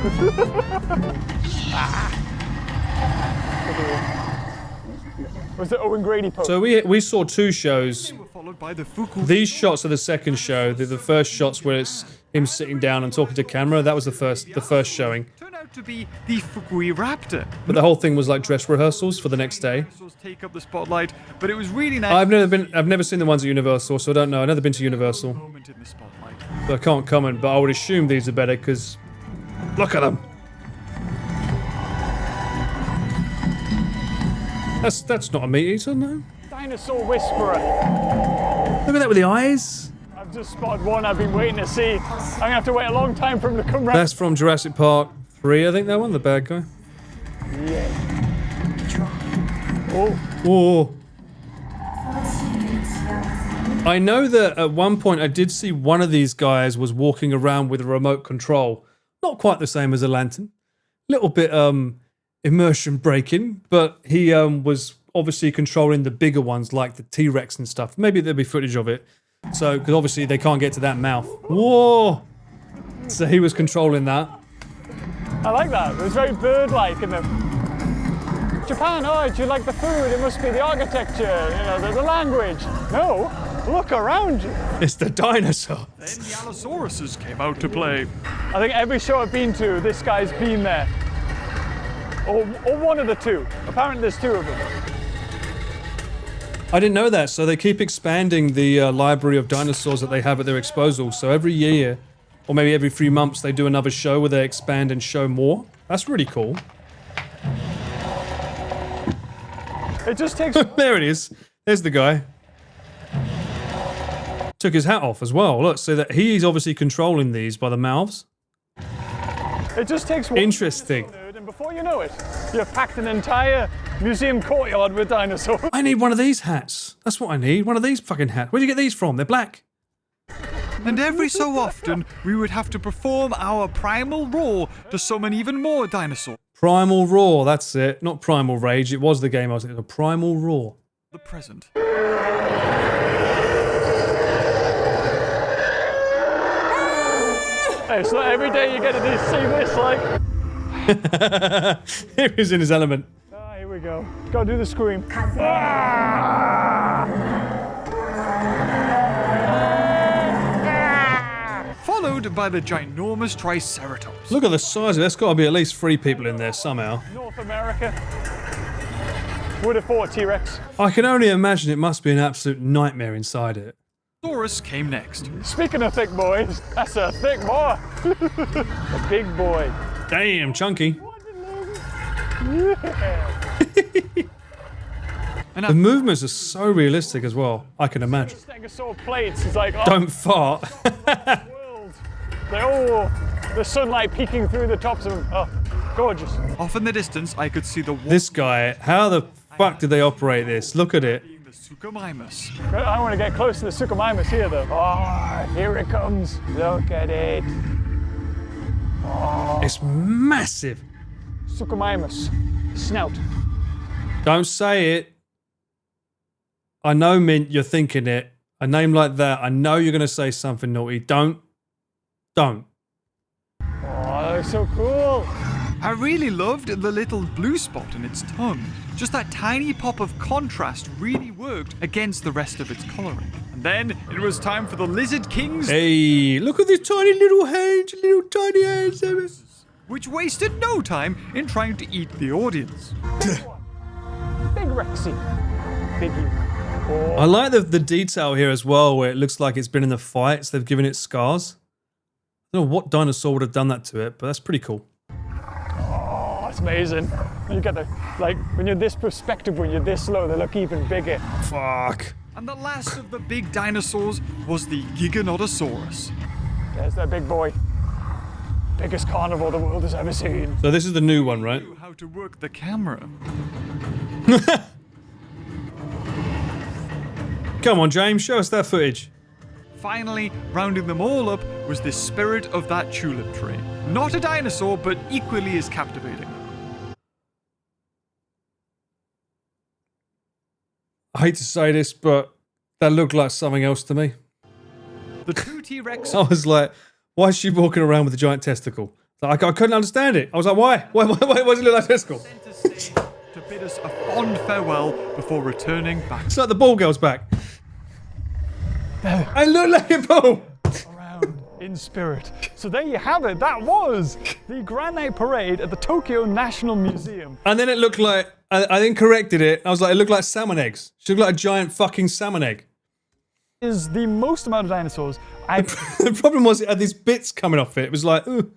Was the Owen Grady post? So we saw two shows. They were followed by the Fuku. These shots are the second show. The first shots where it's him sitting down and talking to camera. That was the first showing. Turned out to be the Fukui Raptor. But the whole thing was like dress rehearsals for the next day. Dinosaurs take up the spotlight, but it was really nice. I've never seen the ones at Universal, so I don't know. I've never been to Universal, Moment in the spotlight. so I can't comment. But I would assume these are better because look at them. That's not a meat eater, no. Dinosaur Whisperer. Look at that with the eyes. I've just spotted one I've been waiting to see. I'm gonna have to wait a long time for him to come round. That's from Jurassic Park 3, I think that one, the bad guy. Yeah. Oh, Whoa. I know that at one point I did see one of these guys was walking around with a remote control. Not quite the same as a lantern. Little bit immersion breaking, but he was obviously controlling the bigger ones like the T-Rex and stuff. Maybe there'll be footage of it. So, because obviously they can't get to that mouth. Whoa! So he was controlling that. I like that. It was very bird-like in the Japan. Oh, do you like the food? It must be the architecture, you know, the language. No, look around you. It's the dinosaur. Then the Allosauruses came out to play. I think every show I've been to, this guy's been there. Or one of the two. Apparently there's two of them. I didn't know that, so they keep expanding the library of dinosaurs that they have at their disposal. So every year, or maybe every 3 months, they do another show where they expand and show more. That's really cool. It just takes... There it is. There's the guy. Took his hat off as well. Look, so that he's obviously controlling these by the mouths. It just takes one Interesting. dinosaur nerd, and before you know it, you've packed an entire museum courtyard with dinosaurs. I need one of these hats. That's what I need. One of these fucking hats. Where'd you get these from? They're black. And every so often, we would have to perform our primal roar to summon even more dinosaurs. Primal Roar, that's it. Not Primal Rage. It was the game I was thinking of. Primal Roar. The present. Hey, it's not every day you get to see this, like. He was in his element. Ah, here we go. Gotta do the scream. Followed by the ginormous Triceratops. Look at the size of it. There's got to be at least 3 people in there somehow. North America. Would have fought T-Rex. I can only imagine it must be an absolute nightmare inside it. Taurus came next. Speaking of thick boys, that's a thick boy. A big boy. Damn, chunky. And The movements are so realistic as well. I can imagine. Stegosaur plates is like, oh, Don't fart. world. The sunlight peeking through the tops of them. Oh, gorgeous. off in the distance, I could see the This guy, how the fuck did they operate this? Look at it. the Suchomimus. I want to get close to the Suchomimus here, though. Oh, here it comes. Look at it. It's massive. Suchomimus. Snout. Don't say it. I know, Mint, you're thinking it. A name like that, I know you're going to say something naughty. Don't. Oh, that's so cool. I really loved the little blue spot in its tongue. Just that tiny pop of contrast really worked against the rest of its coloring. And then it was time for the Lizard King's, Hey, look at these tiny little hands, little tiny hands. which wasted no time in trying to eat the audience. Big Rexy. Biggie. I like the detail here as well, where it looks like it's been in the fights. They've given it scars. I don't know what dinosaur would have done that to it, but that's pretty cool. Oh, it's amazing. You get the, like, when you're this perspective, when you're this low, they look even bigger. Fuck. And the last of the big dinosaurs was the Giganotosaurus. There's that big boy. Biggest carnivore the world has ever seen. So this is the new one, right? Knew how to work the camera. Come on, James, show us that footage. Finally, rounding them all up was the spirit of that tulip tree. Not a dinosaur, but equally as captivating. I hate to say this, but that looked like something else to me. The two T-Rex I was like, why is she walking around with a giant testicle? Like, I couldn't understand it. I was like, why? Why does it look like a testicle? center stage to bid us a fond farewell before returning back. It's like the ball girl's back. I look like a ball. Around in spirit. So there you have it. That was the Grand Night Parade at the Tokyo National Museum. And then it looked like, I then corrected it. I was like, it looked like salmon eggs. She looked like a giant fucking salmon egg. Is the most amount of dinosaurs I've... The problem was it had these bits coming off it. It was like, ooh.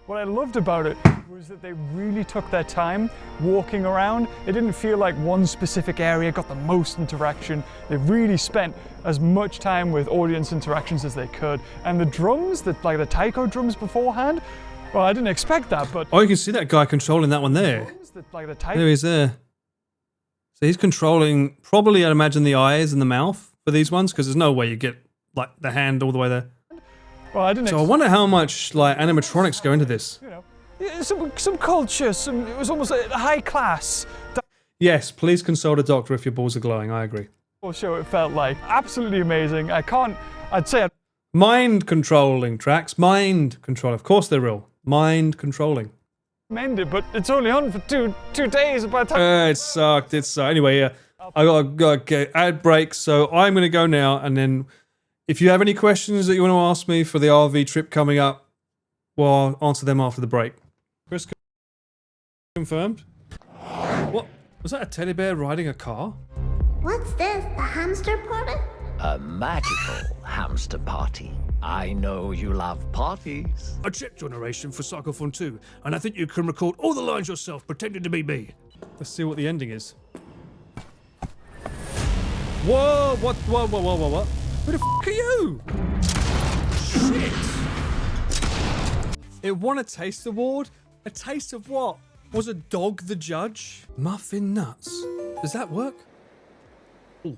What I loved about it was that they really took their time walking around. It didn't feel like one specific area got the most interaction. They really spent as much time with audience interactions as they could. And the drums, like the taiko drums beforehand, well, I didn't expect that, but... Oh, you can see that guy controlling that one there. Like the taiko... There he is there. So he's controlling, probably I'd imagine the eyes and the mouth for these ones, because there's no way you get like the hand all the way there. Well, I didn't. So I wonder how much like animatronics go into this. You know, some culture, it was almost a high class. Yes, please consult a doctor if your balls are glowing. I agree. Show it felt like absolutely amazing. I'd say mind controlling tracks, mind control. Of course they're real. Mind controlling. Recommend it, but it's only on for two days by the time. It sucked. Anyway, I got ad break, so I'm gonna go now, and then if you have any questions that you want to ask me for the RV trip coming up, well, I'll answer them after the break. Chris confirmed. What was that? A teddy bear riding a car? What's this? The hamster party? A magical hamster party. I know you love parties. I checked your narration for Cycle Fun 2, and I think you can record all the lines yourself, pretending to be me. Let's see what the ending is. Whoa! What? Who the f*** are you? Shit! It won a taste award? A taste of what? Was a dog the judge? Muffin nuts. Does that work? Ooh.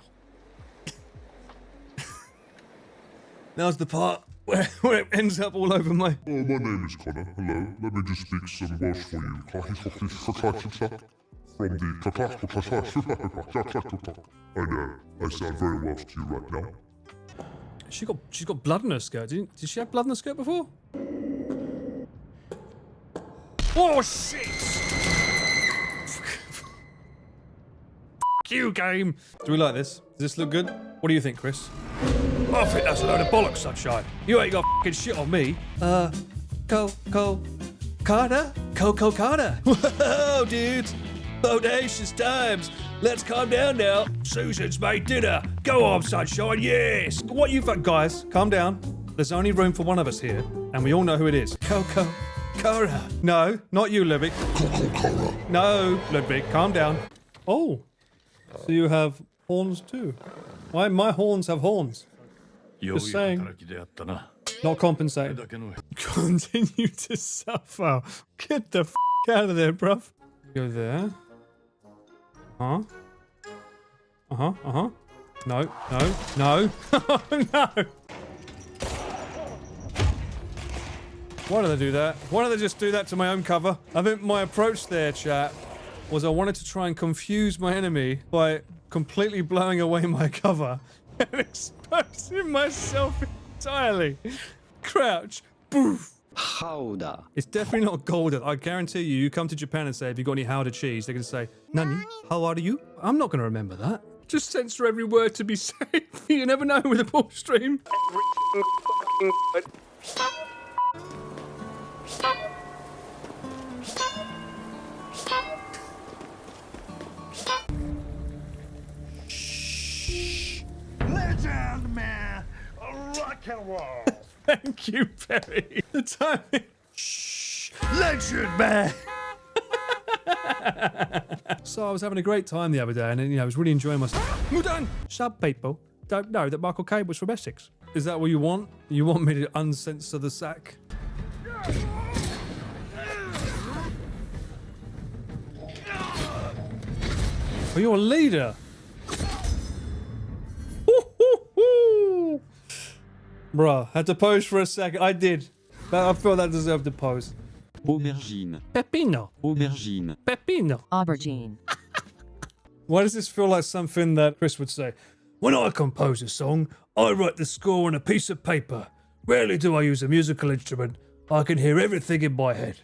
Now's the part where it ends up all over my... Oh, my name is Connor. Hello. Let me just speak some Welsh for you. I know. I sound very Welsh to you right now. She's got blood in her skirt. Did she have blood in her skirt before? Oh shit! F you, game. Do we like this? Does this look good? What do you think, Chris? I think that's a load of bollocks, Sunshine. You ain't got fucking shit on me. Carter? Coco Carter. Whoa, dudes. Bodacious times. Let's calm down now. Susan's made dinner. Go on, Sunshine, yes. What you think, guys? Calm down. There's only room for one of us here, and we all know who it is. Coco Cara. No, not you, Ludwig. Coco Cara. No, Ludwig, calm down. Oh, so you have horns too. Why my horns have horns? Just saying. Not compensated. Continue to suffer. Get the f out of there, bruv. Go there. No. No. No. Why did they do that? Why don't they just do that to my own cover? I think my approach there, chat, was I wanted to try and confuse my enemy by completely blowing away my cover and exposing myself entirely. Crouch. Boof. Howda. It's definitely not Golden. I guarantee you, you come to Japan and say, have you got any Howda cheese? They're going to say, Nani, how are you? I'm not going to remember that. Just censor every word to be safe. You never know with a pull stream. Shh. Legend, man. Rock and roll. Thank you, Perry. The timing. Shh. Legend, man. So I was having a great time the other day, and I was really enjoying myself. Mudan! Some people don't know that Michael Caine was from Essex. Is that what you want? You want me to uncensor the sack? Oh, you're a leader. Bruh, had to pose for a second. I did. But I feel that deserved a pose. Aubergine. Pepino. Aubergine. Pepino. Aubergine. Why does this feel like something that Chris would say? When I compose a song, I write the score on a piece of paper. Rarely do I use a musical instrument. I can hear everything in my head.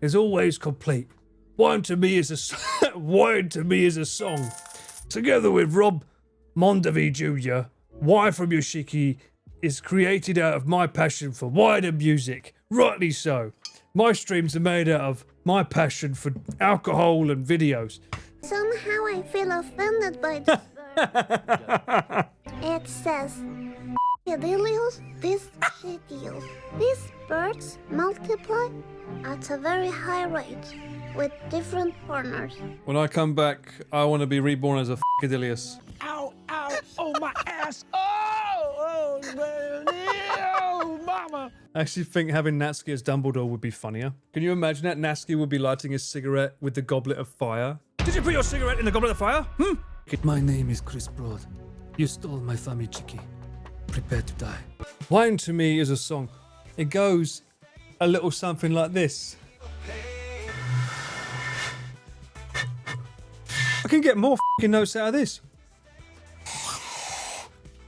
It's always complete. Wine to me is a Wine to me is a song. Together with Rob Mondavi Jr., Wine from Yoshiki is created out of my passion for wine and music. Rightly so. My streams are made out of my passion for alcohol and videos. Somehow I feel offended by this bird. It says, Idilios, this shittios. These birds multiply at a very high rate with different partners. When I come back, I want to be reborn as a f***idilius. Ow, ow, oh my ass. Oh, oh, mama. I actually think having Natsuki as Dumbledore would be funnier. Can you imagine that Natsuki would be lighting his cigarette with the goblet of fire? Did you put your cigarette in the goblet of fire? My name is Chris Broad. You stole my family chicky. Prepare to die. Wine to me is a song. It goes a little something like this. I can get more f***ing notes out of this.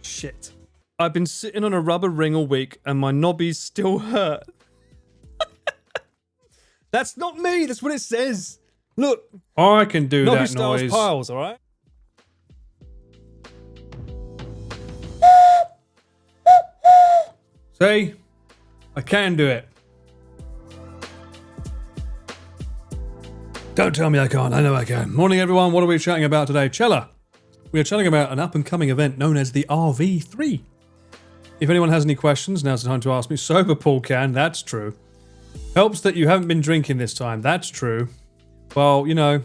Shit. I've been sitting on a rubber ring all week and my knobbies still hurt. That's not me. That's what it says. Look. I can do that noise. Piles, all right? See? I can do it. Don't tell me I can't. I know I can. Morning, everyone. What are we chatting about today? Chella. We are chatting about an up-and-coming event known as the RV3. If anyone has any questions, now's the time to ask me. Sober Paul can. That's true. Helps that you haven't been drinking this time. That's true. Well, you know,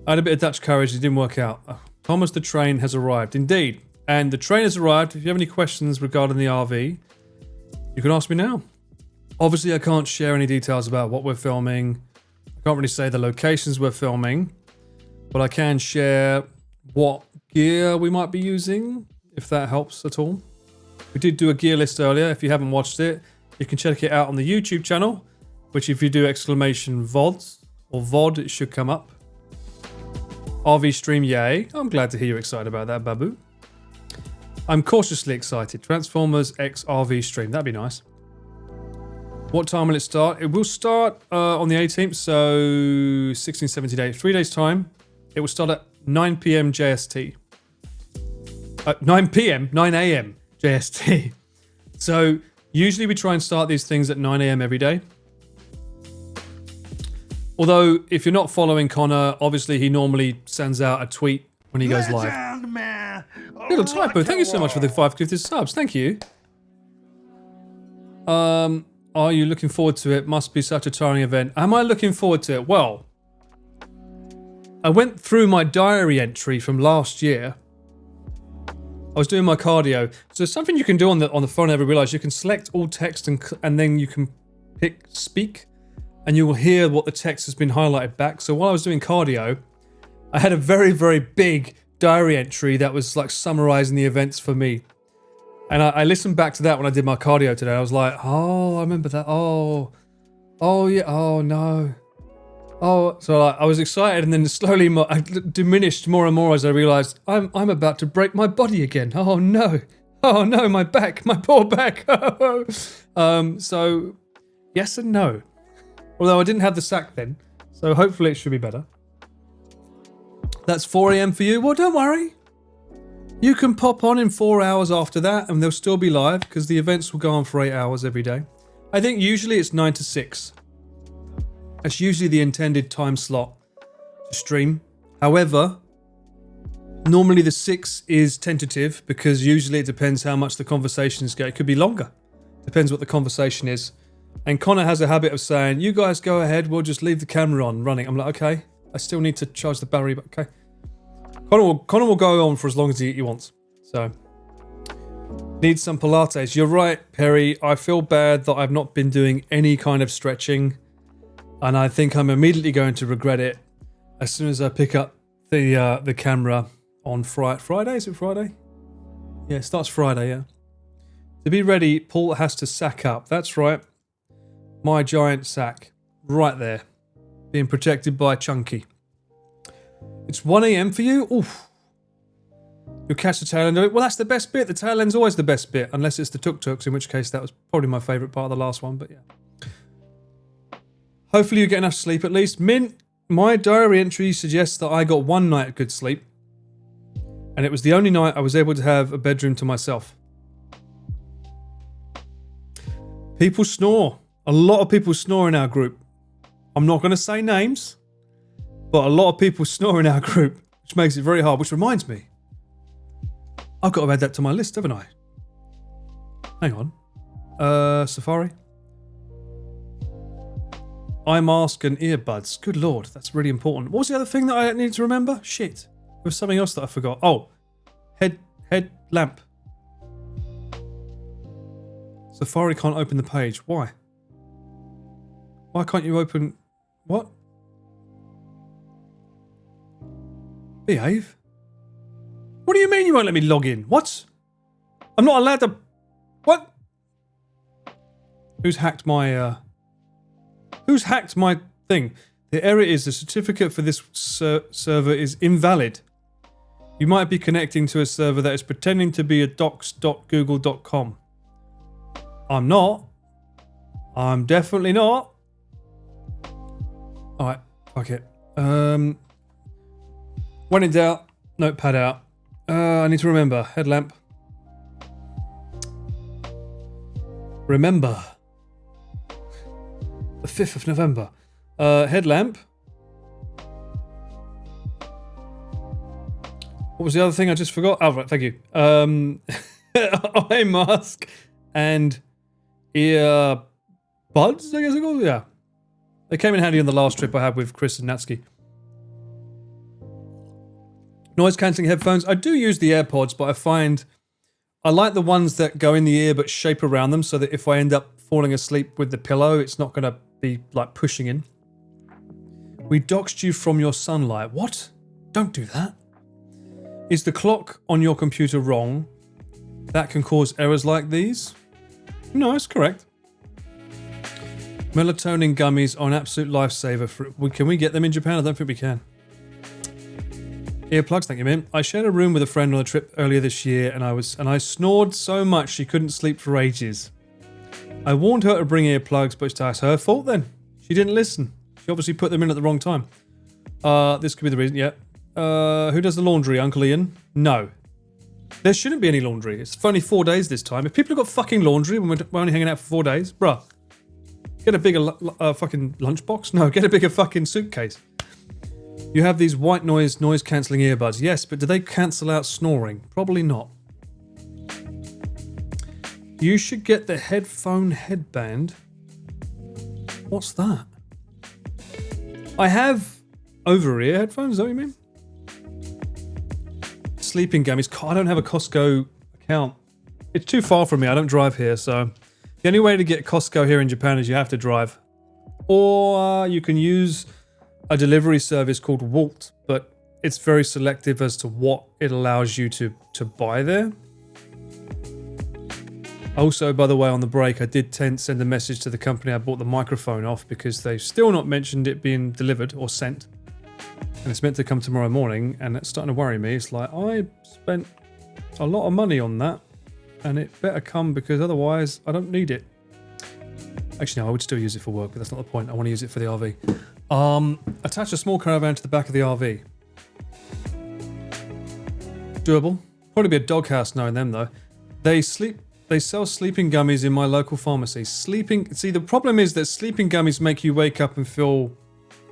I had a bit of Dutch courage. It didn't work out. Thomas the train has arrived. Indeed. And the train has arrived. If you have any questions regarding the RV, you can ask me now. Obviously, I can't share any details about what we're filming. I can't really say the locations we're filming, but I can share what gear we might be using, if that helps at all. We did do a gear list earlier. If you haven't watched it, you can check it out on the YouTube channel, which if you do exclamation VODs or VOD, it should come up. RV stream, yay. I'm glad to hear you're excited about that, Babu. I'm cautiously excited. Transformers X RV stream. That'd be nice. What time will it start? It will start on the 18th, so 16, 17 days. 3 days time. It will start at 9 p.m. JST. 9 p.m. 9 a.m. JST. So usually we try and start these things at 9 a.m. every day. Although if you're not following Connor, obviously he normally sends out a tweet when he goes live. Man. Little typo. Thank you so much for the 5 gifted subs. Thank you. Are you looking forward to it? Must be such a tiring event. Am I looking forward to it? Well, I went through my diary entry from last year. I was doing my cardio. So there's something you can do on the phone. I ever realized you can select all text and then you can pick speak, and you will hear what the text has been highlighted back. So while I was doing cardio, I had a very, very big diary entry that was like summarizing the events for me. And I listened back to that when I did my cardio today. I was like, oh, I remember that. Oh yeah. Oh no. Oh, so I was excited, and then slowly I diminished more and more as I realized I'm about to break my body again. Oh no, my back, my poor back. So yes and no. Although I didn't have the sack then, so hopefully it should be better. That's 4 a.m. for you. Well, don't worry. You can pop on in 4 hours after that, and they'll still be live because the events will go on for 8 hours every day. I think usually it's 9 to 6. That's usually the intended time slot to stream. However, Normally the 6 is tentative because usually it depends how much the conversations go. It could be longer. Depends what the conversation is. And Connor has a habit of saying, you guys go ahead, we'll just leave the camera on running. I'm like, okay, I still need to charge the battery, but okay. Connor will go on for as long as he wants. So, need some Pilates. You're right, Perry. I feel bad that I've not been doing any kind of stretching. And I think I'm immediately going to regret it as soon as I pick up the camera on Friday. Is it Friday? Yeah, it starts Friday, yeah. To be ready, Paul has to sack up. That's right. My giant sack. Right there. Being protected by Chunky. It's 1 a.m. for you? Oof. You'll catch the tail end of it. Well, that's the best bit. The tail end's always the best bit. Unless it's the tuk-tuks, in which case that was probably my favourite part of the last one, but yeah. Hopefully you get enough sleep at least. Mint, my diary entry suggests that I got 1 night of good sleep. And it was the only night I was able to have a bedroom to myself. People snore. A lot of people snore in our group. I'm not going to say names, but a lot of people snore in our group, which makes it very hard. Which reminds me, I've got to add that to my list, haven't I? Hang on. Safari. Eye mask and earbuds. Good lord, that's really important. What was the other thing that I needed to remember? Shit. There was something else that I forgot. Oh, head lamp. Safari can't open the page. Why? Why can't you open... What? Behave? What do you mean you won't let me log in? What? I'm not allowed to... What? Who's hacked my... Who's hacked my thing? The error is the certificate for this server is invalid. You might be connecting to a server that is pretending to be a docs.google.com. I'm not. I'm definitely not. Alright, fuck it. When in doubt, notepad out. I need to remember. Headlamp. Remember. The 5th of November. Headlamp. What was the other thing I just forgot? Oh, right, thank you. Eye mask and ear buds, I guess they're called? Yeah. They came in handy on the last trip I had with Chris and Natsuki. Noise cancelling headphones. I do use the AirPods, but I find I like the ones that go in the ear but shape around them so that if I end up falling asleep with the pillow, it's not going to be like pushing in. We doxed you from your sunlight. What? Don't do that. Is the clock on your computer wrong? That can cause errors like these? No, it's correct. Melatonin gummies are an absolute lifesaver. Can we get them in Japan? I don't think we can. Earplugs, thank you, man. I shared a room with a friend on a trip earlier this year, and I snored so much she couldn't sleep for ages. I warned her to bring earplugs, but it's her fault then. She didn't listen. She obviously put them in at the wrong time. This could be the reason. Yeah. Who does the laundry, Uncle Ian? No. There shouldn't be any laundry. It's only 4 days this time. If people have got fucking laundry when we're only hanging out for 4 days, bruh, get a bigger fucking lunchbox? No, get a bigger fucking suitcase. You have these white noise cancelling earbuds. Yes, but do they cancel out snoring? Probably not. You should get the headphone headband. What's that? I have over-ear headphones, is that what you mean? Sleeping gummies. I don't have a Costco account. It's too far from me. I don't drive here, so the only way to get Costco here in Japan is you have to drive. Or you can use a delivery service called Wolt, but it's very selective as to what it allows you to buy there. Also, by the way, on the break, I did send a message to the company I bought the microphone off because they've still not mentioned it being delivered or sent. And it's meant to come tomorrow morning, and it's starting to worry me. It's like, I spent a lot of money on that, and it better come because otherwise I don't need it. Actually, no, I would still use it for work, but that's not the point. I want to use it for the RV. Attach a small caravan to the back of the RV. Doable. Probably be a doghouse knowing them, though. They sell sleeping gummies in my local pharmacy. See, the problem is that sleeping gummies make you wake up and feel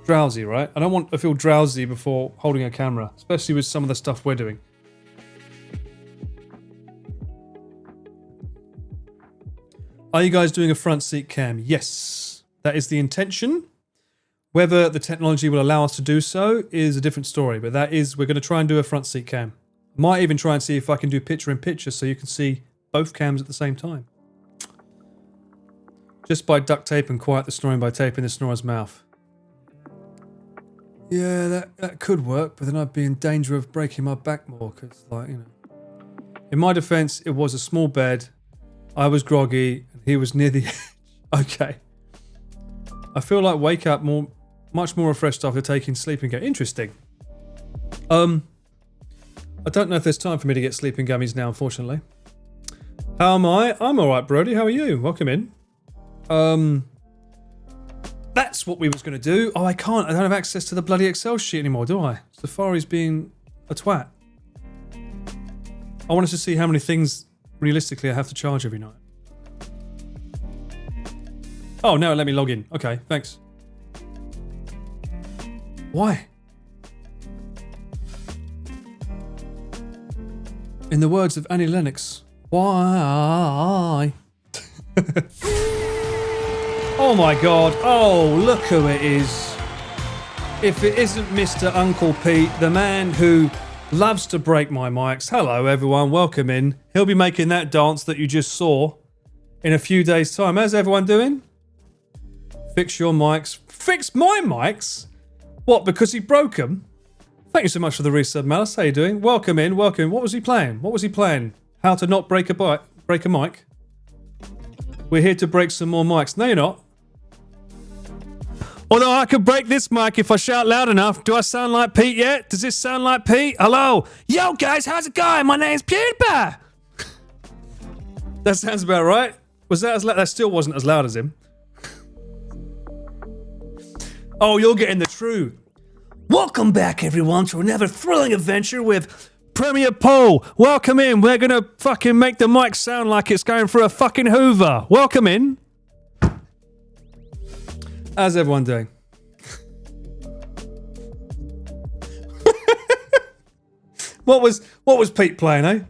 drowsy, right? I don't want to feel drowsy before holding a camera, especially with some of the stuff we're doing. Are you guys doing a front seat cam? Yes, that is the intention. Whether the technology will allow us to do so is a different story, but that is, we're going to try and do a front seat cam. Might even try and see if I can do picture in picture so you can see both cams at the same time. Just by duct tape and quiet the snoring by taping the snorer's mouth. Yeah, that could work, but then I'd be in danger of breaking my back more, because, like, you know. In my defense, it was a small bed, I was groggy, and he was near the edge. Okay. I feel like wake up much more refreshed after taking sleeping gummies. Interesting. I don't know if there's time for me to get sleeping gummies now, unfortunately. How am I? I'm alright, Brody. How are you? Welcome in. That's what we was going to do. Oh, I can't. I don't have access to the bloody Excel sheet anymore, do I? Safari's being a twat. I wanted to see how many things, realistically, I have to charge every night. Oh, no, let me log in. Okay, thanks. Why? In the words of Annie Lennox, why? Oh my god. Oh, look who it is. If it isn't Mr. Uncle Pete, the man who loves to break my mics. Hello, everyone. Welcome in. He'll be making that dance that you just saw in a few days' time. How's everyone doing? Fix your mics. Fix my mics? What, because he broke them? Thank you so much for the resub, Malice. How you doing? Welcome in, welcome. What was he playing? What was he playing? How to not break a mic? We're here to break some more mics. No, you're not. Although I could break this mic if I shout loud enough. Do I sound like Pete yet? Does this sound like Pete? Hello? Yo, guys, how's it going? My name's PewDiePie. That sounds about right. Was that as loud? That still wasn't as loud as him. Oh, you're getting the truth. Welcome back, everyone, to another thrilling adventure with Premier Paul. Welcome in. We're going to fucking make the mic sound like it's going through a fucking Hoover. Welcome in. How's everyone doing? What was Pete playing, eh?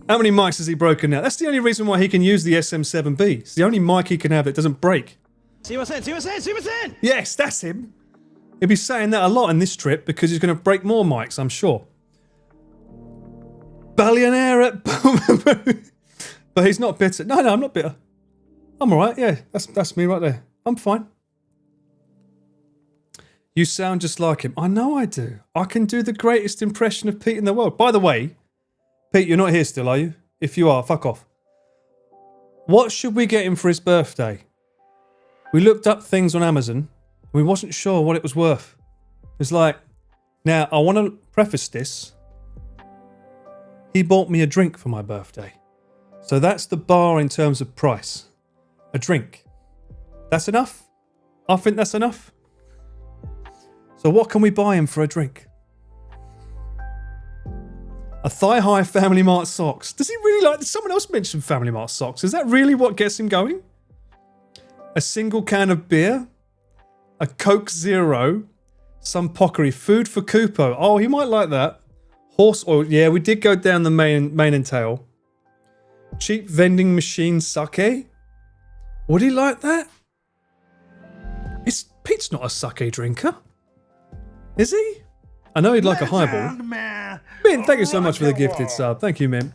How many mics has he broken now? That's the only reason why he can use the SM7B. It's the only mic he can have that doesn't break. Yes, that's him. He'll be saying that a lot in this trip because he's going to break more mics, I'm sure. Billionaire at... But he's not bitter. No, I'm not bitter. I'm alright, yeah. That's me right there. I'm fine. You sound just like him. I know I do. I can do the greatest impression of Pete in the world. By the way, Pete, you're not here still, are you? If you are, fuck off. What should we get him for his birthday? We looked up things on Amazon. We wasn't sure what it was worth. It's like, now I want to preface this. He bought me a drink for my birthday. So that's the bar in terms of price. A drink. That's enough? I think that's enough. So what can we buy him for a drink? A thigh-high Family Mart socks. Does he really like... Someone else mentioned Family Mart socks. Is that really what gets him going? A single can of beer? A Coke Zero? Some pockery. Food for Kupo. Oh, he might like that. Horse oil. Yeah, we did go down the mane and tail. Cheap vending machine sake? Would he like that? Pete's not a sake drinker. Is he? I know he'd like a highball. Mint, thank you so much for the gifted sub. Thank you, Mint.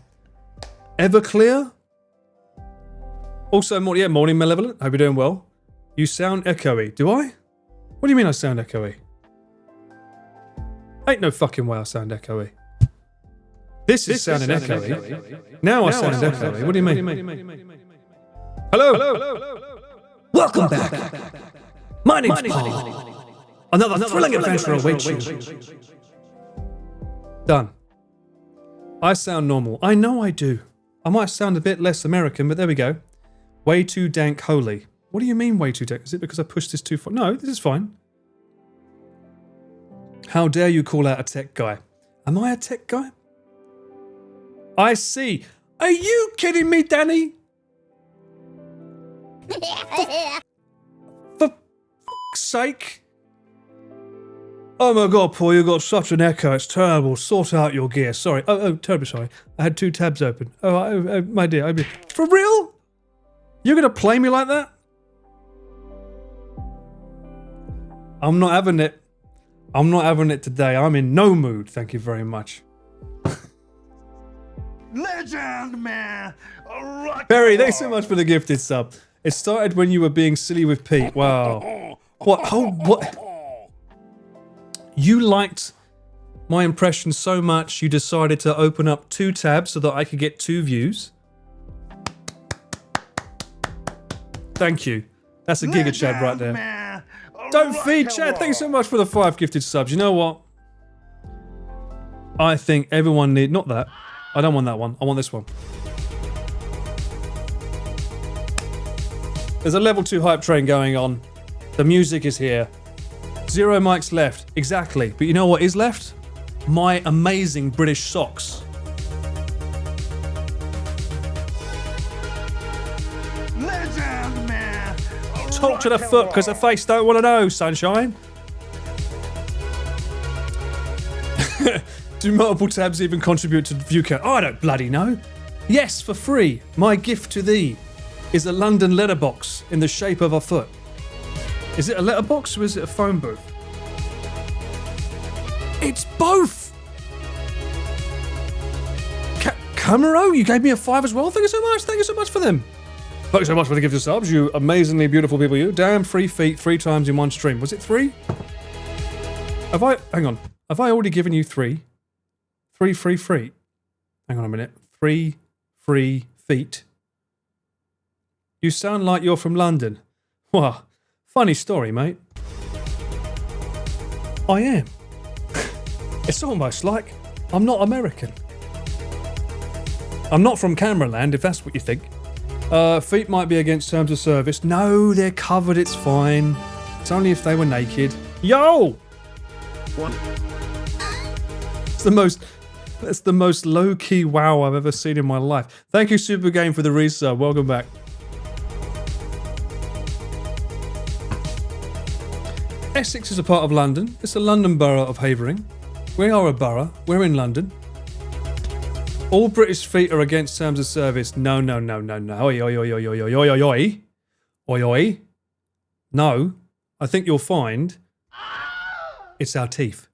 Everclear? Also, morning Malevolent. Hope you're doing well. You sound echoey. Do I? What do you mean I sound echoey? Ain't no fucking way I sound echoey. This is sounding echoey. Now I sound echoey. What do you mean? Hello. Welcome back. My name's Paul. Another thrilling adventure awaits you. Done. I sound normal. I know I do. I might sound a bit less American, but there we go. Way too dank holy. What do you mean way too dank? Is it because I pushed this too far? No, this is fine. How dare you call out a tech guy? Am I a tech guy? I see. Are you kidding me, Danny? For f***'s sake. Oh my god, Paul, you got such an echo. It's terrible. Sort out your gear. Sorry. Oh, terribly sorry. I had 2 tabs open. Oh, my dear. For real? You're going to play me like that? I'm not having it. I'm not having it today. I'm in no mood. Thank you very much. Legend, man. Barry, thanks so much for the gifted sub. It started when you were being silly with Pete. Wow. What? Oh, what? You liked my impression so much, you decided to open up 2 tabs so that I could get 2 views. Thank you. That's a giga Chad right there. Don't feed Chad. Thanks so much for the 5 gifted subs. You know what? I think everyone need... Not that. I don't want that one. I want this one. There's a level 2 hype train going on. The music is here. 0 mics left. Exactly. But you know what is left? My amazing British socks. Legend, man. Talk to the foot because the face don't want to know, sunshine. Do multiple tabs even contribute to view count? Oh, I don't bloody know. Yes, for free. My gift to thee is a London letterbox in the shape of a foot. Is it a letterbox or is it a phone booth? It's both! Camero, you gave me a 5 as well? Thank you so much. Thank you so much for them. Thank you so much for the gift of subs, you amazingly beautiful people, you. Damn, 3 feet 3 times in one stream. Was it 3? Hang on. Have I already given you 3? 3 free feet. Hang on a minute. 3 free feet. You sound like you're from London. Wow. Funny story, mate. I am. It's almost like I'm not American. I'm not from Cameraland, if that's what you think. Feet might be against terms of service. No, they're covered, it's fine. It's only if they were naked. Yo! What? That's the most low-key wow I've ever seen in my life. Thank you, Super Game, for the resub. Welcome back. Essex is a part of London. It's a London borough of Havering. We are a borough. We're in London. All British feet are against terms of service. No, no, no, no, no. Oi, oi, oi, oi, oi, oi, oi, oi, oi. Oi, oi. No. I think you'll find it's our teeth.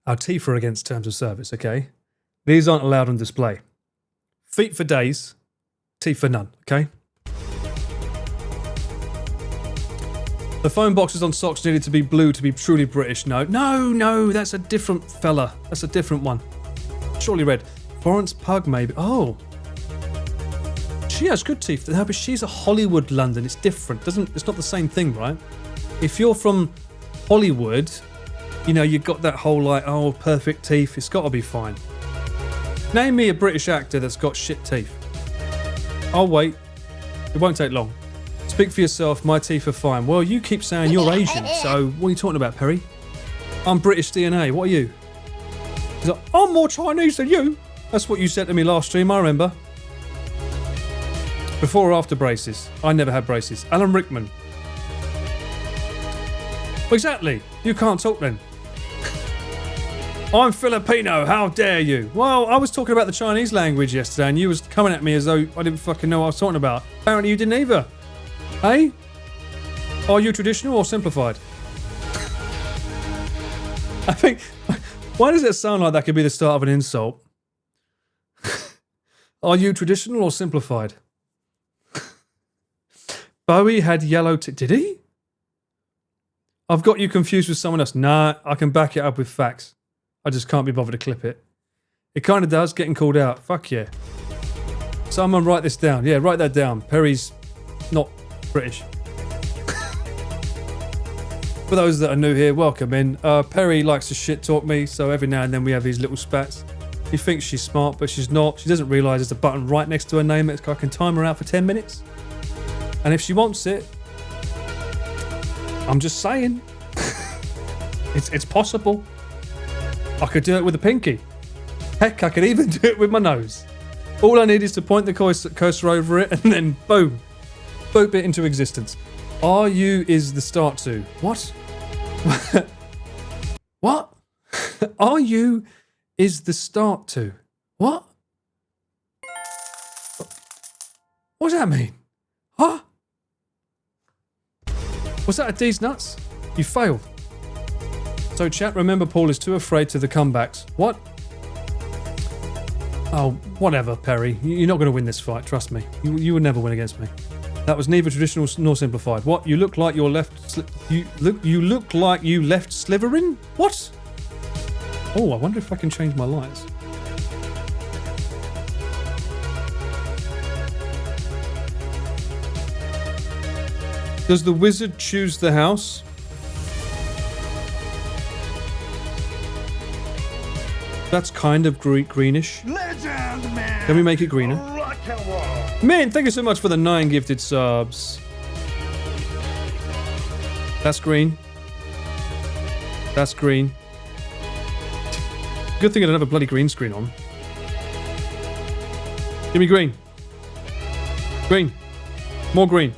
Our teeth are against terms of service, okay? These aren't allowed on display. Feet for days, teeth for none, okay? The phone boxes on socks needed to be blue to be truly British. No, no, no, that's a different fella. That's a different one. Surely red. Florence Pug, maybe. Oh. She has good teeth. No, but she's a Hollywood London. It's different. It's not the same thing, right? If you're from Hollywood, you know, you've got that whole like, oh, perfect teeth. It's got to be fine. Name me a British actor that's got shit teeth. I'll wait. It won't take long. Speak for yourself, my teeth are fine. Well, you keep saying you're Asian, so what are you talking about, Perry? I'm British DNA, what are you? He's like, I'm more Chinese than you. That's what you said to me last stream, I remember. Before or after braces? I never had braces. Alan Rickman. Exactly, you can't talk then. I'm Filipino, how dare you? Well, I was talking about the Chinese language yesterday and you was coming at me as though I didn't fucking know what I was talking about. Apparently you didn't either. Hey? Are you traditional or simplified? I think... Why does it sound like that could be the start of an insult? Are you traditional or simplified? Bowie had yellow teeth. Did he? I've got you confused with someone else. Nah, I can back it up with facts. I just can't be bothered to clip it. It kind of does, getting called out. Fuck yeah. Someone write this down. Yeah, write that down. Perry's not British. For those that are new here, welcome in. Perry likes to shit talk me, so every now and then we have these little spats. She thinks she's smart, but she's not. She doesn't realise there's a button right next to her name. I can time her out for 10 minutes. And if she wants it, I'm just saying. It's possible. I could do it with a pinky. Heck, I could even do it with my nose. All I need is to point the cursor over it and then boom. Boop it into existence. Are you is the start to. What? What? Are you is the start to? What? What does that mean? Huh? Was that a D's nuts? You failed. So chat, remember Paul is too afraid to the comebacks. What? Oh, whatever, Perry. You're not going to win this fight, trust me. You would never win against me. That was neither traditional nor simplified. What? You look like you're left... You look like you left Slytherin? What? Oh, I wonder if I can change my lights. Does the wizard choose the house? That's kind of greenish. Legend, man. Can we make it greener? Rock and roll. Man, thank you so much for the 9 gifted subs. That's green. That's green. Good thing I don't have a bloody green screen on. Give me green. Green. More green.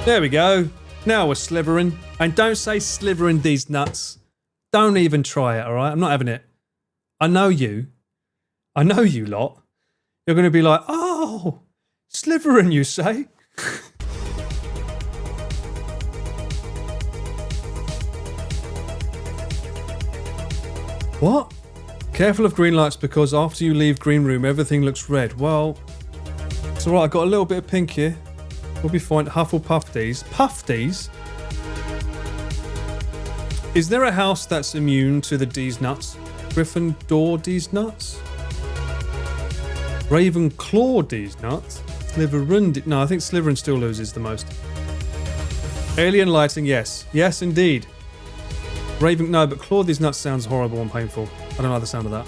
There we go. Now we're slithering. And don't say slithering these nuts. Don't even try it, alright? I'm not having it. I know you. I know you lot. You're going to be like, oh, slithering, you say? What? Careful of green lights because after you leave green room, everything looks red. Well, it's alright. I've got a little bit of pink here. We'll be fine. Hufflepuff these. Puff these? Is there a house that's immune to the D's nuts? Gryffindor D's nuts? Ravenclaw D's nuts? Slytherin... No, I think Slytherin still loses the most. Alien lighting, yes. Yes, indeed. No, but Claw D's nuts sounds horrible and painful. I don't like the sound of that.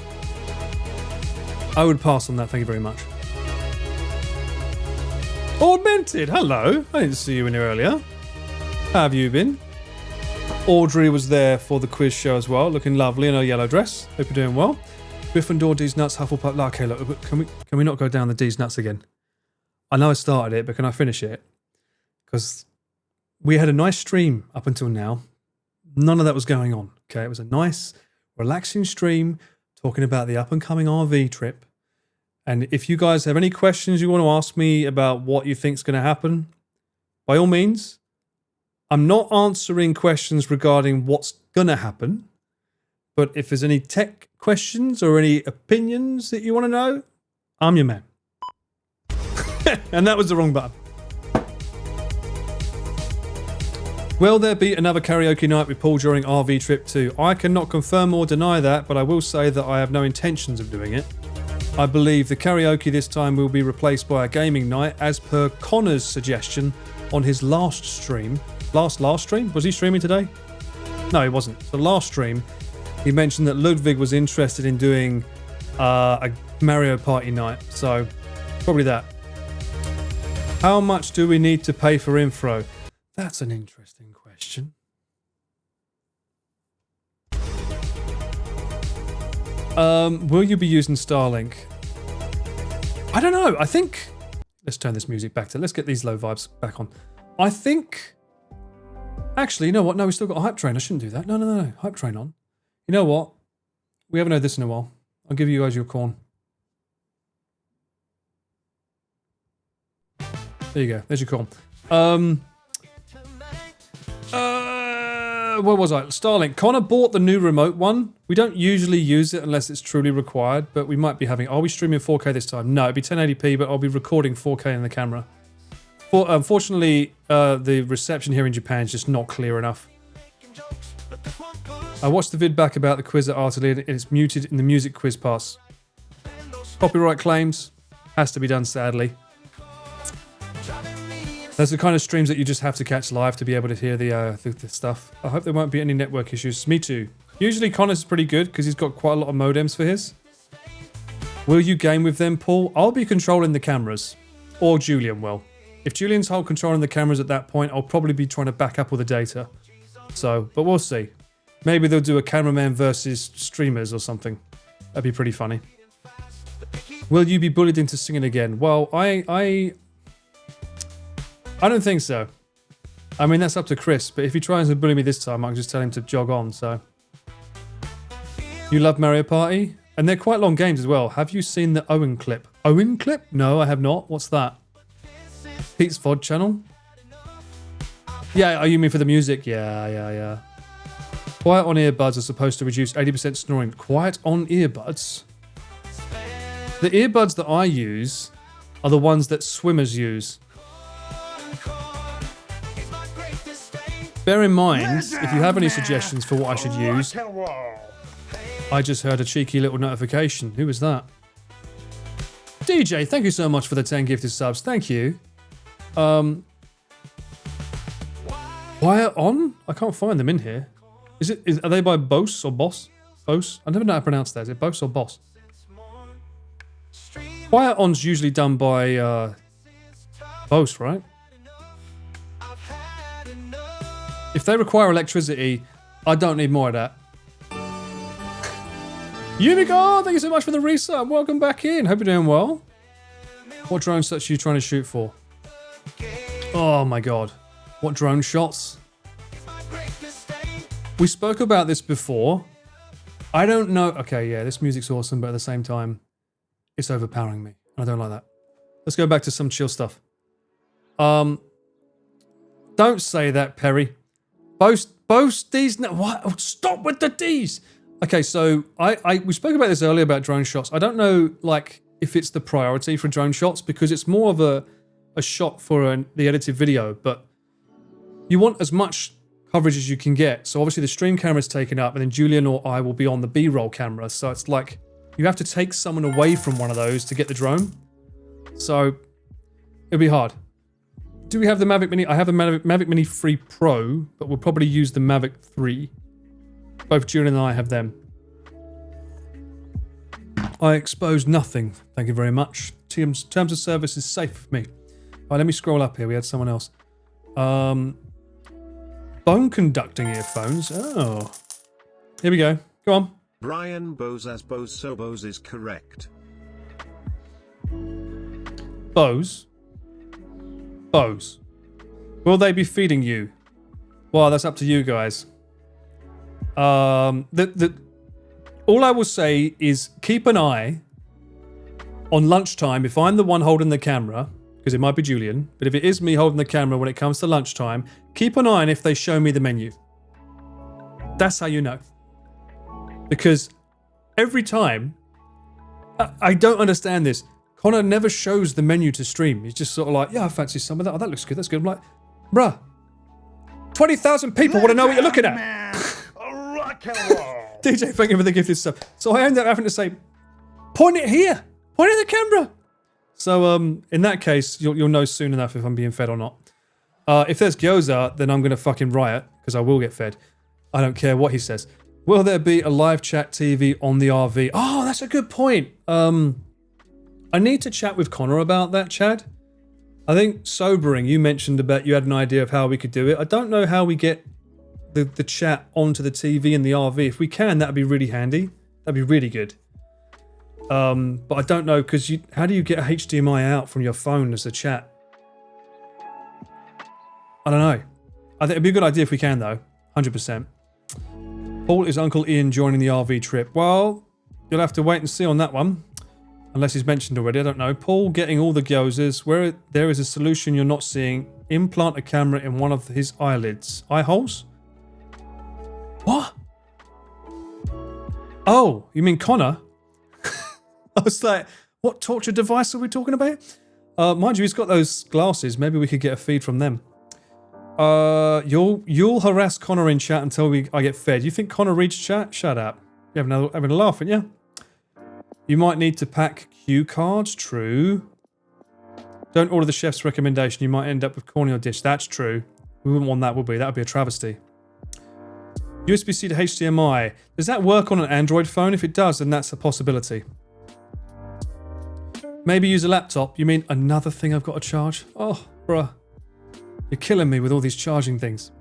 I would pass on that, thank you very much. Augmented, hello. I didn't see you in here earlier. How have you been? Audrey was there for the quiz show as well, looking lovely in her yellow dress. Hope you're doing well. Gryffindor, D's nuts, Hufflepuff. Okay, look, can we not go down the D's nuts again? I know I started it, but can I finish it? Because we had a nice stream up until now. None of that was going on. Okay, it was a nice, relaxing stream talking about the up-and-coming RV trip. And if you guys have any questions you want to ask me about what you think is going to happen, by all means, I'm not answering questions regarding what's going to happen. But if there's any tech questions or any opinions that you want to know, I'm your man. And that was the wrong button. Will there be another karaoke night with Paul during RV Trip 2? I cannot confirm or deny that, but I will say that I have no intentions of doing it. I believe the karaoke this time will be replaced by a gaming night, as per Connor's suggestion on his last stream. Last stream? Was he streaming today? No, he wasn't. The last stream, he mentioned that Ludwig was interested in doing a Mario Party night, so probably that. How much do we need to pay for info? That's an interesting question. Will you be using Starlink? I don't know. I think... Let's turn this music back to... Let's get these low vibes back on. I think... Actually, you know what? No, we still got a hype train. I shouldn't do that. No. Hype train on. You know what? We haven't heard this in a while. I'll give you guys your corn. There you go. There's your corn. Where was I? Starlink. Connor bought the new remote one. We don't usually use it unless it's truly required, but we might be having... Are we streaming 4K this time? No, it'd be 1080p, but I'll be recording 4K in the camera. Unfortunately, the reception here in Japan is just not clear enough. I watched the vid back about the quiz at Artillery and it's muted in the music quiz pass. Copyright claims. Has to be done, sadly. Those are the kind of streams that you just have to catch live to be able to hear the stuff. I hope there won't be any network issues. Me too. Usually Connor's pretty good because he's got quite a lot of modems for his. Will you game with them, Paul? I'll be controlling the cameras. Or Julian will. If Julian's controlling the cameras at that point, I'll probably be trying to back up all the data. So, but we'll see. Maybe they'll do a cameraman versus streamers or something. That'd be pretty funny. Will you be bullied into singing again? Well, I don't think so. I mean, that's up to Chris, but if he tries to bully me this time, I can just tell him to jog on, so. You love Mario Party? And they're quite long games as well. Have you seen the Owen clip? Owen clip? No, I have not. What's that? Pete's VOD channel? Yeah, oh, you mean for the music? Yeah. Quiet on earbuds are supposed to reduce 80% snoring. Quiet on earbuds? The earbuds that I use are the ones that swimmers use. Bear in mind, if you have any suggestions for what I should use, I just heard a cheeky little notification. Who was that? DJ, thank you so much for the 10 gifted subs. Thank you. Quiet on? I can't find them in here. Are they by Bose or Boss? Bose? I never know how to pronounce that. Is it Bose or Boss? Quiet on's usually done by Bose, right? If they require electricity, I don't need more of that. Unicorn, thank you so much for the resub. Welcome back in. Hope you're doing well. What drone shots are you trying to shoot for? Oh my god. What drone shots? We spoke about this before. I don't know. Okay, yeah, this music's awesome, but at the same time, it's overpowering me. I don't like that. Let's go back to some chill stuff. Don't say that, Perry. Boast D's. No, what? Stop with the D's. Okay, so we spoke about this earlier about drone shots. I don't know, like, if it's the priority for drone shots because it's more of a shot for the edited video, but you want as much coverage as you can get. So obviously the stream camera is taken up, and then Julian or I will be on the B-roll camera. So it's like you have to take someone away from one of those to get the drone. So it'll be hard. Do we have the Mavic Mini? I have the Mavic Mini 3 Pro, but we'll probably use the Mavic 3. Both Julian and I have them. I expose nothing. Thank you very much. Terms of service is safe for me. All right, let me scroll up here. We had someone else. Bone conducting earphones. Oh. Here we go. Go on. Brian Bose as Bose, so Bose is correct. Bose. Bose. Will they be feeding you? Well, that's up to you guys. All I will say is keep an eye on lunchtime. If I'm the one holding the camera, because it might be Julian, but if it is me holding the camera when it comes to lunchtime, keep an eye on if they show me the menu. That's how you know. Because every time, I don't understand this. Connor never shows the menu to stream. He's just sort of like, yeah, I fancy some of that. Oh, that looks good. That's good. I'm like, bruh, 20,000 people want to know what you're looking at. DJ, thank you for the gifted stuff. So I end up having to say, point it here. Point it at the camera. So in that case, you'll know soon enough if I'm being fed or not. If there's gyoza, then I'm going to fucking riot, because I will get fed. I don't care what he says. Will there be a live chat TV on the RV? Oh, that's a good point. I need to chat with Connor about that, Chad. I think sobering, you mentioned about you had an idea of how we could do it. I don't know how we get the chat onto the TV in the RV. If we can, that'd be really handy. That'd be really good. But I don't know, because how do you get a HDMI out from your phone as a chat? I don't know. I think it'd be a good idea if we can, though. 100%. Paul, is Uncle Ian joining the RV trip? Well, you'll have to wait and see on that one. Unless he's mentioned already, I don't know. Paul getting all the gyozas. Where there is a solution you're not seeing, implant a camera in one of his eyelids. Eye holes? What? Oh, you mean Connor? I was like, what torture device are we talking about? Mind you, he's got those glasses. Maybe we could get a feed from them. You'll harass Connor in chat until I get fed. You think Connor reads chat? Shut up. You're having a laugh, aren't you? You might need to pack cue cards. True. Don't order the chef's recommendation. You might end up with corny or dish. That's true. We wouldn't want that, would we? That would be a travesty. USB-C to HDMI. Does that work on an Android phone? If it does, then that's a possibility. Maybe use a laptop. You mean another thing I've got to charge? Oh, bruh. You're killing me with all these charging things.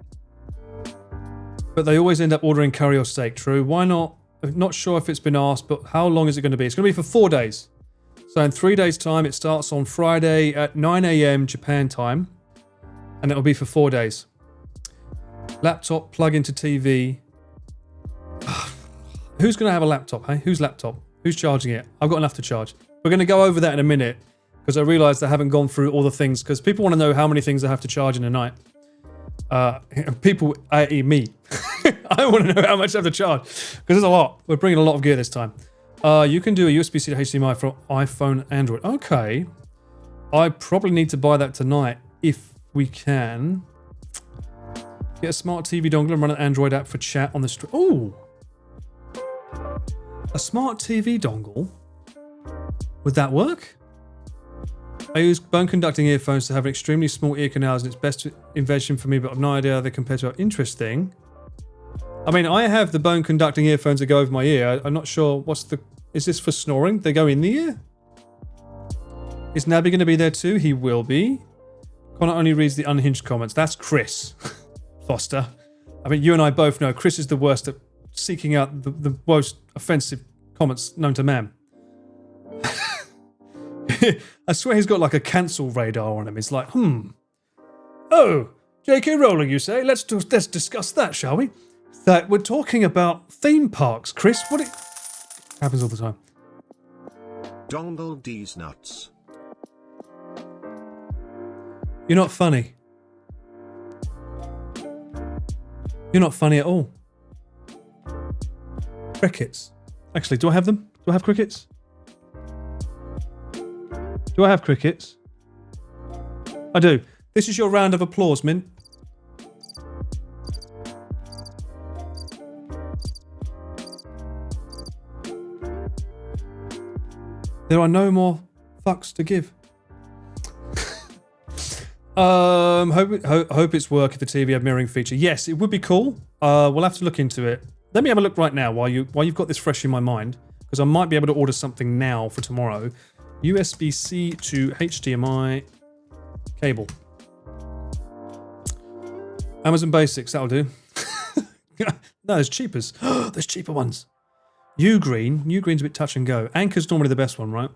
But they always end up ordering curry or steak. True. Why not? I'm not sure if it's been asked, but how long is it going to be? It's going to be for 4 days. So in 3 days' time, it starts on Friday at 9 a.m. Japan time. And it'll be for 4 days. Laptop, plug into TV. Who's going to have a laptop, hey? Whose laptop? Who's charging it? I've got enough to charge. We're going to go over that in a minute because I realised I haven't gone through all the things because people want to know how many things I have to charge in a night. People, i.e. me. I want to know how much I have to charge because there's a lot. We're bringing a lot of gear this time. You can do a USB-C to HDMI for iPhone, Android. Okay. I probably need to buy that tonight if we can. Get a smart TV dongle and run an Android app for chat on the street. Oh! A smart TV dongle? Would that work? I use bone conducting earphones to have an extremely small ear canals and it's best invention for me, but I've no idea how they compare to interesting. I mean, I have the bone conducting earphones that go over my ear. I'm not sure what's the... Is this for snoring? They go in the ear? Is Nabby going to be there too? He will be. Connor only reads the unhinged comments. That's Chris Foster. I mean, you and I both know Chris is the worst at seeking out the most offensive comments known to man. I swear he's got like a cancel radar on him. It's like, Oh, J.K. Rowling, you say? Let's discuss that, shall we? That we're talking about theme parks, Chris. What it happens all the time. Dongle D's nuts. You're not funny. You're not funny at all. Crickets. Actually, do I have them? Do I have crickets? Do I have crickets? I do. This is your round of applause, Mint. There are no more fucks to give. Hope it's work if the TV had mirroring feature. Yes, it would be cool. We'll have to look into it. Let me have a look right now while you've got this fresh in my mind, because I might be able to order something now for tomorrow. USB-C to HDMI cable. Amazon Basics, that'll do. No, there's cheapers. There's cheaper ones. Ugreen's a bit touch and go. Anchor's normally the best one, right?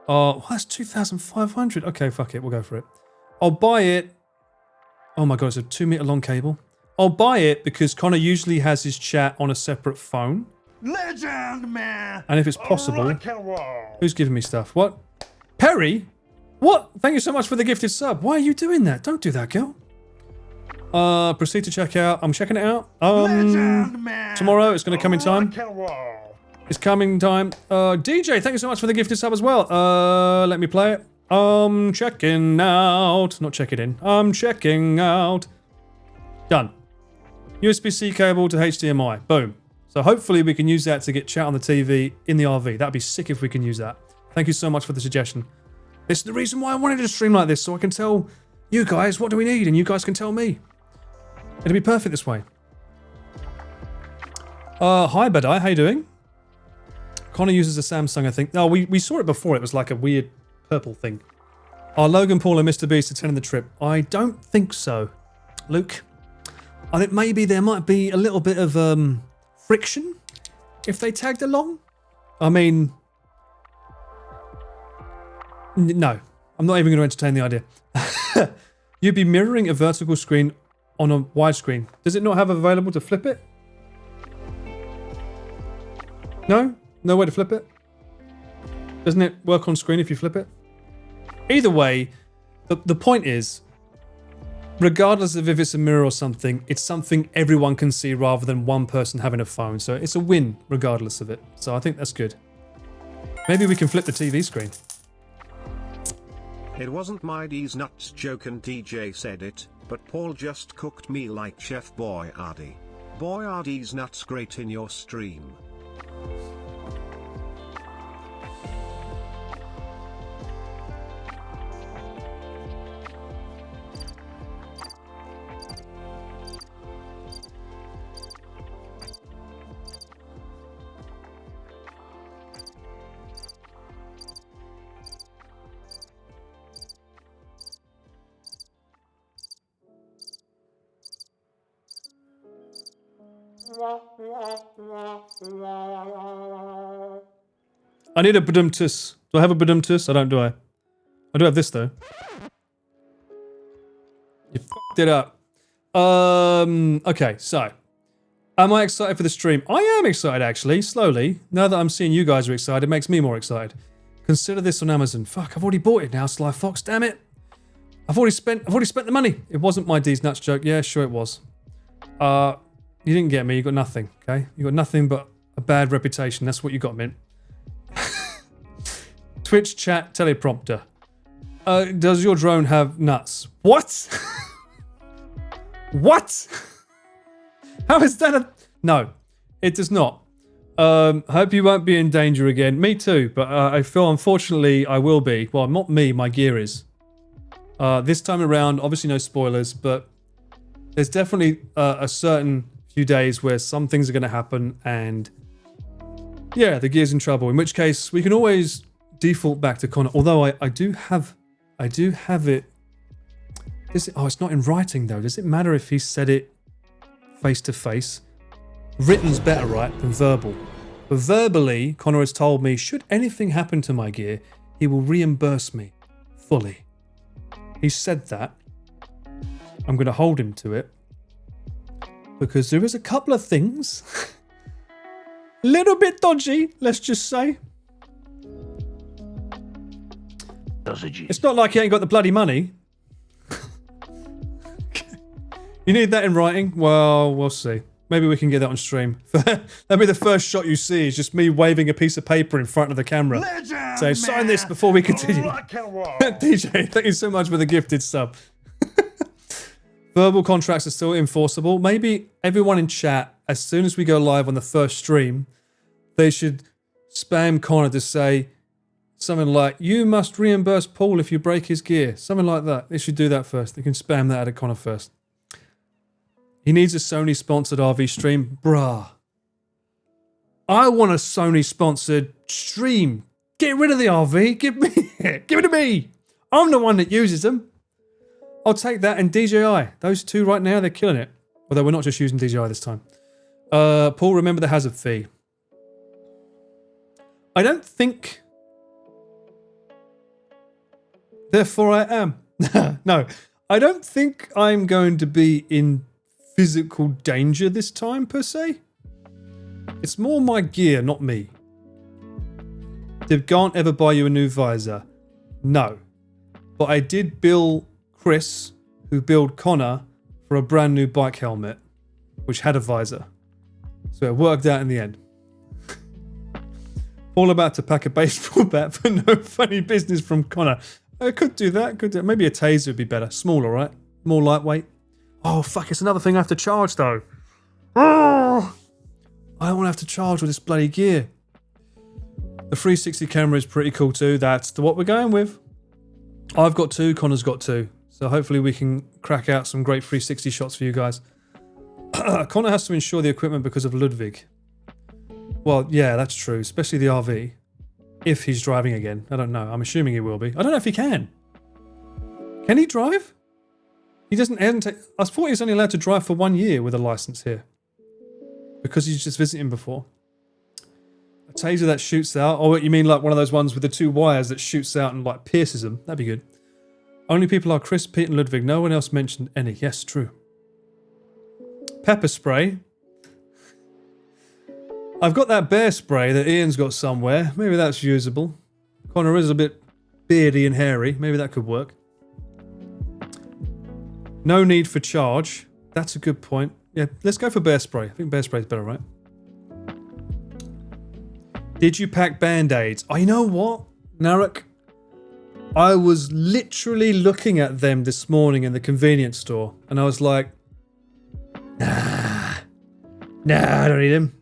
Well, that's 2,500. Okay, fuck it, we'll go for it. I'll buy it. Oh my god, it's a 2 meter long cable. I'll buy it because Connor usually has his chat on a separate phone. Legend, man. And if it's possible, who's giving me stuff? What? Perry? What? Thank you so much for the gifted sub. Why are you doing that? Don't do that, girl. Proceed to check out. I'm checking it out. Legend, man. Tomorrow, it's going to come in time. It's coming time. DJ, thank you so much for the gifted sub as well. Let me play it. Checking out. Not checking in. I'm checking out. Done. USB-C cable to HDMI. Boom. So hopefully we can use that to get chat on the TV in the RV. That'd be sick if we can use that. Thank you so much for the suggestion. This is the reason why I wanted to stream like this, so I can tell you guys what do we need and you guys can tell me. It'll be perfect this way. Hi Badai, how you doing? Connor uses a Samsung, I think. No, we saw it before. It was like a weird purple thing. Are Logan Paul and Mr. Beast attending the trip? I don't think so. Luke? I think maybe there might be a little bit of friction if they tagged along. I mean, no, I'm not even going to entertain the idea. You'd be mirroring a vertical screen on a widescreen. Does it not have available to flip it? No? No way to flip it? Doesn't it work on screen if you flip it? Either way, the point is, regardless of if it's a mirror or something, it's something everyone can see rather than one person having a phone. So it's a win regardless of it. So I think that's good. Maybe we can flip the TV screen. It wasn't my D's nuts joke and DJ said it, but Paul just cooked me like Chef Boyardee. Boyardee's nuts great in your stream. I need a badumtus. Do I have a badumtus? I don't, do I? I do have this though. You f***ed it up. Okay, so am I excited for the stream? I am excited, actually. Slowly, now that I'm seeing you guys are excited, it makes me more excited. Consider this on Amazon. Fuck, I've already bought it now, Sly Fox. Damn it! I've already spent the money. It wasn't my D's nuts joke. Yeah, sure it was. You didn't get me. You got nothing. Okay, you got nothing but a bad reputation. That's what you got, Mint. Twitch chat teleprompter. Does your drone have nuts? What? What? How is that a... No, it does not. Hope you won't be in danger again. Me too, but I feel unfortunately I will be. Well, not me, my gear is. This time around, obviously no spoilers, but there's definitely a certain few days where some things are going to happen and yeah, the gear's in trouble. In which case, we can always default back to Connor. Although I do have it. Oh, it's not in writing though. Does it matter if he said it face to face? Written's better, right, than verbal. But verbally, Connor has told me, should anything happen to my gear, he will reimburse me fully. He said that. I'm going to hold him to it. Because there is a couple of things. Little bit dodgy, let's just say. It's not like he ain't got the bloody money. You need that in writing? Well, we'll see. Maybe we can get that on stream. That'll be the first shot you see, is just me waving a piece of paper in front of the camera. Legend, So sign this before we continue. DJ, thank you so much for the gifted sub. Verbal contracts are still enforceable. Maybe everyone in chat, as soon as we go live on the first stream, they should spam Connor to say something like, you must reimburse Paul if you break his gear. Something like that. They should do that first. They can spam that at Connor first. He needs a Sony-sponsored RV stream. Bruh. I want a Sony-sponsored stream. Get rid of the RV. Give it to me. I'm the one that uses them. I'll take that and DJI. Those two right now, they're killing it. Although we're not just using DJI this time. Paul, remember the hazard fee. I don't think... Therefore I am. No. I don't think I'm going to be in physical danger this time, per se. It's more my gear, not me. Did Gant ever buy you a new visor? No. But I did bill Chris, who billed Connor, for a brand new bike helmet, which had a visor. So it worked out in the end. All about to pack a baseball bat for no funny business from Connor. I could do that. Maybe a taser would be better. Smaller, right? More lightweight. Oh, fuck. It's another thing I have to charge, though. Oh, I don't want to have to charge with this bloody gear. The 360 camera is pretty cool, too. That's what we're going with. I've got two. Connor's got two. So hopefully we can crack out some great 360 shots for you guys. Connor has to insure the equipment because of Ludwig. Well, yeah, that's true. Especially the RV. If he's driving again. I don't know. I'm assuming he will be. I don't know if he can. Can he drive? He hasn't I thought he was only allowed to drive for 1 year with a license here. Because he's just visiting before. A taser that shoots out. Oh, you mean like one of those ones with the two wires that shoots out and like pierces them? That'd be good. Only people are Chris, Pete and Ludwig. No one else mentioned any. Yes, true. Pepper spray. I've got that bear spray that Ian's got somewhere. Maybe that's usable. Connor is a bit beardy and hairy. Maybe that could work. No need for charge. That's a good point. Yeah, let's go for bear spray. I think bear spray is better, right? Did you pack band-aids? Oh, you know what, Narek? I was literally looking at them this morning in the convenience store. And I was like, nah, I don't need them.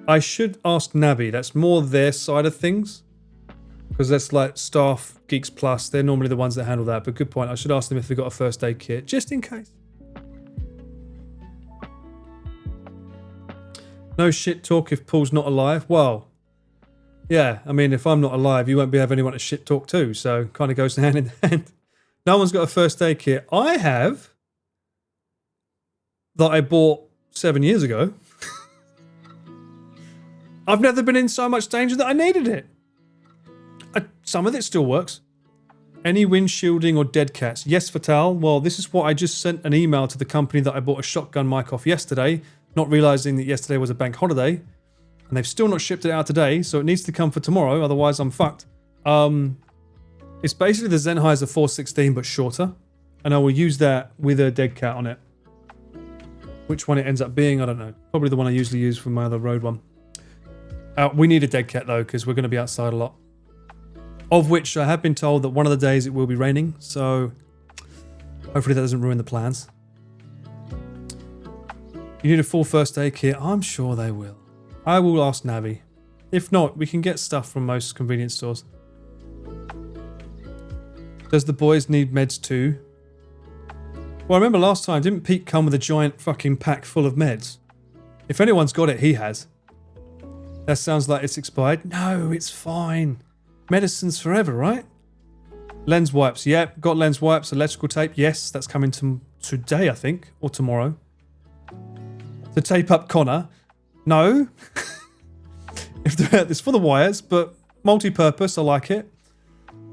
I should ask Nabi. That's more their side of things. Because that's like Staff, Geeks Plus. They're normally the ones that handle that. But good point. I should ask them if they've got a first aid kit. Just in case. No shit talk if Paul's not alive. Well, yeah. I mean, if I'm not alive, you won't be having anyone to shit talk too. So kind of goes hand in hand. No one's got a first aid kit. I have. That I bought 7 years ago. I've never been in so much danger that I needed it. Some of it still works. Any windshielding or dead cats? Yes, Fatal. Well, this is what I just sent an email to the company that I bought a shotgun mic off yesterday, not realizing that yesterday was a bank holiday, and they've still not shipped it out today, so it needs to come for tomorrow, otherwise I'm fucked. It's basically the Sennheiser 416 but shorter, and I will use that with a dead cat on it. Which one it ends up being, I don't know. Probably the one I usually use for my other Rode one. We need a dead cat though, because we're going to be outside a lot. Of which I have been told that one of the days it will be raining, so hopefully that doesn't ruin the plans. You need a full first aid kit? I'm sure they will. I will ask Navi. If not, we can get stuff from most convenience stores. Does the boys need meds too? Well, I remember last time, didn't Pete come with a giant fucking pack full of meds? If anyone's got it, he has. That sounds like it's expired. No, it's fine. Medicine's forever, right? Lens wipes. Yep, got lens wipes. Electrical tape. Yes, that's coming today, I think. Or tomorrow. To tape up Connor. No. It's for the wires, but multi-purpose. I like it.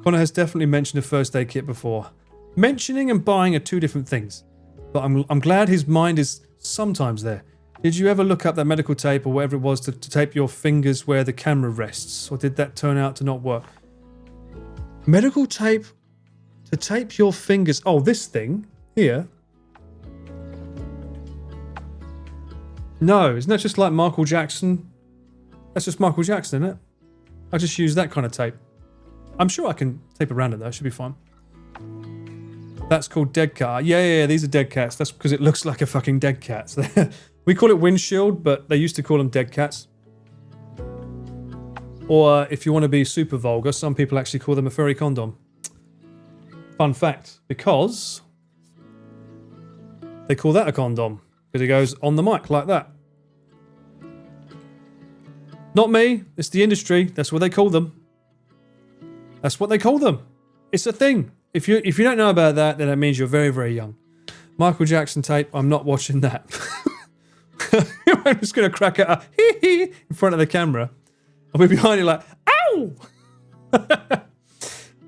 Connor has definitely mentioned a first aid kit before. Mentioning and buying are two different things. But I'm glad his mind is sometimes there. Did you ever look up that medical tape or whatever it was to tape your fingers where the camera rests? Or did that turn out to not work? Medical tape to tape your fingers. Oh, this thing here. No, isn't that just like Michael Jackson? That's just Michael Jackson, isn't it? I just use that kind of tape. I'm sure I can tape around it though. It should be fine. That's called dead cat. Yeah, these are dead cats. That's because it looks like a fucking dead cat. We call it windshield, but they used to call them dead cats. Or if you want to be super vulgar, some people actually call them a furry condom. Fun fact, because they call that a condom. Because it goes on the mic like that. Not me, it's the industry. That's what they call them. That's what they call them. It's a thing. If you don't know about that, then that means you're very, very young. Michael Jackson tape, I'm not watching that. I'm just going to crack it up in front of the camera. I'll be behind you like, ow!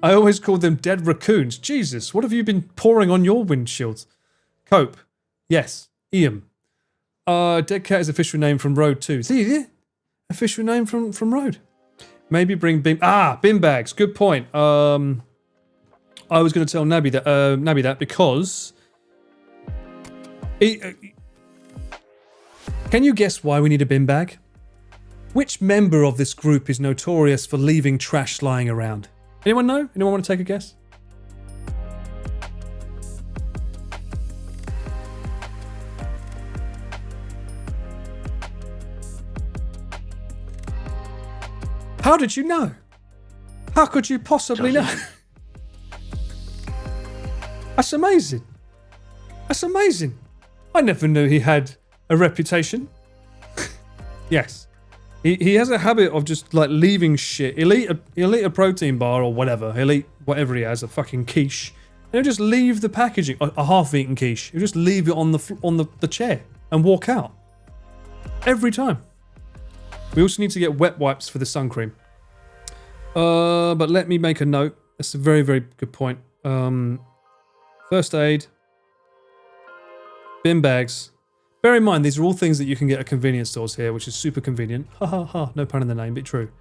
I always call them dead raccoons. Jesus, what have you been pouring on your windshields? Cope. Yes. Ian. Dead cat is official name from Road 2. See, official name from Road. Maybe bring bin bags. Good point. I was going to tell Nabi that because can you guess why we need a bin bag? Which member of this group is notorious for leaving trash lying around? Anyone know? Anyone want to take a guess? How did you know? How could you possibly know? That's amazing. That's amazing. I never knew he had a reputation. Yes. He has a habit of just like leaving shit. He'll eat a protein bar or whatever. He'll eat whatever he has, a fucking quiche. And he'll just leave the packaging, a half-eaten quiche. He'll just leave it on the chair and walk out. Every time. We also need to get wet wipes for the sun cream. But let me make a note. That's a very, very good point. First aid. Bin bags. Bear in mind, these are all things that you can get at convenience stores here, which is super convenient. Ha ha ha. No pun in the name, but true.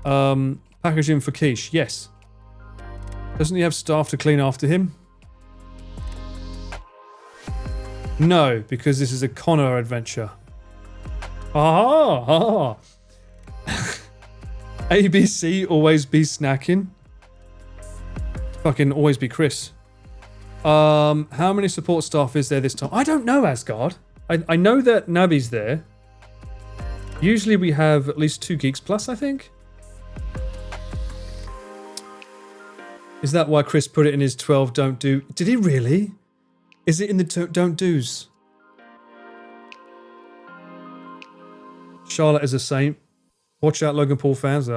Packaging for quiche. Yes. Doesn't he have staff to clean after him? No, because this is a Connor adventure. Ah. ABC, always be snacking. Fucking always be Chris. How many support staff is there this time? I don't know, Asgard. I know that Nabi's there. Usually we have at least 2 Geeks Plus, I think. Is that why Chris put it in his 12 don't do? Did he really? Is it in the don't do's? Charlotte is a saint. Watch out, Logan Paul fans.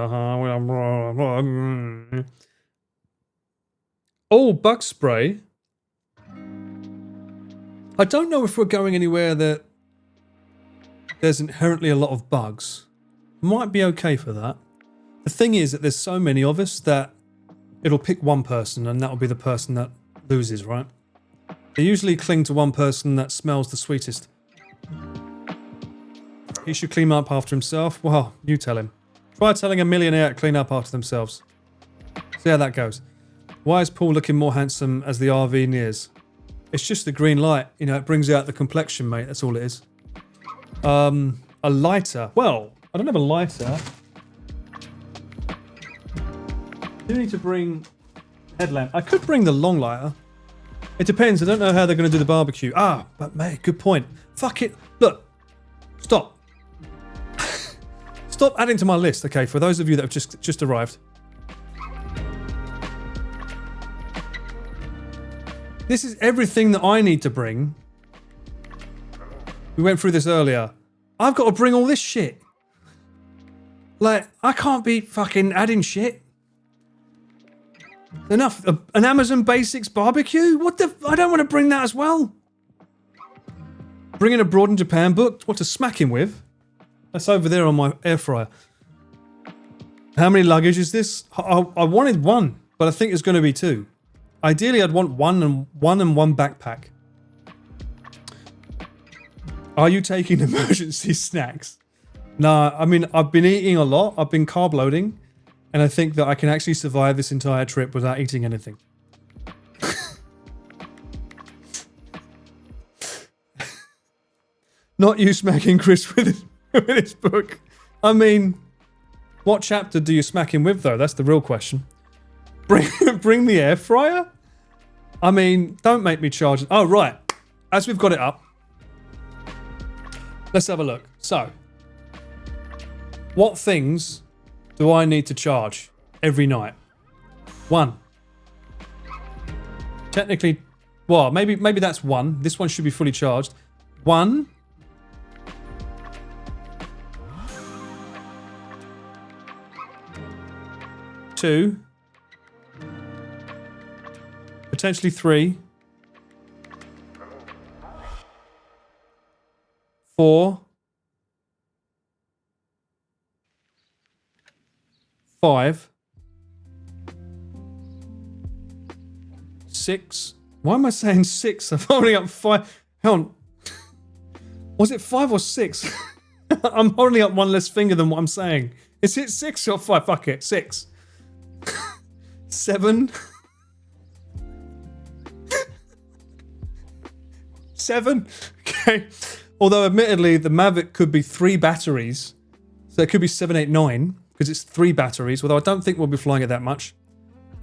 Oh, bug spray. I don't know if we're going anywhere that there's inherently a lot of bugs. Might be okay for that. The thing is that there's so many of us that it'll pick one person, and that'll be the person that loses, right? They usually cling to one person that smells the sweetest. He should clean up after himself. Well, you tell him. Try telling a millionaire to clean up after themselves. See how that goes. Why is Paul looking more handsome as the RV nears? It's just the green light. You know, it brings out the complexion, mate. That's all it is. A lighter. Well, I don't have a lighter. I do need to bring headlamp. I could bring the long lighter. It depends. I don't know how they're going to do the barbecue. Ah, but mate, good point. Fuck it. Look. Stop. Stop adding to my list, okay, for those of you that have just arrived. This is everything that I need to bring. We went through this earlier. I've got to bring all this shit. Like, I can't be fucking adding shit. Enough. An Amazon Basics barbecue? What the? I don't want to bring that as well. Bringing a Abroad in Japan book? What to smack him with? That's over there on my air fryer. How many luggage is this? I wanted one, but I think it's going to be two. Ideally, I'd want one and one backpack. Are you taking emergency snacks? Nah, I mean, I've been eating a lot. I've been carb loading. And I think that I can actually survive this entire trip without eating anything. Not you smacking Chris with his book. I mean, what chapter do you smack him with, though? That's the real question. Bring the air fryer? I mean, don't make me charge it. Oh, right. As we've got it up, let's have a look. So, what things do I need to charge every night? One. Technically, well, maybe that's one. This one should be fully charged. One. Two. Potentially three. Four. 5. 6. Why am I saying 6? I'm holding up 5. Hang on. Was it 5 or 6? I'm holding up one less finger than what I'm saying. Is it 6 or 5? Fuck it. 6. 7. 7. Okay. Although, admittedly, the Mavic could be 3 batteries. So it could be 7, 8, 9. Because it's 3 batteries, although I don't think we'll be flying it that much.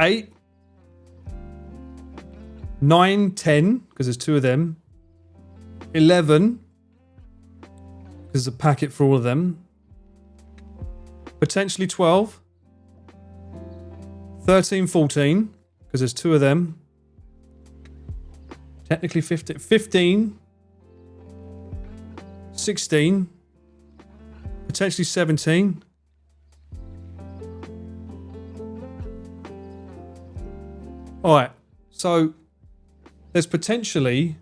8. 9, 10, because there's 2 of them. 11, because there's a packet for all of them. Potentially 12. 13, 14, because there's 2 of them. Technically 15. 15. 16. Potentially 17. Alright, so there's potentially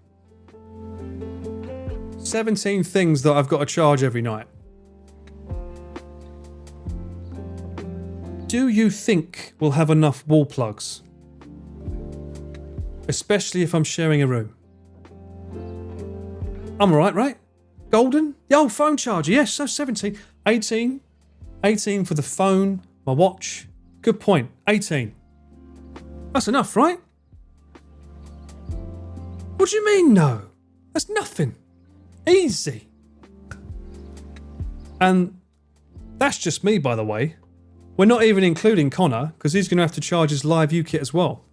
17 things that I've got to charge every night. Do you think we'll have enough wall plugs? Especially if I'm sharing a room. I'm alright, right? Golden? The old phone charger, yes, so 17. 18. 18 for the phone, my watch. Good point, 18. That's enough, right? What do you mean, no? That's nothing. Easy. And that's just me, by the way. We're not even including Connor, because he's going to have to charge his live U-kit as well.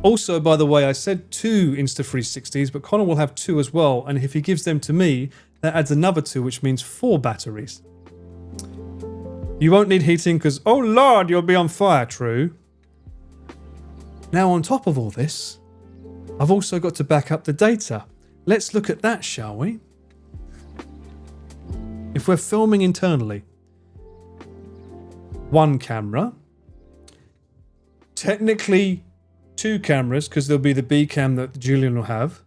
Also, by the way, I said 2 Insta360s, but Connor will have 2 as well, and if he gives them to me, that adds another 2, which means 4 batteries. You won't need heating because, oh lord, you'll be on fire, true. Now, on top of all this, I've also got to back up the data. Let's look at that, shall we? If we're filming internally, 1 camera, technically 2 cameras, because there'll be the B cam that Julian will have.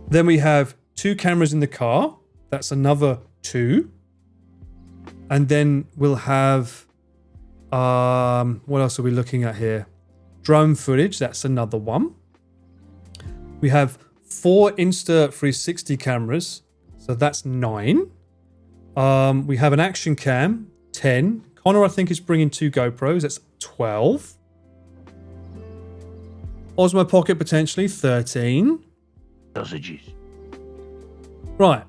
Then we have 2 cameras in the car. That's another 2. And then we'll have What else are we looking at here? Drone footage, that's another one. We have 4 Insta360 cameras, so that's 9. We have an action cam, 10. Connor, I think, is bringing 2 GoPros, that's 12. Osmo Pocket, potentially, 13. Sausages. Right.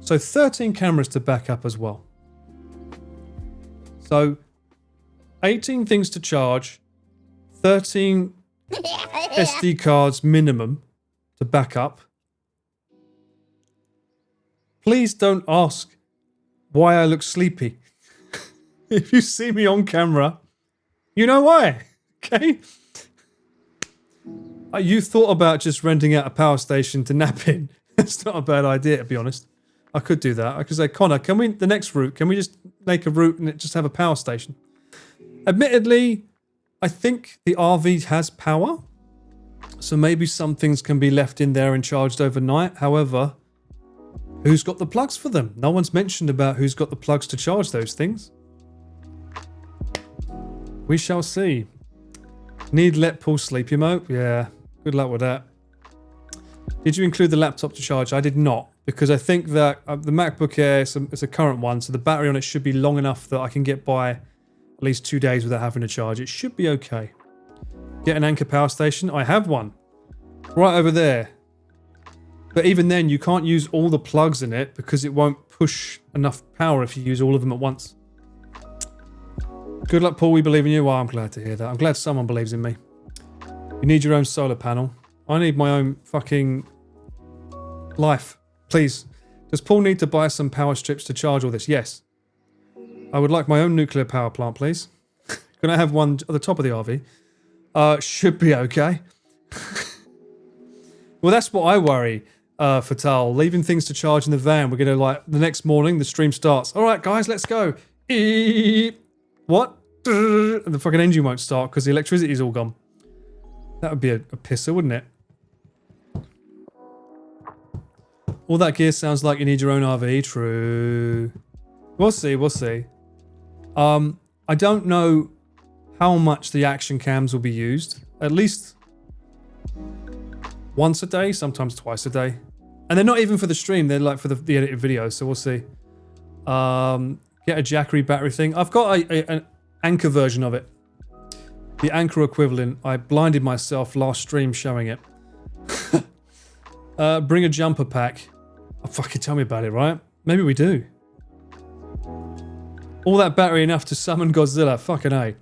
So 13 cameras to back up as well. So 18 things to charge, 13 SD cards minimum to back up. Please don't ask why I look sleepy. If you see me on camera, you know why, okay? You thought about just renting out a power station to nap in. It's not a bad idea, to be honest. I could do that. I could say, Connor, can we, the next route, can we just make a route and just have a power station? Admittedly, I think the RV has power. So maybe some things can be left in there and charged overnight. However, who's got the plugs for them? No one's mentioned about who's got the plugs to charge those things. We shall see. Need let Paul sleep emote? Yeah, good luck with that. Did you include the laptop to charge? I did not, because I think that the MacBook Air is a current one, so the battery on it should be long enough that I can get by at least 2 days without having to charge. It should be okay. Get an Anker power station? I have one. Right over there. But even then, you can't use all the plugs in it because it won't push enough power if you use all of them at once. Good luck, Paul. We believe in you. Well, I'm glad to hear that. I'm glad someone believes in me. You need your own solar panel. I need my own fucking life. Please. Does Paul need to buy some power strips to charge all this? Yes. I would like my own nuclear power plant, please. Can I have one at the top of the RV? Should be okay. Well, that's what I worry, Fatal. Leaving things to charge in the van. We're going to, like, the next morning, the stream starts. All right, guys, let's go. What? And the fucking engine won't start because the electricity's all gone. That would be a pisser, wouldn't it? All that gear sounds like you need your own RV. True. We'll see, we'll see. I don't know how much the action cams will be used. At least once a day, sometimes twice a day. And they're not even for the stream, they're like for the edited videos, so we'll see. Get a Jackery battery thing. I've got an Anker version of it. The Anker equivalent. I blinded myself last stream showing it. Bring a jumper pack. Oh, fucking tell me about it, right? Maybe we do. All that battery enough to summon Godzilla. Fucking A.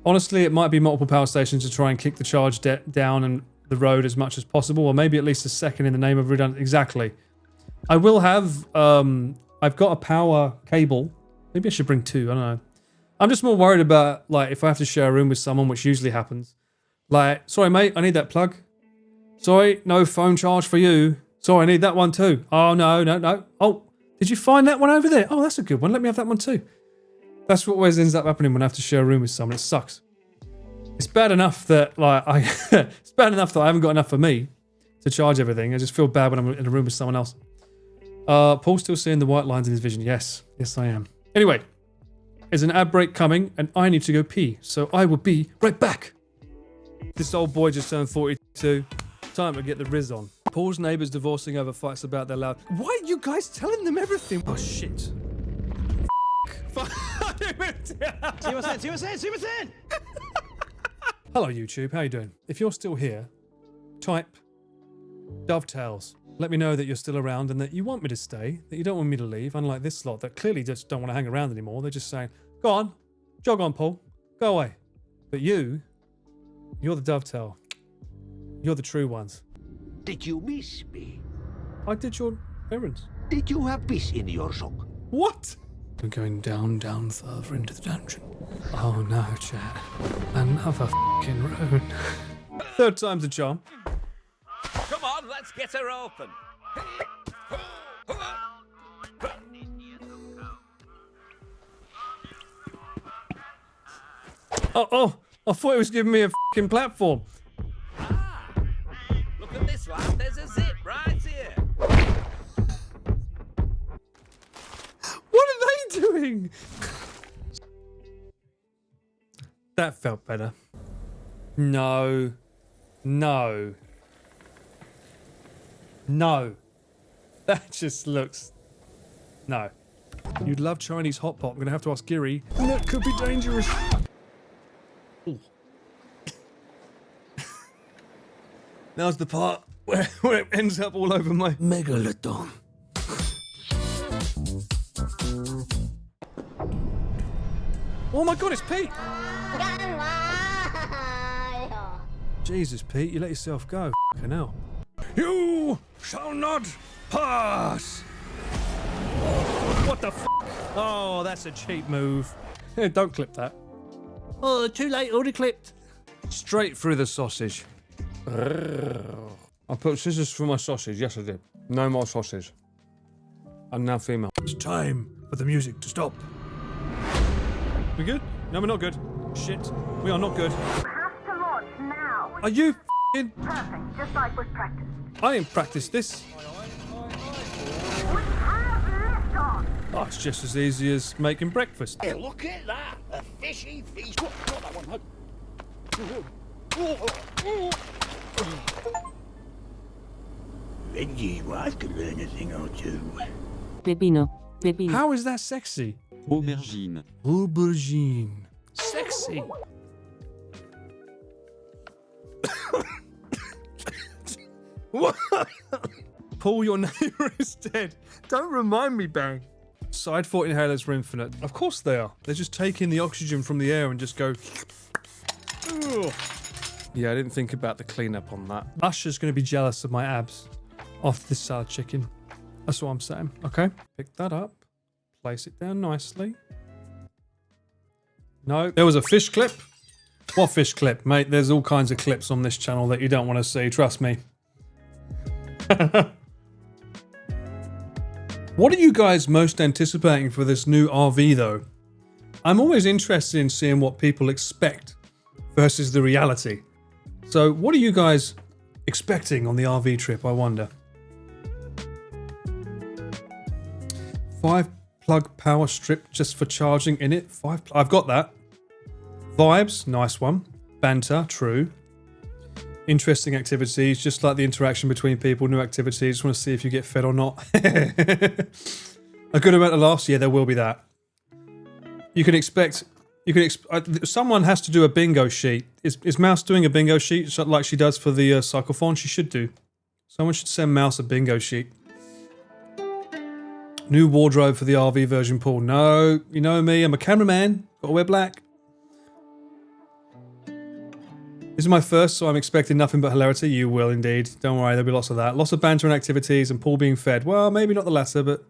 Honestly, it might be multiple power stations to try and kick the charge down and the road as much as possible, or maybe at least a second in the name of redundant. Exactly. I will have, I've got a power cable. Maybe I should bring 2, I don't know. I'm just more worried about, like, if I have to share a room with someone, which usually happens. Like, sorry mate, I need that plug. Sorry, no phone charge for you. Sorry, I need that one too. Oh, no. Oh, did you find that one over there? Oh, that's a good one. Let me have that one too. That's what always ends up happening when I have to share a room with someone. It sucks. It's bad enough that, like, it's bad enough that I haven't got enough for me to charge everything. I just feel bad when I'm in a room with someone else. Paul's still seeing the white lines in his vision. Yes, I am. Anyway, there's an ad break coming and I need to go pee. So I will be right back. This old boy just turned 42. Time to get the Riz on. Paul's neighbours divorcing over fights about their loud. Why are you guys telling them everything? Oh shit. Hello YouTube, how you doing? If you're still here, type dovetails. Let me know that you're still around and that you want me to stay, that you don't want me to leave, unlike this lot that clearly just don't want to hang around anymore. They're just saying, go on, jog on Paul, go away. But you're the dovetail. You're the true ones. Did you miss me? I did your errands. Did you have peace in your song? What? We're going down further into the dungeon. Oh no, chat. Another f***ing road. Third time's a charm. Come on, let's get her open. Oh, I thought it was giving me a f***ing platform. Look at this, lad. There's a zip right here. What are they doing? That felt better. No. No. No. That just looks... No. You'd love Chinese hot pot. I'm going to have to ask Giri. And that could be dangerous. Ooh. Now's the part where it ends up all over my megalodon. Oh my god, it's Pete! Jesus, Pete, you let yourself go. Fucking hell. You shall not pass! What the f? Oh, that's a cheap move. Don't clip that. Oh, too late, already clipped. Straight through the sausage. I put scissors through my sausage, yes I did. No more sausage. I'm now female. It's time for the music to stop. We good? No, we're not good. Shit, we are not good. Have to launch now. Are you f***ing? Perfect, just like was practiced. I didn't practice this. We have liftoff. Oh, it's just as easy as making breakfast. Hey, look at that! A fishy feast. Not that one, Reggie's wife could learn a thing or two. Pepino. Pepino. How is that sexy? Aubergine. Aubergine. Sexy. What? Paul, your neighbour is dead. Don't remind me, Bang. Side 4 inhalers are infinite. Of course they are. They just take in the oxygen from the air and just go... Ugh. Yeah, I didn't think about the cleanup on that. Usher's going to be jealous of my abs after this salad chicken. That's what I'm saying. Okay. Pick that up. Place it down nicely. No. There was a fish clip. What fish clip, mate? There's all kinds of clips on this channel that you don't want to see. Trust me. What are you guys most anticipating for this new RV, though? I'm always interested in seeing what people expect versus the reality. So, what are you guys expecting on the RV trip, I wonder? 5-plug power strip just for charging in it. I've got that. Vibes, nice one. Banter, true. Interesting activities, just like the interaction between people, new activities. Just want to see if you get fed or not. A good amount of laughs, yeah, there will be that. You can expect, someone has to do a bingo sheet. Is Mouse doing a bingo sheet like she does for the cyclophone? She should do. Someone should send Mouse a bingo sheet. New wardrobe for the RV version, Paul. No, you know me, I'm a cameraman. Gotta wear black. This is my first, so I'm expecting nothing but hilarity. You will indeed. Don't worry, there'll be lots of that. Lots of banter and activities and Paul being fed. Well, maybe not the latter, but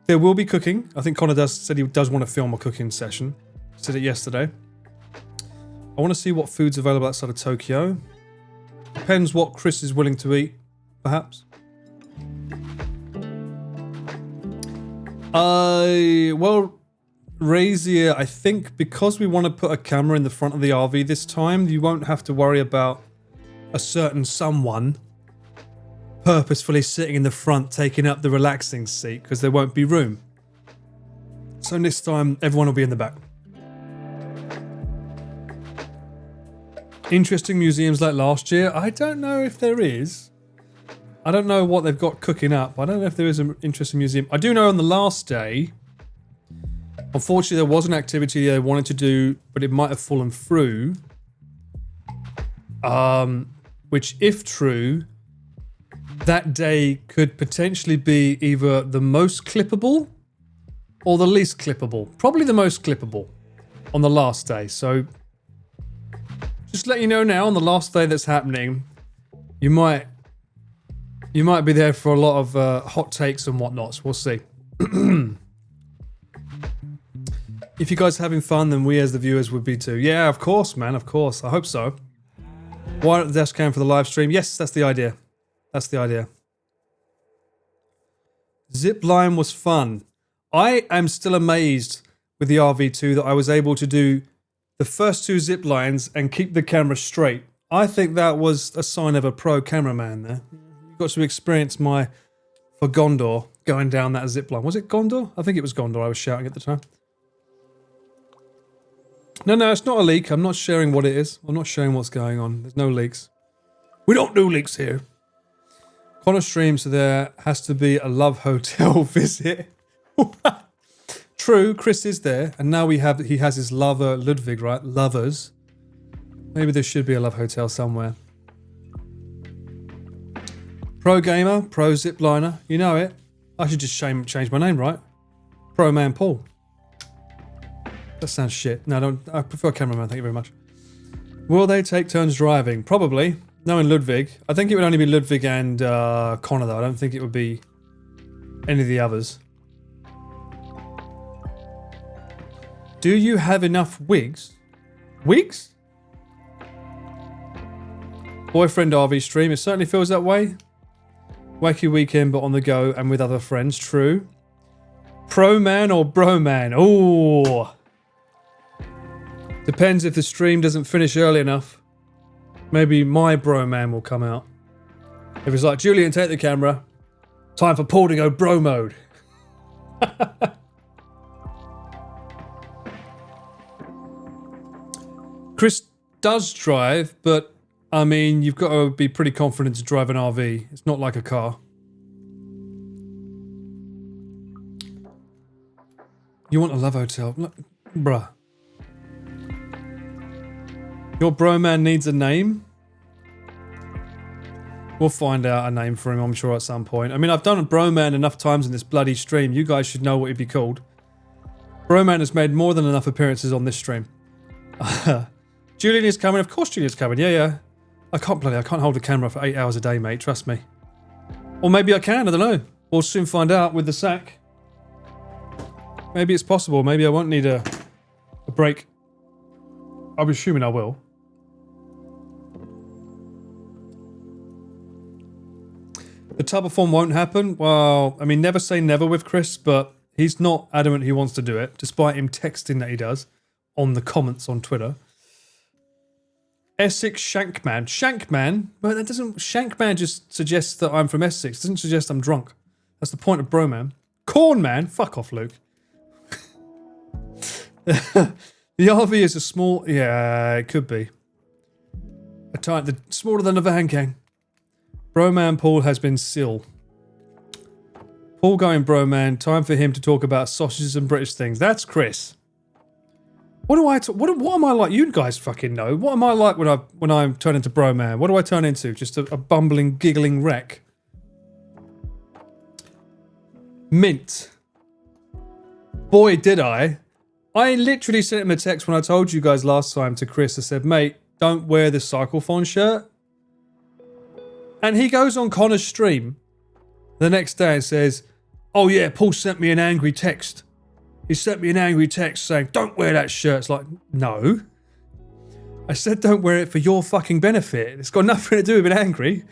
there will be cooking. I think Connor said he does want to film a cooking session. Said it yesterday. I want to see what food's available outside of Tokyo. Depends what Chris is willing to eat, perhaps. Well, Razier, I think because we want to put a camera in the front of the RV this time, you won't have to worry about a certain someone purposefully sitting in the front taking up the relaxing seat because there won't be room. So this time, everyone will be in the back. Interesting museums like last year? I don't know if there is. I don't know what they've got cooking up. I don't know if there is an interesting museum. I do know on the last day, unfortunately, there was an activity they wanted to do, but it might have fallen through. Which, if true, that day could potentially be either the most clippable or the least clippable. Probably the most clippable on the last day. So, just let you know now, on the last day that's happening, you might be there for a lot of hot takes and whatnots. We'll see. If you guys are having fun, then we as the viewers would be too. Yeah, of course, man, of course. I hope so. Why not the dash cam for the live stream? Yes, that's the idea. That's the idea. Zip line was fun. I am still amazed with the RV2 that I was able to do the first 2 zip lines and keep the camera straight. I think that was a sign of a pro cameraman there. You got to experience my for Gondor going down that zip line. Was it Gondor? I think it was Gondor I was shouting at the time. No, it's not a leak. I'm not sharing what it is. I'm not sharing what's going on. There's no leaks. We don't do leaks here. Connor streams, so there has to be a love hotel visit. True, Chris is there, and now he has his lover Ludwig, right? Lovers. Maybe there should be a love hotel somewhere. Pro gamer, pro zipliner, you know it. I should just change my name, right? Pro man Paul. That sounds shit. No, don't. I prefer cameraman. Thank you very much. Will they take turns driving? Probably. Knowing Ludwig, I think it would only be Ludwig and Connor though. I don't think it would be any of the others. Do you have enough wigs? Wigs? Boyfriend RV stream. It certainly feels that way. Wacky weekend, but on the go and with other friends. True. Pro man or bro man? Oh. Depends if the stream doesn't finish early enough. Maybe my bro man will come out. If it's like, Julian, take the camera. Time for Paul to go bro mode. Chris does drive, but I mean, you've got to be pretty confident to drive an RV. It's not like a car. You want a love hotel? Bruh. Your bro man needs a name? We'll find out a name for him, I'm sure, at some point. I mean, I've done a bro man enough times in this bloody stream. You guys should know what he'd be called. Bro man has made more than enough appearances on this stream. Julian is coming. Of course Julian's coming. Yeah. I can't hold a camera for 8 hours a day, mate. Trust me. Or maybe I can. I don't know. We'll soon find out with the sack. Maybe it's possible. Maybe I won't need a break. I'm assuming I will. The tubathon won't happen. Well, I mean, never say never with Chris, but he's not adamant he wants to do it, despite him texting that he does on the comments on Twitter. Essex Shankman. Shankman? But that doesn't... Shankman just suggests that I'm from Essex. It doesn't suggest I'm drunk. That's the point of Broman. Cornman? Fuck off, Luke. The RV is a small... Yeah, it could be. Smaller than a van gang. Broman Paul has been still. Paul going Broman. Time for him to talk about sausages and British things. That's Chris. What am I like? You guys fucking know. What am I like when I turn into bro man? What do I turn into? Just a bumbling, giggling wreck. Mint. Boy, did I. I literally sent him a text when I told you guys last time to Chris. I said, mate, don't wear the Cyclophone shirt. And he goes on Connor's stream the next day and says, oh yeah, Paul sent me an angry text. He sent me an angry text saying, don't wear that shirt. It's like, no. I said don't wear it for your fucking benefit. It's got nothing to do with being angry.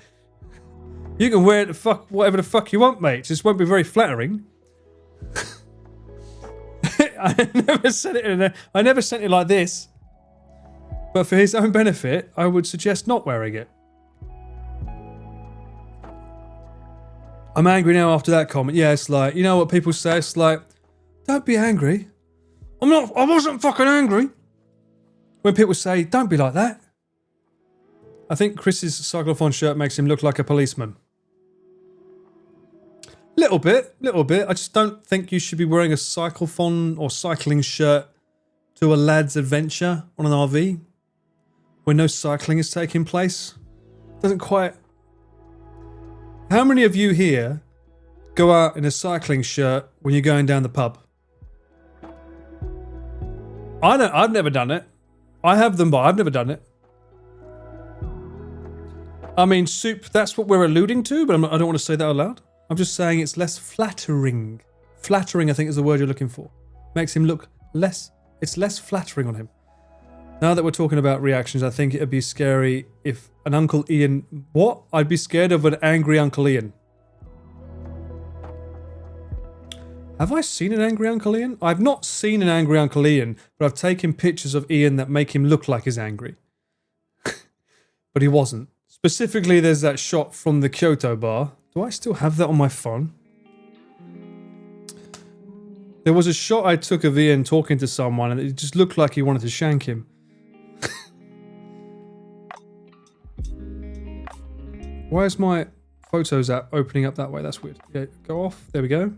You can wear it whatever the fuck you want, mate. It just won't be very flattering. I never sent it like this. But for his own benefit, I would suggest not wearing it. I'm angry now after that comment. Yeah, it's like, you know what people say? It's like, don't be angry. I wasn't fucking angry. When people say, don't be like that. I think Chris's Cyclophone shirt makes him look like a policeman. Little bit. I just don't think you should be wearing a Cyclophone or cycling shirt to a lad's adventure on an RV when no cycling is taking place. Doesn't quite... How many of you here go out in a cycling shirt when you're going down the pub? I've never done it. I have them, but I've never done it. I mean, soup, that's what we're alluding to, but I don't want to say that out loud. I'm just saying it's less flattering. Flattering, I think, is the word you're looking for. Makes him look less... It's less flattering on him. Now that we're talking about reactions, I think it'd be scary if an Uncle Ian... What? I'd be scared of an angry Uncle Ian. Have I seen an angry Uncle Ian? I've not seen an angry Uncle Ian, but I've taken pictures of Ian that make him look like he's angry. But he wasn't. Specifically, there's that shot from the Kyoto bar. Do I still have that on my phone? There was a shot I took of Ian talking to someone and it just looked like he wanted to shank him. Why is my Photos app opening up that way? That's weird. Okay, go off. There we go.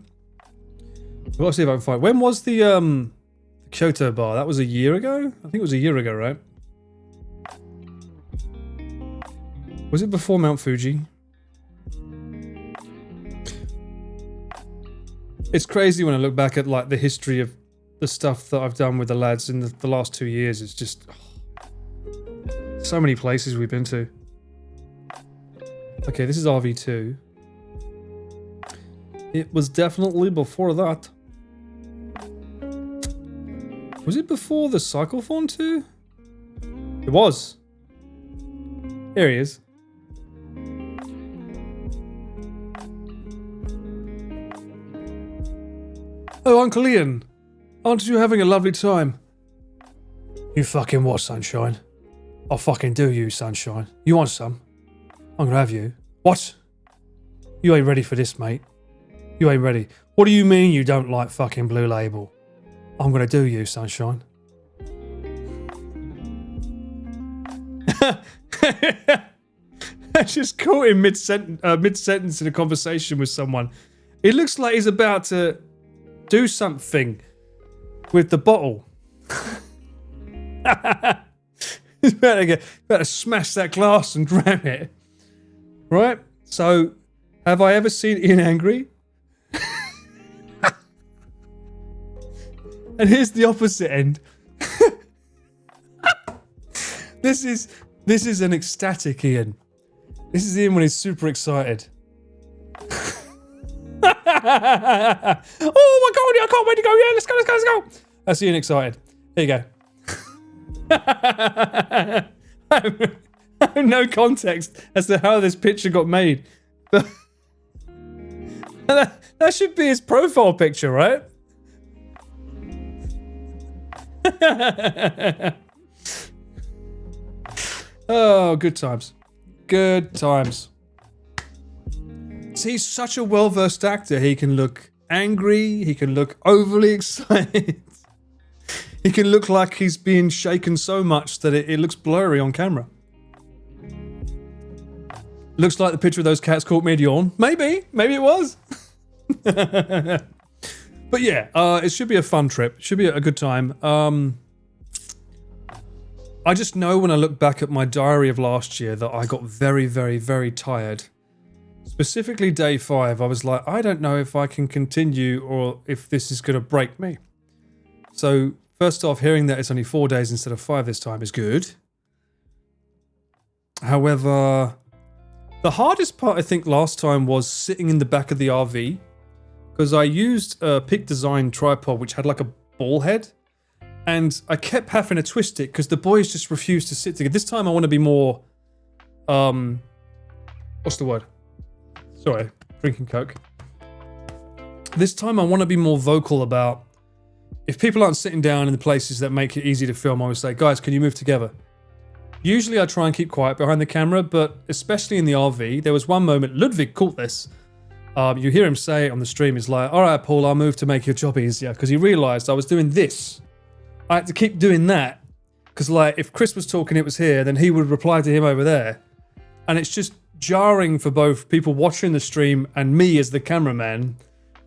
Let's see if I can find. When was the Kyoto bar? That was a year ago? I think it was a year ago, right? Was it before Mount Fuji? It's crazy when I look back at like the history of the stuff that I've done with the lads in the last 2 years. It's just so many places we've been to. Okay, this is RV2. It was definitely before that. Was it before the Cyclophone too? It was. There he is. Oh, Uncle Ian. Aren't you having a lovely time? You fucking what, Sunshine? I'll fucking do you, Sunshine. You want some? I'm gonna have you. What? You ain't ready for this, mate. You ain't ready. What do you mean you don't like fucking Blue Label? I'm gonna do you, Sunshine. I just caught him mid-sentence in a conversation with someone. It looks like he's about to do something with the bottle. He's about to smash that glass and grab it. Right? So, have I ever seen Ian angry? And here's the opposite end. This is an ecstatic Ian. This is Ian when he's super excited. Oh my god, I can't wait to go. Yeah, let's go. That's Ian excited. Here you go. I have no context as to how this picture got made. That should be his profile picture, right? Oh, good times. Good times. See, he's such a well-versed actor. He can look angry. He can look overly excited. He can look like he's being shaken so much that it looks blurry on camera. Looks like the picture of those cats caught me yawn. Maybe it was. But yeah, it should be a fun trip. It should be a good time. I just know when I look back at my diary of last year that I got very, very, very tired. Specifically day 5, I was like, I don't know if I can continue or if this is going to break me. So first off, hearing that it's only 4 days instead of 5 this time is good. However, the hardest part I think last time was sitting in the back of the RV, because I used a Peak Design tripod which had like a ball head, and I kept having to twist it because the boys just refused to sit together. This time I want to be more, what's the word? Sorry, drinking Coke. This time I want to be more vocal about, if people aren't sitting down in the places that make it easy to film, I would say, guys, can you move together? Usually I try and keep quiet behind the camera, but especially in the RV, there was one moment, Ludwig caught this. You hear him say it on the stream, he's like, all right, Paul, I'll move to make your job easier, because he realized I was doing this. I had to keep doing that, because like, if Chris was talking, it was here, then he would reply to him over there. And it's just jarring for both people watching the stream and me as the cameraman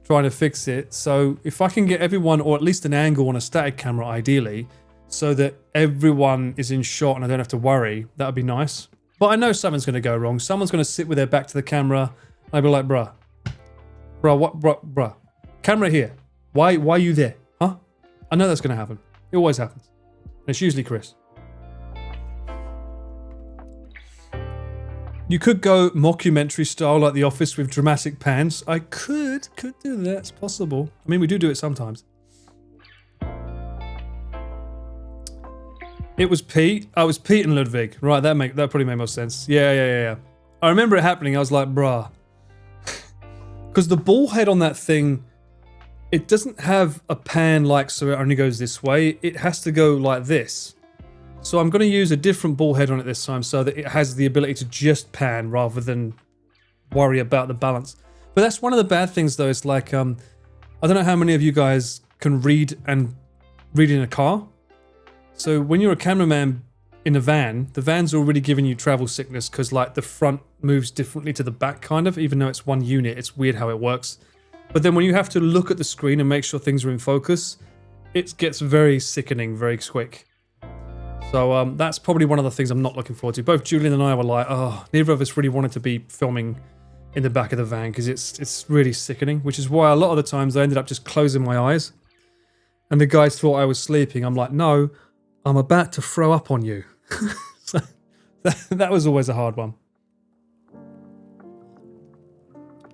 trying to fix it. So if I can get everyone, or at least an angle on a static camera ideally, so that everyone is in shot and I don't have to worry, that would be nice. But I know something's going to go wrong. Someone's going to sit with their back to the camera. And I'd be like, bruh, what, bruh, camera here. Why are you there? Huh? I know that's going to happen. It always happens. And it's usually Chris. You could go mockumentary style like The Office with dramatic pans. I could do that. It's possible. I mean, we do it sometimes. It was Pete. I was Pete and Ludwig. Right, that probably made more sense. Yeah. I remember it happening. I was like, bruh. Because the ball head on that thing, it doesn't have a pan like so it only goes this way. It has to go like this. So I'm going to use a different ball head on it this time so that it has the ability to just pan rather than worry about the balance. But that's one of the bad things though. It's like, I don't know how many of you guys can read in a car. So when you're a cameraman in a van, the van's already giving you travel sickness because like the front moves differently to the back kind of, even though it's one unit. It's weird how it works. But then when you have to look at the screen and make sure things are in focus, it gets very sickening very quick. So that's probably one of the things I'm not looking forward to. Both Julian and I were like, oh, neither of us really wanted to be filming in the back of the van because it's really sickening, which is why a lot of the times I ended up just closing my eyes. And the guys thought I was sleeping. I'm like, no, I'm about to throw up on you. So that was always a hard one.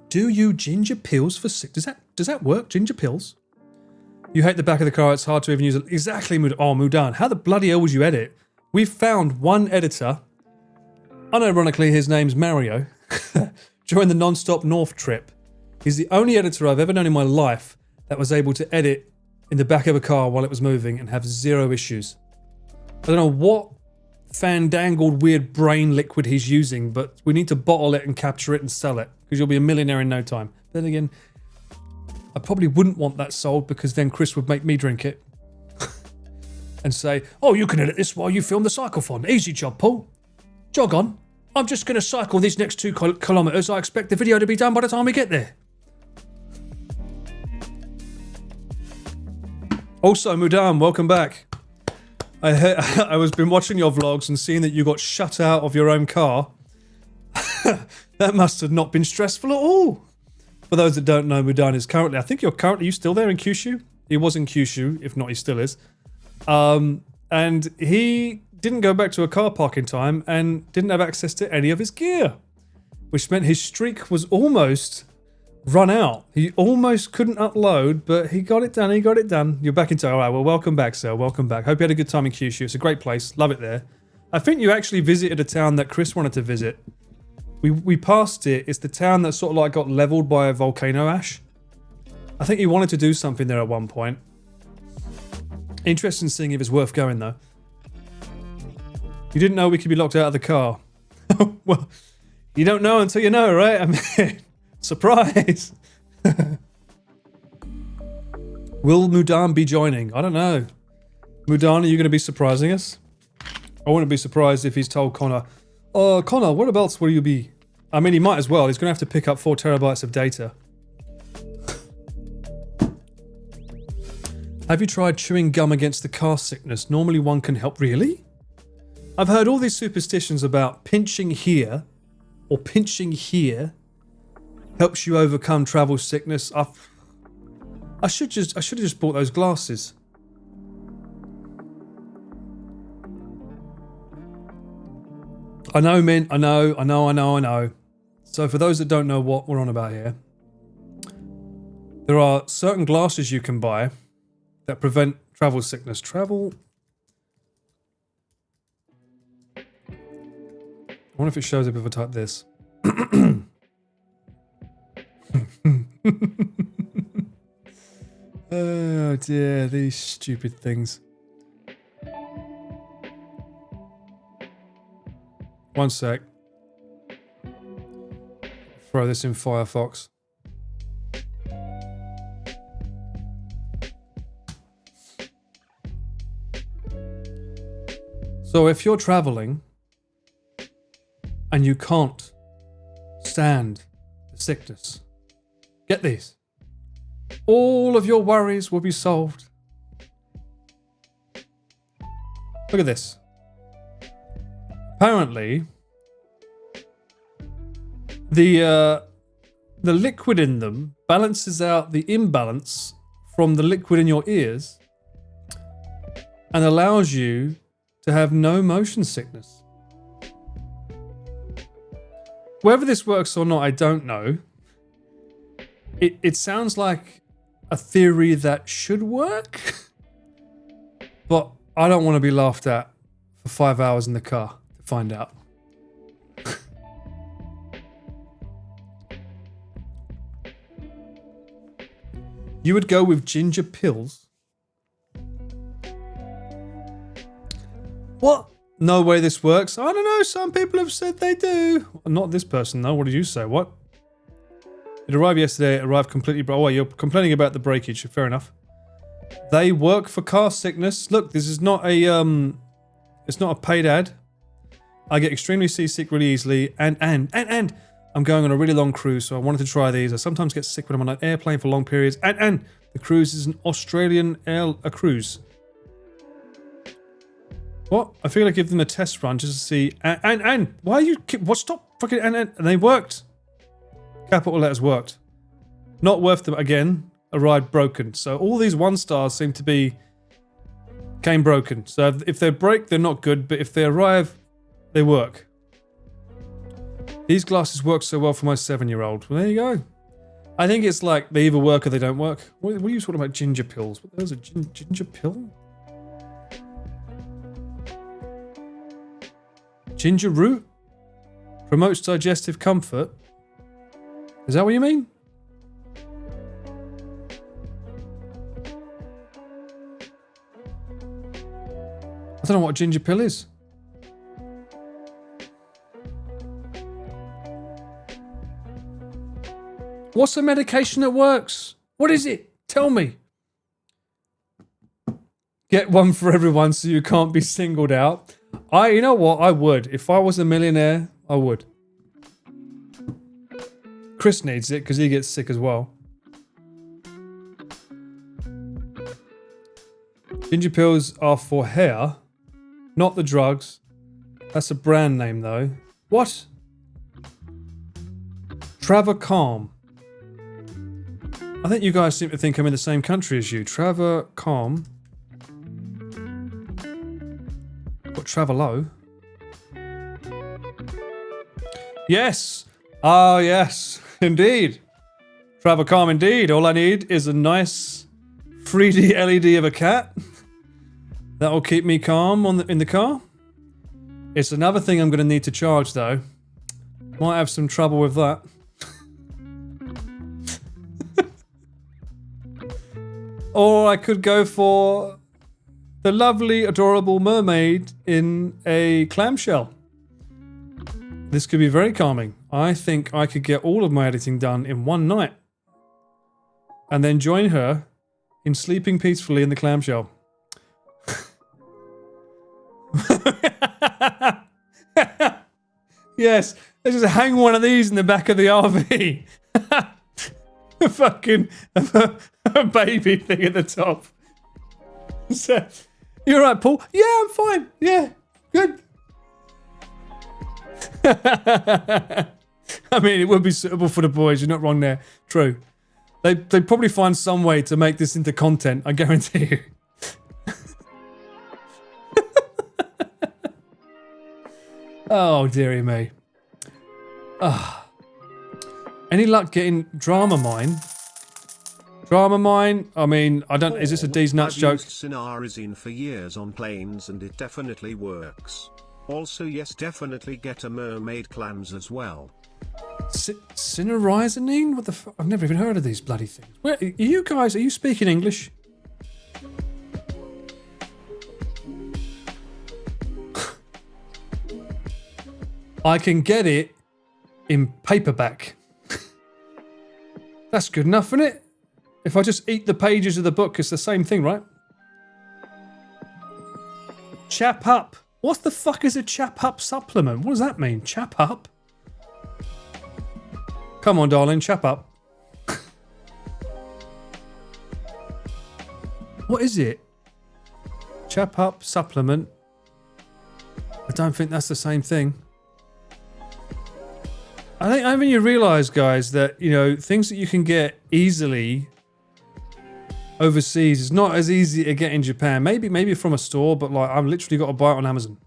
Do you ginger pills for sick? Does that work? Ginger pills? You hate the back of the car. It's hard to even use it. Exactly, Mudan. How the bloody hell would you edit? We've found one editor. Unironically, his name's Mario. During the non-stop North trip, he's the only editor I've ever known in my life that was able to edit in the back of a car while it was moving and have zero issues. I don't know what fandangled weird brain liquid he's using, but we need to bottle it and capture it and sell it because you'll be a millionaire in no time. Then again, I probably wouldn't want that sold because then Chris would make me drink it and say, oh, you can edit this while you film the cyclothon. Easy job, Paul. Jog on. I'm just going to cycle these next 2 kilometers. I expect the video to be done by the time we get there. Also, Mudan, welcome back. I was been watching your vlogs and seeing that you got shut out of your own car. That must have not been stressful at all. For those that don't know, Mudan is currently, I think you still there in Kyushu? He was in Kyushu, if not he still is. And he didn't go back to a car park in time and didn't have access to any of his gear. Which meant his streak was almost run out. He almost couldn't upload, but he got it done. You're back in time. All right, well, welcome back, sir. Welcome back. Hope you had a good time in Kyushu. It's a great place. Love it there. I think you actually visited a town that Chris wanted to visit. We passed it. It's the town that sort of like got leveled by a volcano ash. I think he wanted to do something there at one point. Interesting seeing if it's worth going, though. You didn't know we could be locked out of the car. Well, you don't know until you know, right? I mean... Surprise! Will Mudan be joining? I don't know. Mudan, are you going to be surprising us? I wouldn't be surprised if he's told Connor, Connor, whereabouts will you be? I mean, he might as well. He's going to have to pick up 4 terabytes of data. Have you tried chewing gum against the car sickness? Normally one can help. Really? I've heard all these superstitions about pinching here or pinching here helps you overcome travel sickness. I should have just bought those glasses. I know, Mint. I know. So for those that don't know what we're on about here, there are certain glasses you can buy that prevent travel sickness. I wonder if it shows up if I type this. Oh dear, these stupid things. One sec. Throw this in Firefox. So if you're traveling and you can't stand the sickness, get these. All of your worries will be solved. Look at this. Apparently, the liquid in them balances out the imbalance from the liquid in your ears and allows you to have no motion sickness. Whether this works or not, I don't know. It sounds like a theory that should work, but I don't want to be laughed at for 5 hours in the car to find out. You would go with ginger pills? What? No way this works. I don't know, some people have said they do. Not this person though, what did you say? What? It arrived yesterday, it arrived completely... Oh, you're complaining about the breakage, fair enough. They work for car sickness. Look, this is not a it's not a paid ad. I get extremely seasick really easily, and I'm going on a really long cruise, so I wanted to try these. I sometimes get sick when I'm on an airplane for long periods, and the cruise is an Australian a cruise. What? I feel like give them a test run just to see. And why are you? What? Stop fucking and they worked. Capital letters worked. Not worth them again. A ride broken. So all these 1 stars seem to be came broken. So if they break, they're not good. But if they arrive, they work. These glasses work so well for my 7-year-old. Well, there you go. I think it's like they either work or they don't work. What are you talking about? Ginger pills? What, there's a ginger pill? Ginger root? Promotes digestive comfort? Is that what you mean? I don't know what a ginger pill is. What's the medication that works? What is it? Tell me. Get one for everyone so you can't be singled out. You know what? I would. If I was a millionaire, I would. Chris needs it because he gets sick as well. Ginger pills are for hair, not the drugs. That's a brand name though. What? Trevor Calm. I think you guys seem to think I'm in the same country as you. Trevor Calm. What, Travelo? Yes! Ah, yes. Indeed. Trevor Calm indeed. All I need is a nice 3D LED of a cat. That will keep me calm in the car. It's another thing I'm going to need to charge though. Might have some trouble with that. Or I could go for the lovely, adorable mermaid in a clamshell. This could be very calming. I think I could get all of my editing done in one night. And then join her in sleeping peacefully in the clamshell. Yes, let's just hang one of these in the back of the RV. Fucking a baby thing at the top. So, you alright, Paul? Yeah, I'm fine. Yeah, good. I mean, it would be suitable for the boys. You're not wrong there. True. They'd probably find some way to make this into content. I guarantee you. Oh, dearie me. Any luck getting Drama Mine? Drama Mine? I mean, I don't... Is this a D's Nuts joke? I've used Cinerizine for years on planes and it definitely works. Also, yes, definitely get a mermaid clams as well. Cinerizine? What the fuck? I've never even heard of these bloody things. Where, are you guys... Are you speaking English? I can get it in paperback. That's good enough, isn't it? If I just eat the pages of the book, it's the same thing, right? Chap up. What the fuck is a chap up supplement? What does that mean? Chap up? Come on, darling, chap up. What is it? Chap up supplement. I don't think that's the same thing. I mean, you realise, guys, that, you know, things that you can get easily overseas is not as easy to get in Japan. Maybe from a store, but like I've literally got to buy it on Amazon.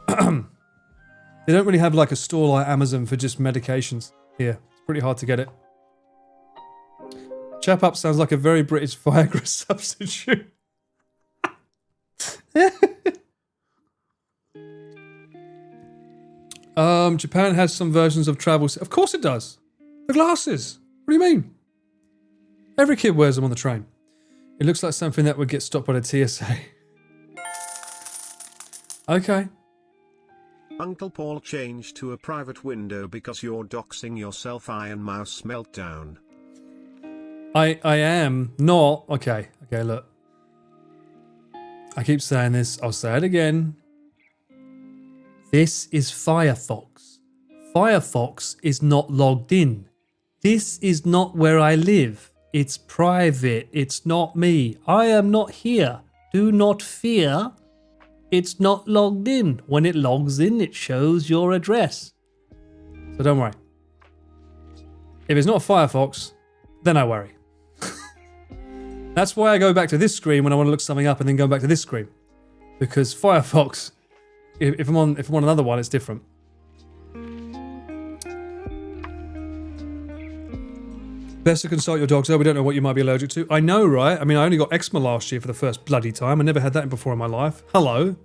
They don't really have like a store like Amazon for just medications here. It's pretty hard to get it. Chap up sounds like a very British Viagra substitute. Japan has some versions of travel. Of course it does. The glasses. What do you mean? Every kid wears them on the train. It looks like something that would get stopped by the TSA. Okay. Uncle Paul changed to a private window because you're doxing yourself. Iron Mouse meltdown. I am not. Okay, look. I keep saying this. I'll say it again. This is Firefox. Firefox is not logged in. This is not where I live. It's private. It's not me. I am not here. Do not fear. It's not logged in. When it logs in, it shows your address. So don't worry. If it's not Firefox, then I worry. That's why I go back to this screen when I want to look something up and then go back to this screen. Because Firefox, if I'm on another one, it's different. Best to consult your doctor. We don't know what you might be allergic to. I know, right? I mean, I only got eczema last year for the first bloody time. I never had that before in my life. Hello.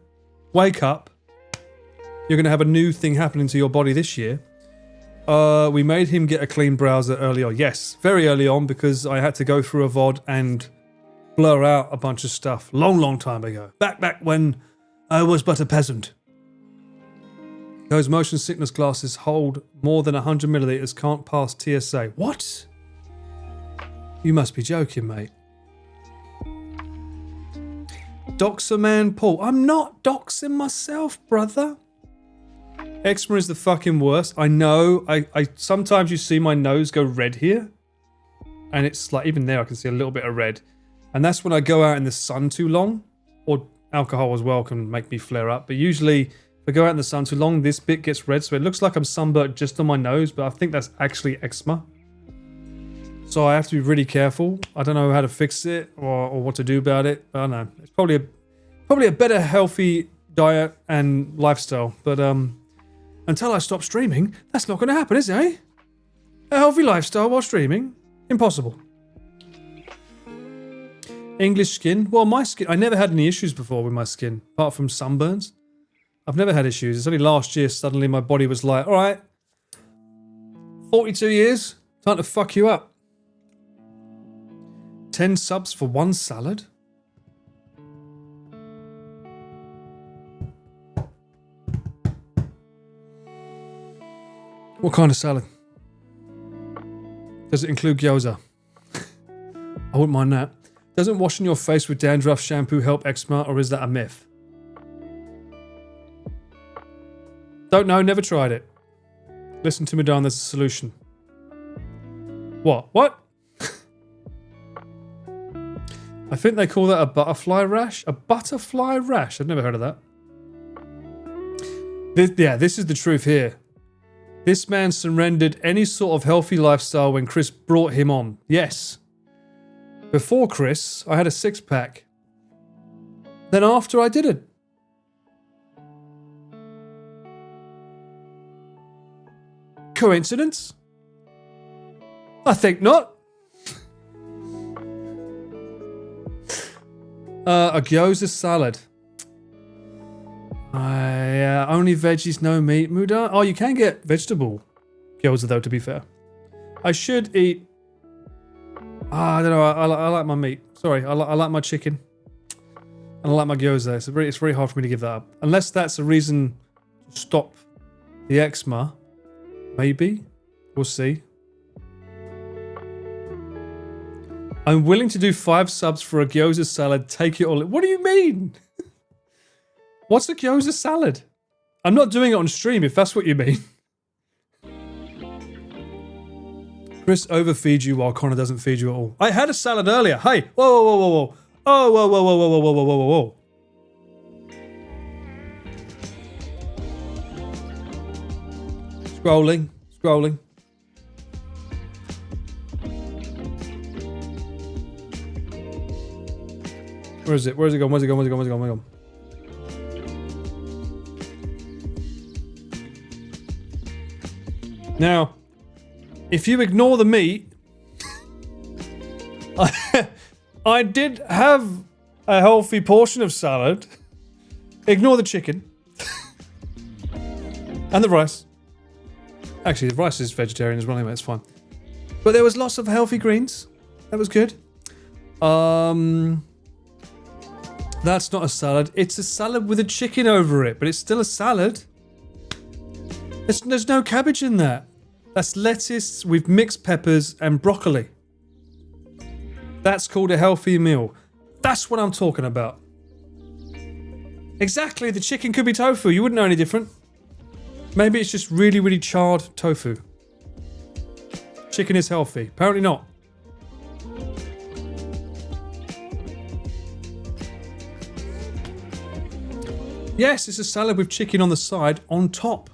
Wake up. You're going to have a new thing happening to your body this year. We made him get a clean browser early on. Yes, very early on, because I had to go through a VOD and blur out a bunch of stuff. Long time ago. Back when I was but a peasant. Those motion sickness glasses hold more than 100 milliliters, can't pass TSA. What? You must be joking, mate. Doxer man Paul. I'm not doxing myself, brother. Eczema is the fucking worst. I know. I sometimes you see my nose go red here. And it's like, even there I can see a little bit of red. And that's when I go out in the sun too long. Or alcohol as well can make me flare up. But usually, if I go out in the sun too long, this bit gets red. So it looks like I'm sunburnt just on my nose. But I think that's actually eczema. So I have to be really careful. I don't know how to fix it or what to do about it. I don't know. It's probably a better healthy diet and lifestyle. But until I stop streaming, that's not going to happen, is it, eh? A healthy lifestyle while streaming? Impossible. English skin? Well, my skin... I never had any issues before with my skin, apart from sunburns. I've never had issues. It's only last year suddenly my body was like, alright, 42 years, time to fuck you up. 10 subs for one salad? What kind of salad? Does it include gyoza? I wouldn't mind that. Doesn't washing your face with dandruff shampoo help eczema, or is that a myth? Don't know, never tried it. Listen to me, Dan, there's a solution. What? I think they call that a butterfly rash. A butterfly rash? I've never heard of that. This is the truth here. This man surrendered any sort of healthy lifestyle when Chris brought him on. Yes. Before Chris, I had a six-pack. Then after, I didn't. Coincidence? I think not. A gyoza salad. Only veggies, no meat. Muda? Oh, you can get vegetable gyoza though, to be fair. I should eat... I don't know, I like my meat. Sorry, I like my chicken. And I like my gyoza. It's very hard for me to give that up. Unless that's a reason to stop the eczema. Maybe. We'll see. I'm willing to do 5 subs for a gyoza salad. Take it all. What do you mean? What's a gyoza salad? I'm not doing it on stream if that's what you mean. Chris overfeeds you while Connor doesn't feed you at all. I had a salad earlier. Hey, whoa. Oh, whoa. Scrolling. Where is it? Where's it gone? Now, if you ignore the meat, I did have a healthy portion of salad. Ignore the chicken. And the rice. Actually, the rice is vegetarian as well, anyway, it's fine. But there was lots of healthy greens. That was good. That's not a salad. It's a salad with a chicken over it, but it's still a salad. There's no cabbage in that. That's lettuce with mixed peppers and broccoli. That's called a healthy meal. That's what I'm talking about. Exactly, the chicken could be tofu. You wouldn't know any different. Maybe it's just really, really charred tofu. Chicken is healthy. Apparently not. Yes, it's a salad with chicken on the side on top.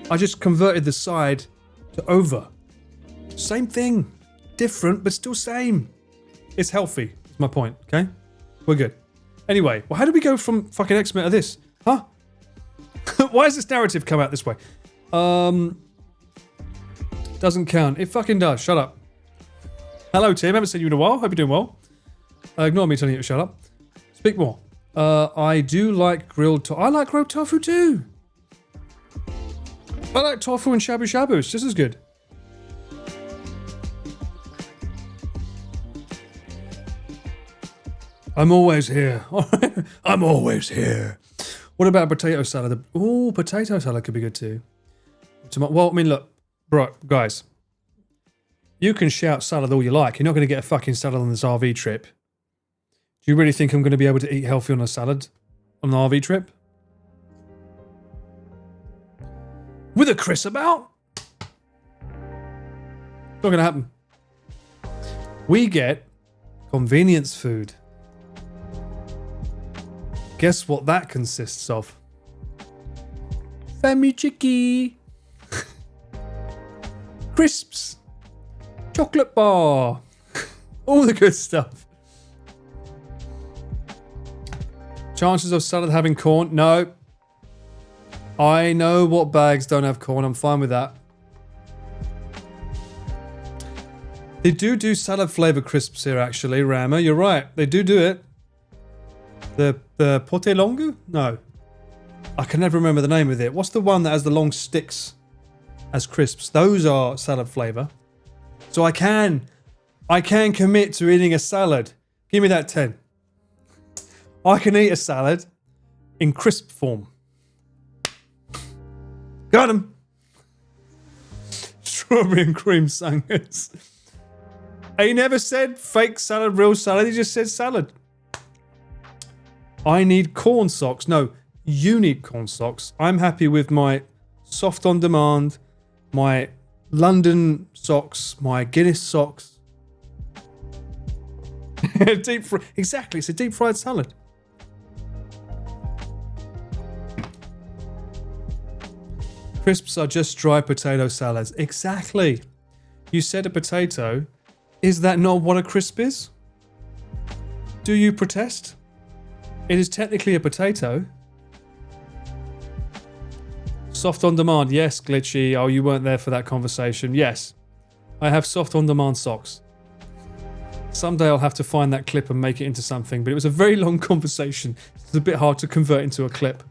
I just converted the side to over. Same thing. Different, but still same. It's healthy, is my point, okay? We're good. Anyway, well, how did we go from fucking X-Men to this? Huh? Why has this narrative come out this way? Doesn't count. It fucking does. Shut up. Hello, Tim. Haven't seen you in a while. Hope you're doing well. Ignore me telling you to shut up. Speak more. I do like grilled tofu. I like grilled tofu too. I like tofu and shabu shabu. It's just as good. I'm always here. I'm always here. What about a potato salad? Oh, potato salad could be good too. Well, I mean, look, bro, guys. You can shout salad all you like. You're not going to get a fucking salad on this RV trip. Do you really think I'm going to be able to eat healthy on a salad on an RV trip? With a Chris about? Not going to happen. We get convenience food. Guess what that consists of? Family chicky. Crisps. Chocolate bar. All the good stuff. Chances of salad having corn? No. I know what bags don't have corn. I'm fine with that. They do salad flavor crisps here, actually, Rama. You're right. They do it. The pote longue? No. I can never remember the name of it. What's the one that has the long sticks as crisps? Those are salad flavor. So I can commit to eating a salad. Give me that 10. I can eat a salad in crisp form. Got him. Strawberry and cream sandwiches. He never said fake salad, real salad. He just said salad. I need corn socks. No, you need corn socks. I'm happy with my soft on demand, my London socks, my Guinness socks. Exactly, it's a deep fried salad. Crisps are just dry potato salads. Exactly. You said a potato. Is that not what a crisp is? Do you protest? It is technically a potato. Soft on demand. Yes, Glitchy. Oh, you weren't there for that conversation. Yes. I have soft on demand socks. Someday I'll have to find that clip and make it into something, but it was a very long conversation. It's a bit hard to convert into a clip.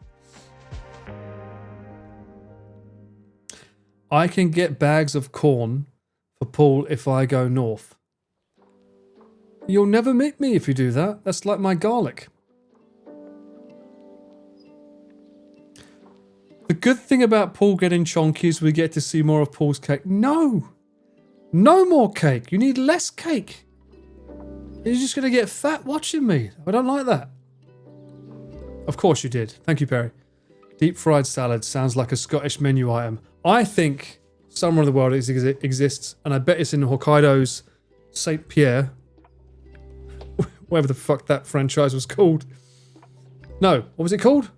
I can get bags of corn for Paul if I go north. You'll never meet me if you do that. That's like my garlic. The good thing about Paul getting chonky is we get to see more of Paul's cake. No! No more cake. You need less cake. You're just going to get fat watching me. I don't like that. Of course you did. Thank you, Perry. Deep fried salad sounds like a Scottish menu item. I think somewhere in the world it exists, and I bet it's in Hokkaido's St. Pierre. Whatever the fuck that franchise was called. No, what was it called?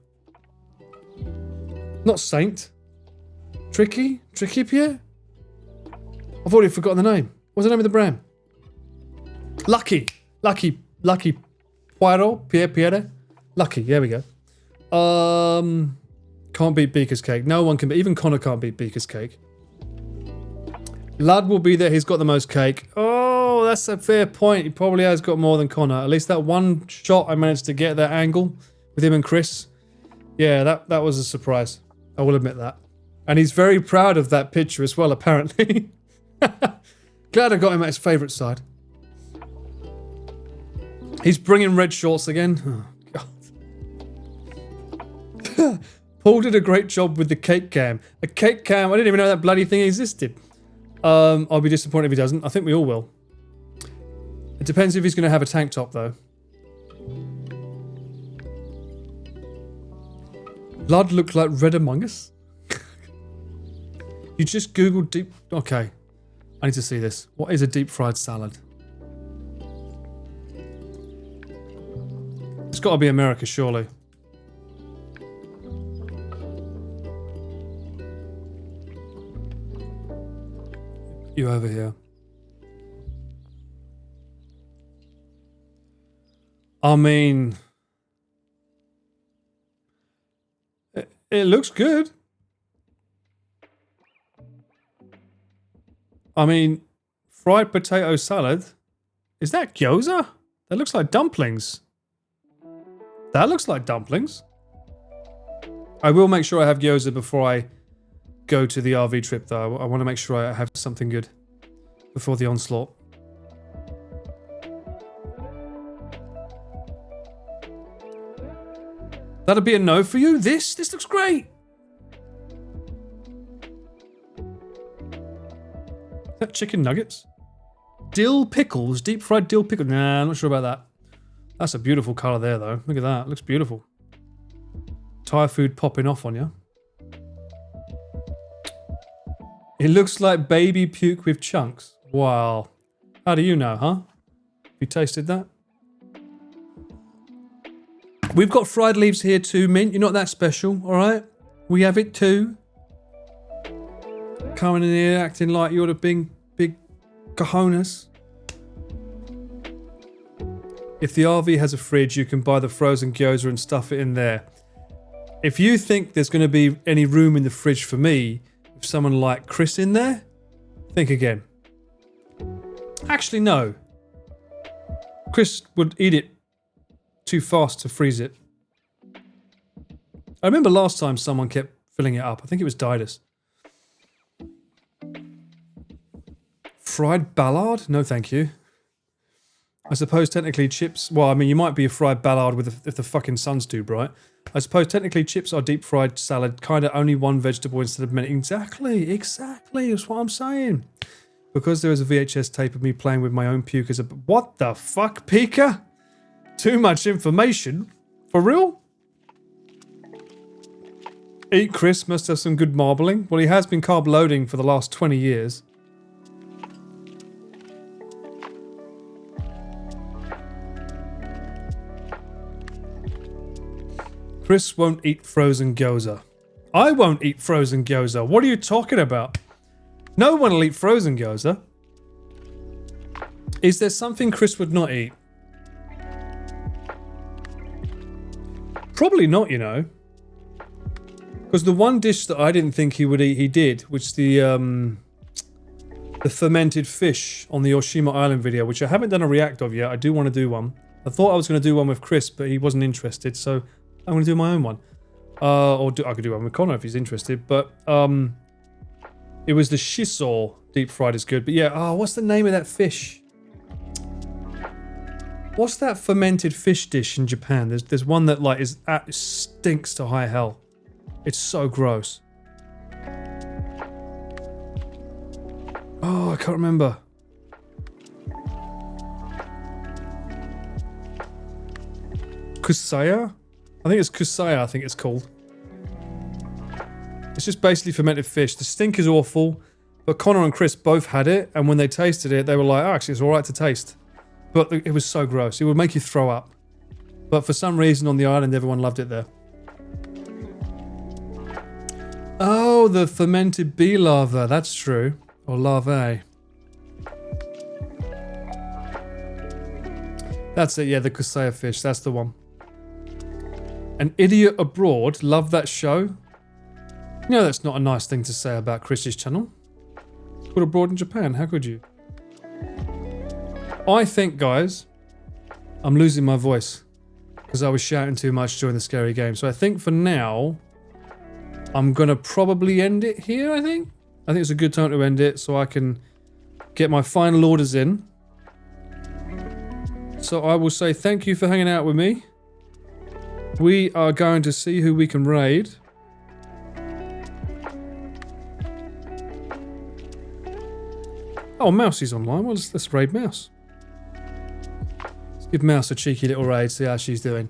Not Saint. Tricky Pierre? I've already forgotten the name. What's the name of the brand? Lucky Poirot, Pierre. Lucky, there we go. Can't beat Beaker's cake. No one can beat, even Connor can't beat Beaker's cake. Lud will be there, he's got the most cake. Oh, that's a fair point. He probably has got more than Connor. At least that one shot I managed to get that angle with him and Chris. Yeah, that was a surprise. I will admit that. And he's very proud of that picture as well, apparently. Glad I got him at his favourite side. He's bringing red shorts again. Oh, God. Paul did a great job with the cake cam. A cake cam? I didn't even know that bloody thing existed. I'll be disappointed if he doesn't. I think we all will. It depends if he's going to have a tank top, though. Blood looked like red among us. You just googled deep... Okay. I need to see this. What is a deep fried salad? It's got to be America, surely. You over here. I mean... It looks good. I mean, fried potato salad. Is that gyoza? That looks like dumplings. That looks like dumplings. I will make sure I have gyoza before I go to the RV trip, though. I want to make sure I have something good before the onslaught. That'll be a no for you? This looks great. Is that chicken nuggets? Dill pickles, deep fried dill pickles. Nah, I'm not sure about that. That's a beautiful colour there, though. Look at that. It looks beautiful. Thai food popping off on you. It looks like baby puke with chunks. Wow. How do you know, huh? You tasted that? We've got fried leaves here too, Mint. You're not that special, alright? We have it too. Coming in here acting like you're the big cojones. If the RV has a fridge, you can buy the frozen gyoza and stuff it in there. If you think there's going to be any room in the fridge for me, with someone like Chris in there, think again. Actually, no. Chris would eat it too fast to freeze it. I remember last time someone kept filling it up. I think it was Didus. Fried ballard? No, thank you. I suppose technically chips... Well, I mean, you might be a fried ballard with if the fucking sun's too bright. I suppose technically chips are deep fried salad, kind of only one vegetable instead of many. Exactly. That's what I'm saying. Because there was a VHS tape of me playing with my own puke as a... What the fuck, Pika? Too much information? For real? Eat Chris must have some good marbling. Well, he has been carb loading for the last 20 years. Chris won't eat frozen gyoza. I won't eat frozen gyoza. What are you talking about? No one will eat frozen gyoza. Is there something Chris would not eat? Probably not, you know. Because the one dish that I didn't think he would eat, he did, which the fermented fish on the Oshima Island video, which I haven't done a react of yet. I do want to do one. I thought I was going to do one with Chris, but he wasn't interested, so I'm going to do my own one. I could do one with Connor if he's interested, but it was the shiso deep fried is good. But yeah, what's the name of that fish? What's that fermented fish dish in Japan? There's one that like stinks to high hell. It's so gross. Oh, I can't remember. Kusaya? I think it's Kusaya, I think it's called. It's just basically fermented fish. The stink is awful, but Connor and Chris both had it, and when they tasted it, they were like, oh, actually, it's alright to taste. But it was so gross. It would make you throw up. But for some reason on the island, everyone loved it there. Oh, the fermented bee larva. That's true. Or larvae. That's it, yeah, the Kusaya fish. That's the one. An Idiot Abroad. Love that show. You know that's not a nice thing to say about Chris's channel. It's called Abroad in Japan. How could you? I think, guys, I'm losing my voice because I was shouting too much during the scary game. So I think for now, I'm going to probably end it here, I think. I think it's a good time to end it so I can get my final orders in. So I will say thank you for hanging out with me. We are going to see who we can raid. Oh, Mousie's online. Well, let's raid Mouse. Let's give Mouse a cheeky little raid, see how she's doing.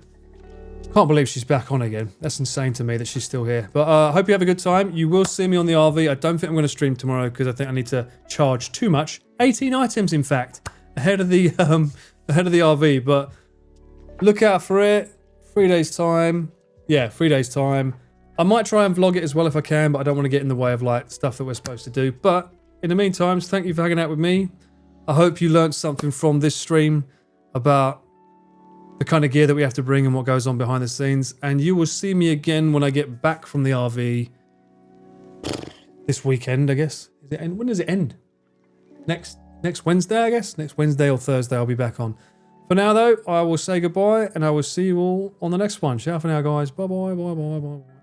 Can't believe she's back on again. That's insane to me that she's still here. But I hope you have a good time. You will see me on the RV. I don't think I'm going to stream tomorrow because I think I need to charge too much. 18 items, in fact, ahead of the RV. But look out for it. 3 days time. Yeah, 3 days time. I might try and vlog it as well if I can, but I don't want to get in the way of like stuff that we're supposed to do. But in the meantime, thank you for hanging out with me. I hope you learned something from this stream about the kind of gear that we have to bring and what goes on behind the scenes. And you will see me again when I get back from the RV this weekend, I guess. Is it end? When does it end? Next Wednesday, I guess. Next Wednesday or Thursday, I'll be back on. For now, though, I will say goodbye, and I will see you all on the next one. Ciao for now, guys. Bye-bye, bye-bye, bye-bye.